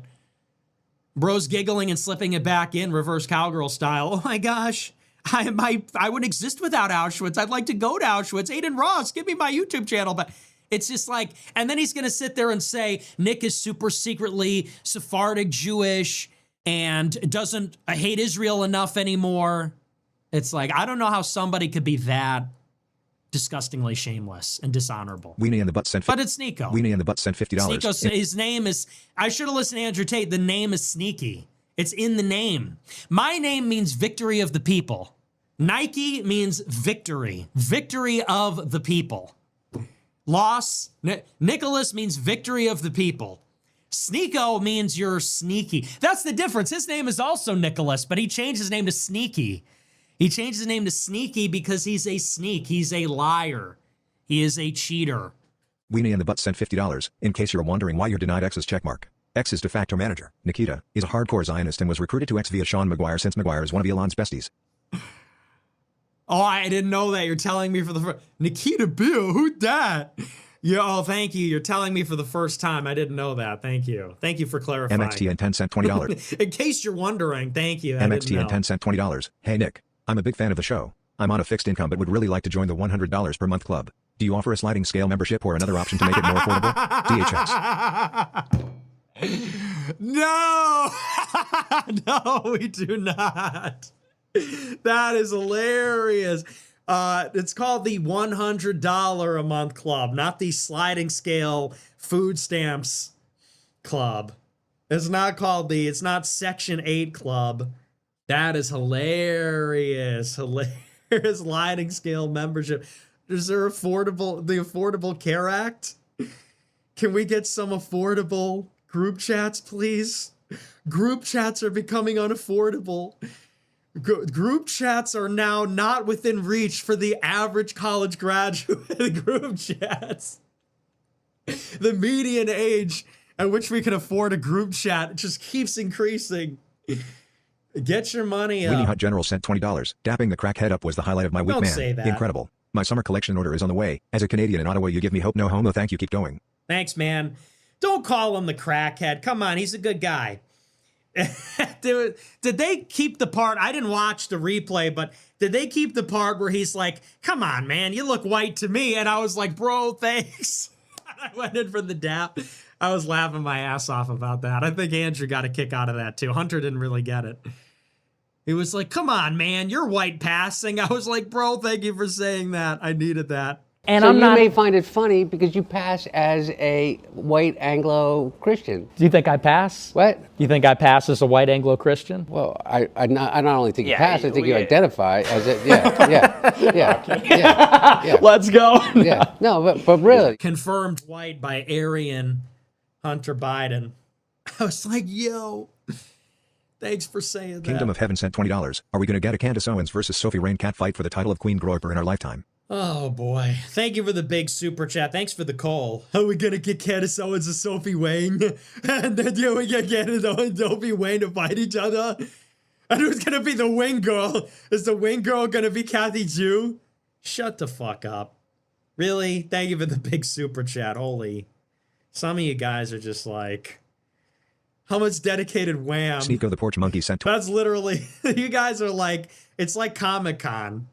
Bro's giggling and slipping it back in, reverse cowgirl style. Oh my gosh, I wouldn't exist without Auschwitz. I'd like to go to Auschwitz. Aiden Ross, give me my YouTube channel. But it's just like, and then he's going to sit there and say, Nick is super secretly Sephardic Jewish and doesn't hate Israel enough anymore. It's like, I don't know how somebody could be that disgustingly shameless and dishonorable. Weenie in the butt sent. But it's Sneako. Weenie in the butt sent $50. Sneako, his name is. I should have listened to Andrew Tate. The name is Sneaky. It's in the name. My name means victory of the people. Nike means victory. Victory of the people. Nicholas means victory of the people. Sneako means you're sneaky. That's the difference. His name is also Nicholas, but he changed his name to Sneaky. He changed his name to Sneaky because he's a sneak. He's a liar. He is a cheater. Weenie in the butt sent $50. In case you're wondering why you're denied X's checkmark. X's de facto manager, Nikita, is a hardcore Zionist and was recruited to X via Sean McGuire since McGuire is one of Elon's besties. Oh, I didn't know that. You're telling me for the first... Nikita Bill, who that? Yeah, oh, thank you. You're telling me for the first time. I didn't know that. Thank you. Thank you for clarifying. MXT and 10 cent $20. In case you're wondering, thank you. MXT and 10 cent $20. Hey, Nick. I'm a big fan of the show. I'm on a fixed income but would really like to join the $100 per month club. Do you offer a sliding scale membership or another option to make it more affordable? DHX. No! No, we do not. That is hilarious. It's called the $100 a month club, not the sliding scale food stamps club. It's not Section 8 club. That is hilarious. Hilarious sliding scale membership. Is there the Affordable Care Act? Can we get some affordable group chats, please? Group chats are becoming unaffordable. Group chats are now not within reach for the average college graduate. Group chats. The median age at which we can afford a group chat just keeps increasing. Get your money up. Weenie Hut General sent $20. Dapping the crackhead up was the highlight of my week, Don't man. say that. Incredible. My summer collection order is on the way. As a Canadian in Ottawa, you give me hope, no homo. Thank you. Keep going. Thanks, man. Don't call him the crackhead. Come on, he's a good guy. Did they keep the part? I didn't watch the replay, but did they keep the part where he's like, come on, man, you look white to me? And I was like, bro, thanks. I went in for the dap. I was laughing my ass off about that. I think Andrew got a kick out of that too. Hunter didn't really get it. He was like, come on, man, you're white passing. I was like, bro, thank you for saying that. I needed that. And so you may find it funny because you pass as a white Anglo-Christian. Do you think I pass? What? Do you think I pass as a white Anglo-Christian? Well, I not only think you pass, I think you identify as it. Yeah. Let's go. Yeah. No, but really. Confirmed white by Aryan Hunter Biden. I was like, yo, thanks for saying that. Kingdom of Heaven sent $20. Are we going to get a Candace Owens versus Sophie Rain cat fight for the title of Queen Groiper in our lifetime? Oh boy. Thank you for the big super chat. Thanks for the call. Are we gonna get Candace Owens and Sophie Wayne? And then we get Candace Owens and Sophie Wayne to fight each other? And who's gonna be the wing girl? Is the wing girl gonna be Kathy Jew? Shut the fuck up. Really? Thank you for the big super chat. Holy. Some of you guys are just like, how much dedicated wham? Sneako the Porch Monkey sent. That's literally, you guys are like, it's like Comic-Con.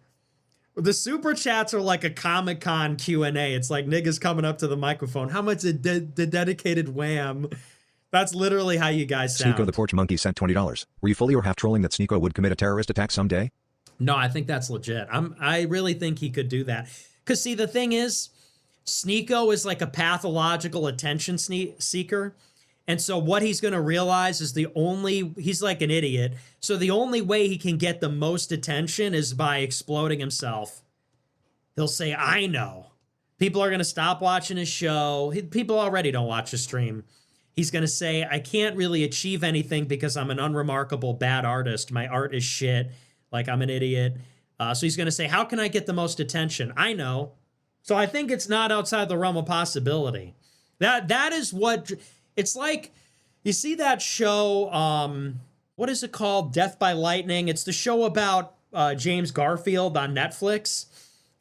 The super chats are like a Comic-Con Q&A. It's like niggas coming up to the microphone. How much the dedicated wham? That's literally how you guys sound. Sneako the Porch Monkey sent $20. Were you fully or half trolling that Sneako would commit a terrorist attack someday? No, I think that's legit. I really think he could do that. Because see, the thing is, Sneako is like a pathological attention seeker. And so what he's going to realize is he's like an idiot. So the only way he can get the most attention is by exploding himself. He'll say, I know. People are going to stop watching his show. People already don't watch his stream. He's going to say, I can't really achieve anything because I'm an unremarkable bad artist. My art is shit. Like, I'm an idiot. So he's going to say, how can I get the most attention? I know. So I think it's not outside the realm of possibility. That is what... It's like, you see that show, what is it called? Death by Lightning. It's the show about James Garfield on Netflix.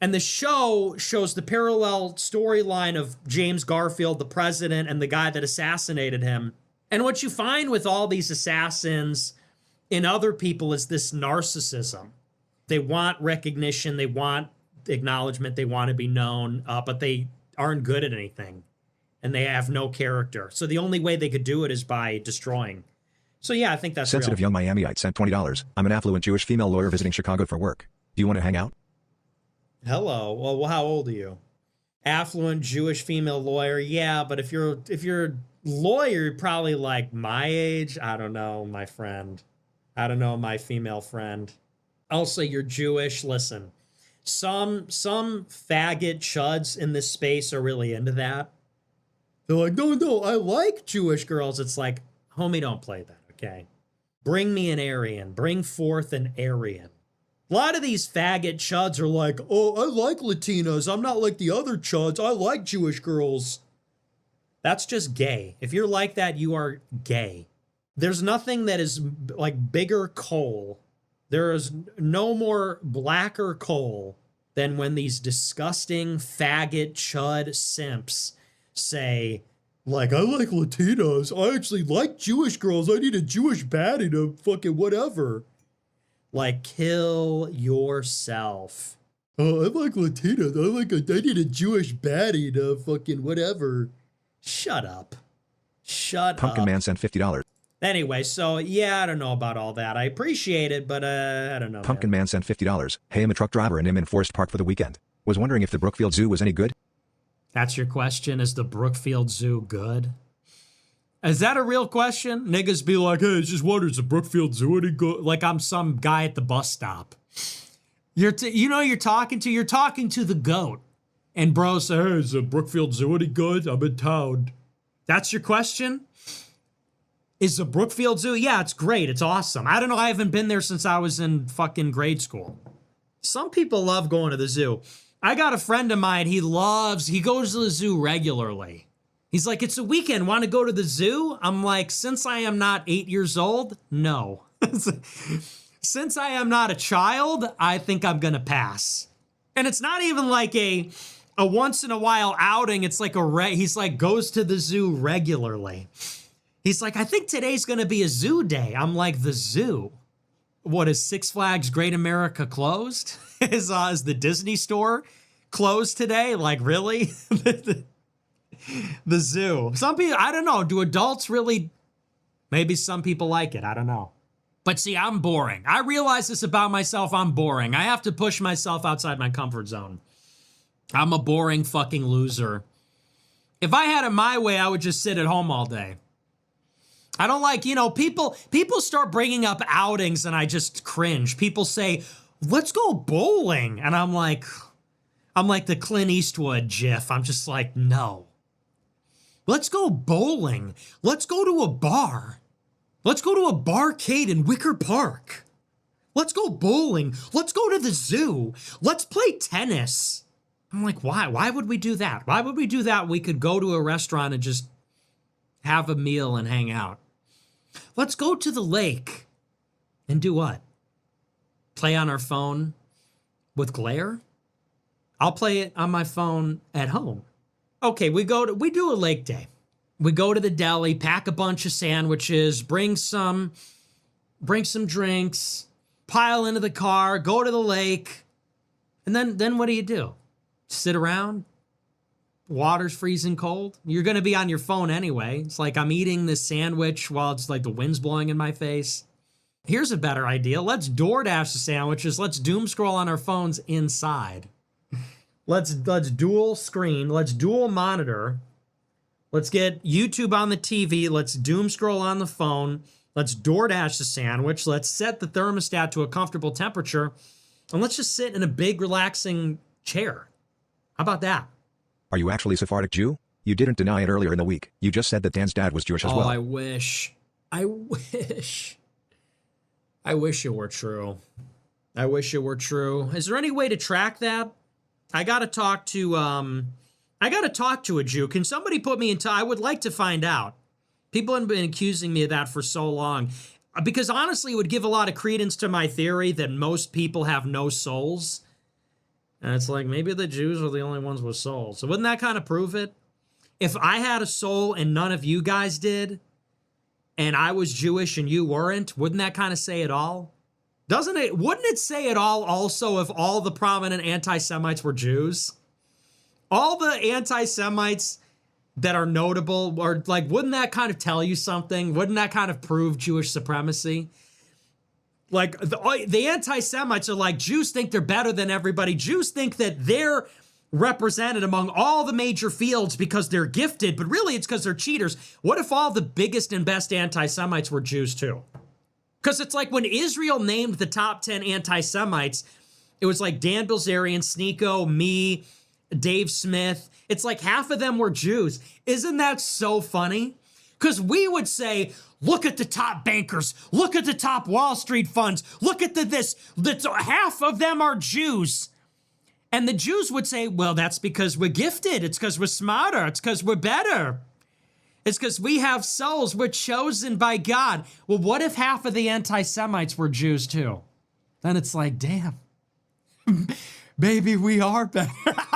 And the show shows the parallel storyline of James Garfield, the president, and the guy that assassinated him. And what you find with all these assassins in other people is this narcissism. They want recognition, they want acknowledgement, they want to be known, but they aren't good at anything. And they have no character. So the only way they could do it is by destroying. So yeah, I think that's Sensitive real. Young Miamiite sent $20. I'm an affluent Jewish female lawyer visiting Chicago for work. Do you want to hang out? Hello. Well, how old are you? Affluent Jewish female lawyer. Yeah, but if you're a lawyer, you're probably like my age. I don't know, my friend. I don't know, my female friend. I'll say you're Jewish. Listen, some faggot chuds in this space are really into that. They're like, no, I like Jewish girls. It's like, homie, don't play that, okay? Bring me an Aryan. Bring forth an Aryan. A lot of these faggot chuds are like, oh, I like Latinas. I'm not like the other chuds. I like Jewish girls. That's just gay. If you're like that, you are gay. There's nothing that is like bigger coal. There is no more blacker coal than when these disgusting faggot chud simps say, like, I like Latinas. I actually like Jewish girls. I need a Jewish baddie to fucking whatever. Like, kill yourself. Oh, I like Latinas. I need a Jewish baddie to fucking whatever. Shut up. Shut Pumpkin up. Man sent $50. Anyway, so yeah, I don't know about all that. I appreciate it, but I don't know. Pumpkin Man sent $50. Hey, I'm a truck driver and I'm in Forest Park for the weekend. Was wondering if the Brookfield Zoo was any good? That's your question? Is the Brookfield Zoo good? Is that a real question? Niggas be like, hey, it's just wondering, is the Brookfield Zoo any good? Like I'm some guy at the bus stop. You're talking to the goat. And bro say, hey, is the Brookfield Zoo any good? I'm in town. That's your question? Is the Brookfield Zoo? Yeah, it's great. It's awesome. I don't know. I haven't been there since I was in fucking grade school. Some people love going to the zoo. I got a friend of mine. He goes to the zoo regularly. He's like, it's a weekend. Want to go to the zoo? I'm like, since I am not 8 years old, no. Since I am not a child, I think I'm going to pass. And it's not even like a once in a while outing. It's like he's like goes to the zoo regularly. He's like, I think today's going to be a zoo day. I'm like, the zoo? What, is Six Flags Great America closed? Is the Disney store closed today? Like, really? The zoo. Some people, I don't know. Do adults really? Maybe some people like it. I don't know. But see, I'm boring. I realize this about myself. I'm boring. I have to push myself outside my comfort zone. I'm a boring fucking loser. If I had it my way, I would just sit at home all day. I don't like, people start bringing up outings and I just cringe. People say, let's go bowling. And I'm like the Clint Eastwood gif. I'm just like, no. Let's go bowling. Let's go to a bar. Let's go to a barcade in Wicker Park. Let's go bowling. Let's go to the zoo. Let's play tennis. I'm like, why? Why would we do that? Why would we do that? We could go to a restaurant and just have a meal and hang out. Let's go to the lake and do what? Play on our phone with glare? I'll play it on my phone at home. Okay, we do a lake day. We go to the deli, pack a bunch of sandwiches, bring some drinks, pile into the car, go to the lake. And then what do? Sit around? Water's freezing cold. You're going to be on your phone anyway. It's like I'm eating this sandwich while it's like the wind's blowing in my face. Here's a better idea. Let's DoorDash the sandwiches. Let's doom scroll on our phones inside. Let's dual screen. Let's dual monitor. Let's get YouTube on the TV. Let's doom scroll on the phone. Let's DoorDash the sandwich. Let's set the thermostat to a comfortable temperature. And let's just sit in a big relaxing chair. How about that? Are you actually Sephardic Jew? You didn't deny it earlier in the week. You just said that Dan's dad was Jewish as well. I wish. I wish it were true. I wish it were true. Is there any way to track that? I gotta talk to a Jew. Can somebody put me in touch? I would like to find out. People have been accusing me of that for so long. Because honestly, it would give a lot of credence to my theory that most people have no souls. And it's like, maybe the Jews are the only ones with souls. So wouldn't that kind of prove it? If I had a soul and none of you guys did, and I was Jewish and you weren't, wouldn't that kind of say it all? Doesn't it? Wouldn't it say it all also if all the prominent anti-Semites were Jews? All the anti-Semites that are notable, or like, wouldn't that kind of tell you something? Wouldn't that kind of prove Jewish supremacy? Like, the anti-Semites are like, Jews think they're better than everybody. Jews think that they're represented among all the major fields because they're gifted, but really it's because they're cheaters. What if all the biggest and best anti-Semites were Jews too? Because it's like when Israel named the top 10 anti-Semites, it was like Dan Bilzerian, Sneako, me, Dave Smith. It's like half of them were Jews. Isn't that so funny? Because we would say, look at the top bankers. Look at the top Wall Street funds. Look at this. Half of them are Jews. And the Jews would say, well, that's because we're gifted. It's because we're smarter. It's because we're better. It's because we have souls. We're chosen by God. Well, what if half of the anti-Semites were Jews too? Then it's like, damn. Maybe we are better.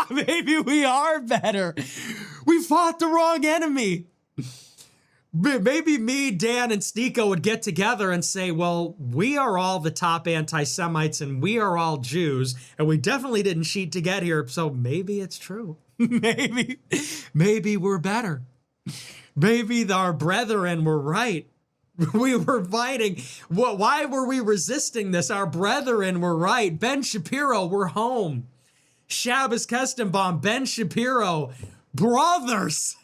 Maybe we are better. We fought the wrong enemy. Maybe me, Dan, and Sneako would get together and say, well, we are all the top anti-Semites and we are all Jews, and we definitely didn't cheat to get here, so maybe it's true. Maybe we're better. Maybe our brethren were right. We were fighting. Why were we resisting this? Our brethren were right. Ben Shapiro, we're home. Shabbos Kestenbaum, Ben Shapiro, brothers.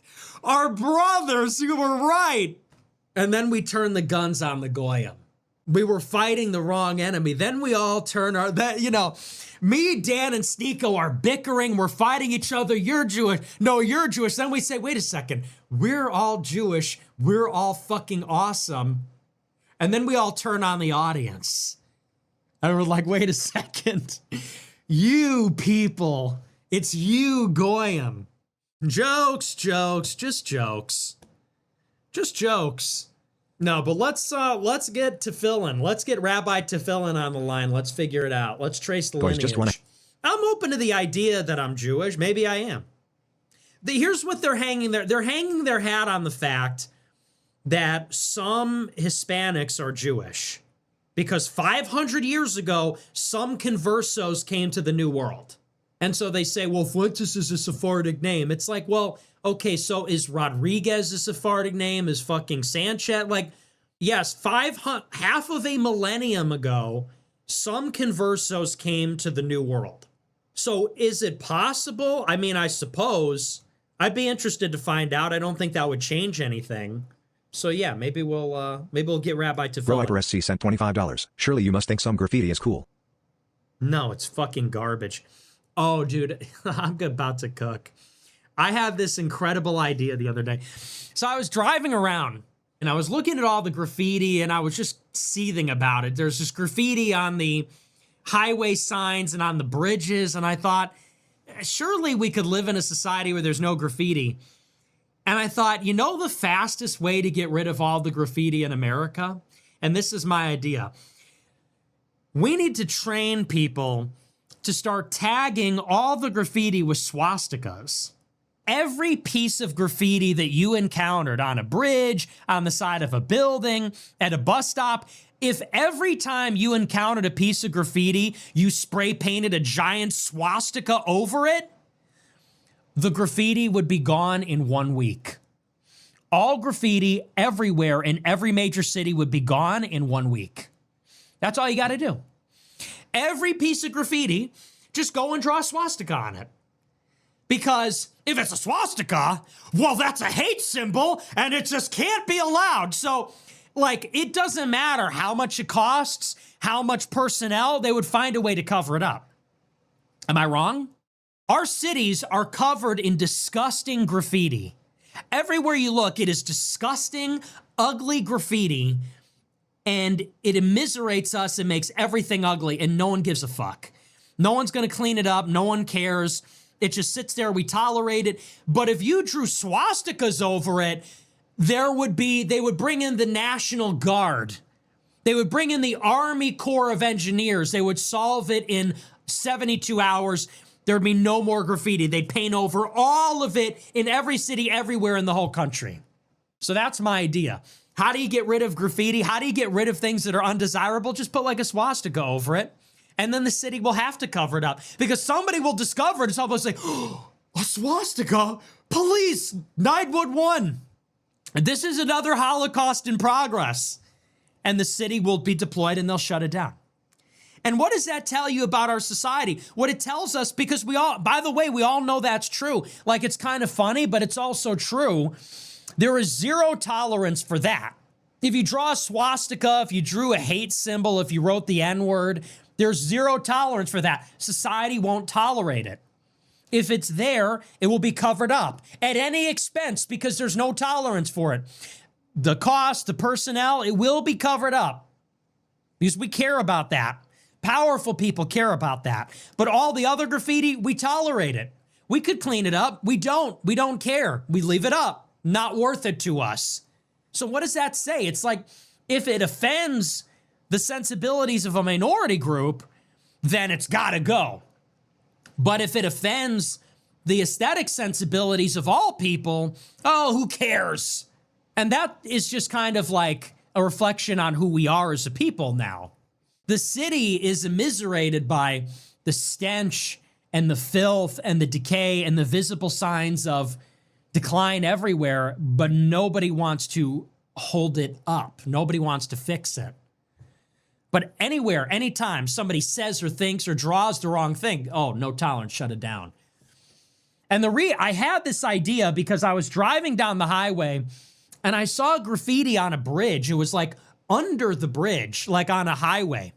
Our brothers, you were right. And then we turned the guns on the Goyim. We were fighting the wrong enemy. Then we all turn me, Dan, and Sneako are bickering. We're fighting each other. You're Jewish. No, you're Jewish. Then we say, wait a second. We're all Jewish. We're all fucking awesome. And then we all turn on the audience. And we're like, wait a second. You people, it's you, Goyim. Jokes, just jokes. Just jokes. No, but let's get Tefillin. Let's get Rabbi Tefillin on the line. Let's figure it out. Let's trace the lineage. I'm open to the idea that I'm Jewish. Maybe I am. Here's what they're hanging there. They're hanging their hat on the fact that some Hispanics are Jewish. Because 500 years ago, some conversos came to the New World. And so they say, well, Fuentes is a Sephardic name. It's like, well, okay, so is Rodriguez a Sephardic name? Is fucking Sanchez? Like, yes, half of a millennium ago, some conversos came to the New World. So is it possible? I mean, I suppose. I'd be interested to find out. I don't think that would change anything. So yeah, maybe we'll get Rabbi Tefillin. Bro Hyper SC sent $25. Surely you must think some graffiti is cool. No, it's fucking garbage. Oh, dude, I'm about to cook. I had this incredible idea the other day. So I was driving around and I was looking at all the graffiti and I was just seething about it. There's this graffiti on the highway signs and on the bridges. And I thought, surely we could live in a society where there's no graffiti. And I thought, you know, the fastest way to get rid of all the graffiti in America? And this is my idea. We need to train people to start tagging all the graffiti with swastikas. Every piece of graffiti that you encountered on a bridge, on the side of a building, at a bus stop, if every time you encountered a piece of graffiti, you spray painted a giant swastika over it, the graffiti would be gone in 1 week. All graffiti everywhere in every major city would be gone in 1 week. That's all you got to do. Every piece of graffiti, just go and draw a swastika on it. Because if it's a swastika, well, that's a hate symbol and it just can't be allowed. So, like, it doesn't matter how much it costs, how much personnel, they would find a way to cover it up. Am I wrong? Our cities are covered in disgusting graffiti. Everywhere you look, it is disgusting, ugly graffiti, and it immiserates us and makes everything ugly, and no one gives a fuck. No one's gonna clean it up, no one cares. It just sits there, we tolerate it. But if you drew swastikas over it, they would bring in the National Guard. They would bring in the Army Corps of Engineers. They would solve it in 72 hours. There'd be no more graffiti. They'd paint over all of it in every city, everywhere in the whole country. So that's my idea. How do you get rid of graffiti? How do you get rid of things that are undesirable? Just put like a swastika over it. And then the city will have to cover it up because somebody will discover it and someone will say, oh, a swastika? Police, 911. This is another Holocaust in progress. And the city will be deployed and they'll shut it down. And what does that tell you about our society? What it tells us, because we all, by the way, we all know that's true. Like, it's kind of funny, but it's also true. There is zero tolerance for that. If you draw a swastika, if you drew a hate symbol, if you wrote the N-word, there's zero tolerance for that. Society won't tolerate it. If it's there, it will be covered up at any expense because there's no tolerance for it. The cost, the personnel, it will be covered up because we care about that. Powerful people care about that. But all the other graffiti, we tolerate it. We could clean it up. We don't. We don't care. We leave it up. Not worth it to us. So what does that say? It's like if it offends the sensibilities of a minority group, then it's got to go. But if it offends the aesthetic sensibilities of all people, oh, who cares? And that is just kind of like a reflection on who we are as a people now. The city is immiserated by the stench and the filth and the decay and the visible signs of decline everywhere, but nobody wants to hold it up. Nobody wants to fix it. But anywhere, anytime somebody says or thinks or draws the wrong thing, oh, no tolerance, shut it down. And I had this idea because I was driving down the highway and I saw graffiti on a bridge. It was like under the bridge, like on a highway.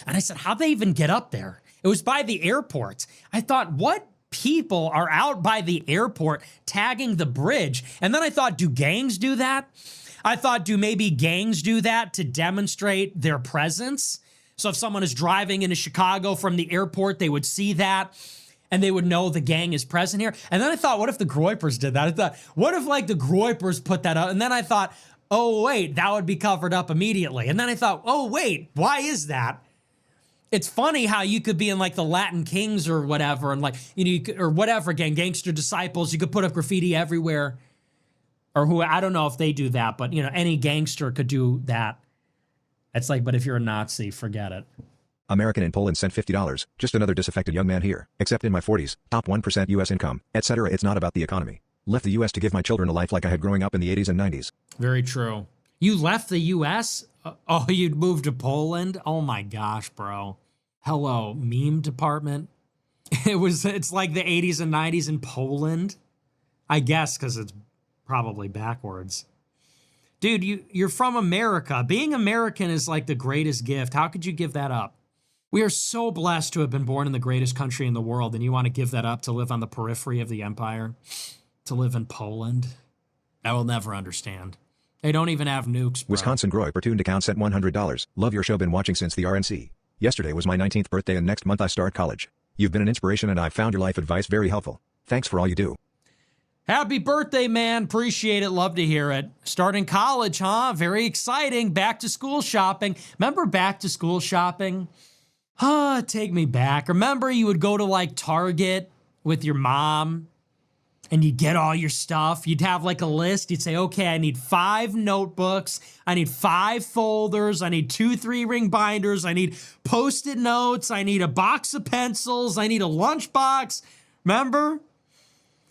And I said, how'd they even get up there? It was by the airport. I thought, what people are out by the airport tagging the bridge? And then I thought, do gangs do that? I thought, do maybe gangs do that to demonstrate their presence? So if someone is driving into Chicago from the airport, they would see that and they would know the gang is present here. And then I thought, what if the Groypers did that? I thought, what if like the Groypers put that up? And then I thought, oh, wait, that would be covered up immediately. And then I thought, oh, wait, why is that? It's funny how you could be in like the Latin Kings or whatever, and like, you know, you could, or whatever, again, Gangster Disciples, you could put up graffiti everywhere. Or who, I don't know if they do that, but you know, any gangster could do that. It's like, but if you're a Nazi, forget it. American in Poland sent $50. Just another disaffected young man here. Except in my 40s, top 1% US income, etc. It's not about the economy. Left the US to give my children a life like I had growing up in the 80s and 90s. Very true. You left the US? Oh, you'd moved to Poland? Oh my gosh, bro. Hello, meme department. It's like the 80s and 90s in Poland. I guess because it's probably backwards. Dude, you're from America. Being American is like the greatest gift. How could you give that up? We are so blessed to have been born in the greatest country in the world, and you want to give that up to live on the periphery of the empire? To live in Poland? I will never understand. They don't even have nukes, bro. Wisconsin Groy per tuned account sent $100. Love your show, been watching since the RNC. Yesterday was my 19th birthday and next month I start college. You've been an inspiration and I've found your life advice very helpful. Thanks for all you do. Happy birthday, man. Appreciate it. Love to hear it. Starting college, huh? Very exciting. Back to school shopping. Remember back to school shopping? Take me back. Remember you would go to like Target with your mom and you'd get all your stuff. You'd have like a list. You'd say, okay, I need 5 notebooks. I need 5 folders. I need 2 3-ring binders. I need Post-it notes. I need a box of pencils. I need a lunchbox. Remember?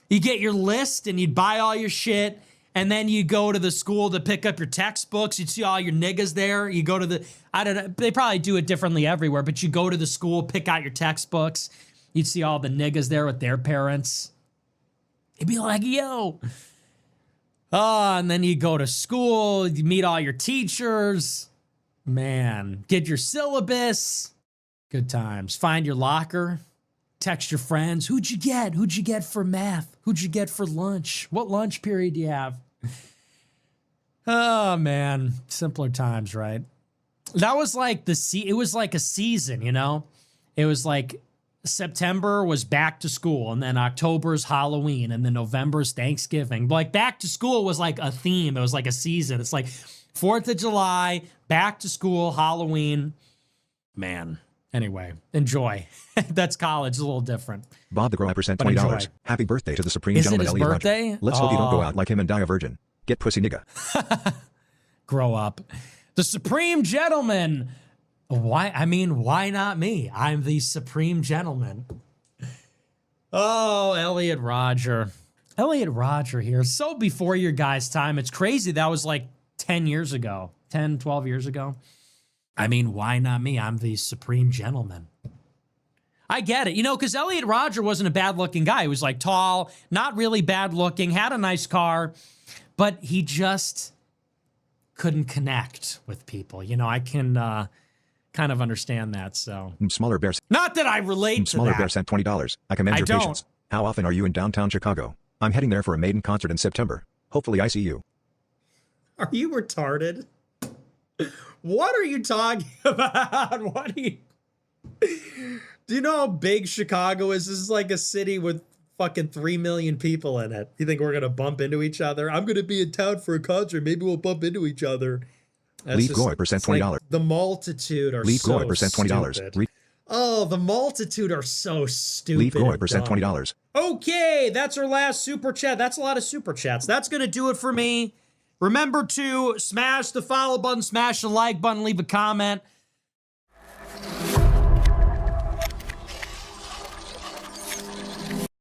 You get your list and you'd buy all your shit. And then you go to the school to pick up your textbooks. You'd see all your niggas there. You go to the, I don't know, they probably do it differently everywhere, but you go to the school, pick out your textbooks. You'd see all the niggas there with their parents. You'd be like, yo. And then you go to school, you meet all your teachers. Man, get your syllabus. Good times. Find your locker. Text your friends. Who'd you get? Who'd you get for math? Who'd you get for lunch? What lunch period do you have? Oh, man. Simpler times, right? That was like it was like a season, you know? It was like September was back to school, and then October's Halloween, and then November's Thanksgiving. Like back to school was like a theme. It was like a season. It's like 4th of July, back to school, Halloween. Man. Anyway, enjoy. That's college, a little different. Bob the Grower sent $20. Happy birthday to the Supreme Is Gentleman it his Elliot birthday? Roger. Let's hope you don't go out like him and die a virgin. Get pussy nigga. Grow up. The Supreme Gentleman. Why not me? I'm the Supreme Gentleman. Oh, Elliot Roger. Elliot Roger here. So before your guys' time. It's crazy. That was like 10 years ago. 10, 12 years ago. I mean, why not me? I'm the Supreme Gentleman. I get it. You know, because Elliot Roger wasn't a bad-looking guy. He was like tall, not really bad-looking, had a nice car, but he just couldn't connect with people. You know, I can kind of understand that, so. Smaller Bear. Not that I relate to Smaller that. Bear sent $20. I commend your patience. How often are you in downtown Chicago? I'm heading there for a Maiden concert in September. Hopefully I see you. Are you retarded? What are you talking about? What are you... Do you know how big Chicago is? This is like a city with fucking 3 million people in it. You think we're going to bump into each other? I'm going to be in town for a concert. Maybe we'll bump into each other. Leaf Goy percent $20. Like the multitude are Leaf so Goy percent $20. stupid. Oh, the multitude are so stupid. Leaf Goy and percent dumb. $20. Okay, that's our last super chat. That's a lot of super chats. That's going to do it for me. Remember to smash the follow button, smash the like button, leave a comment.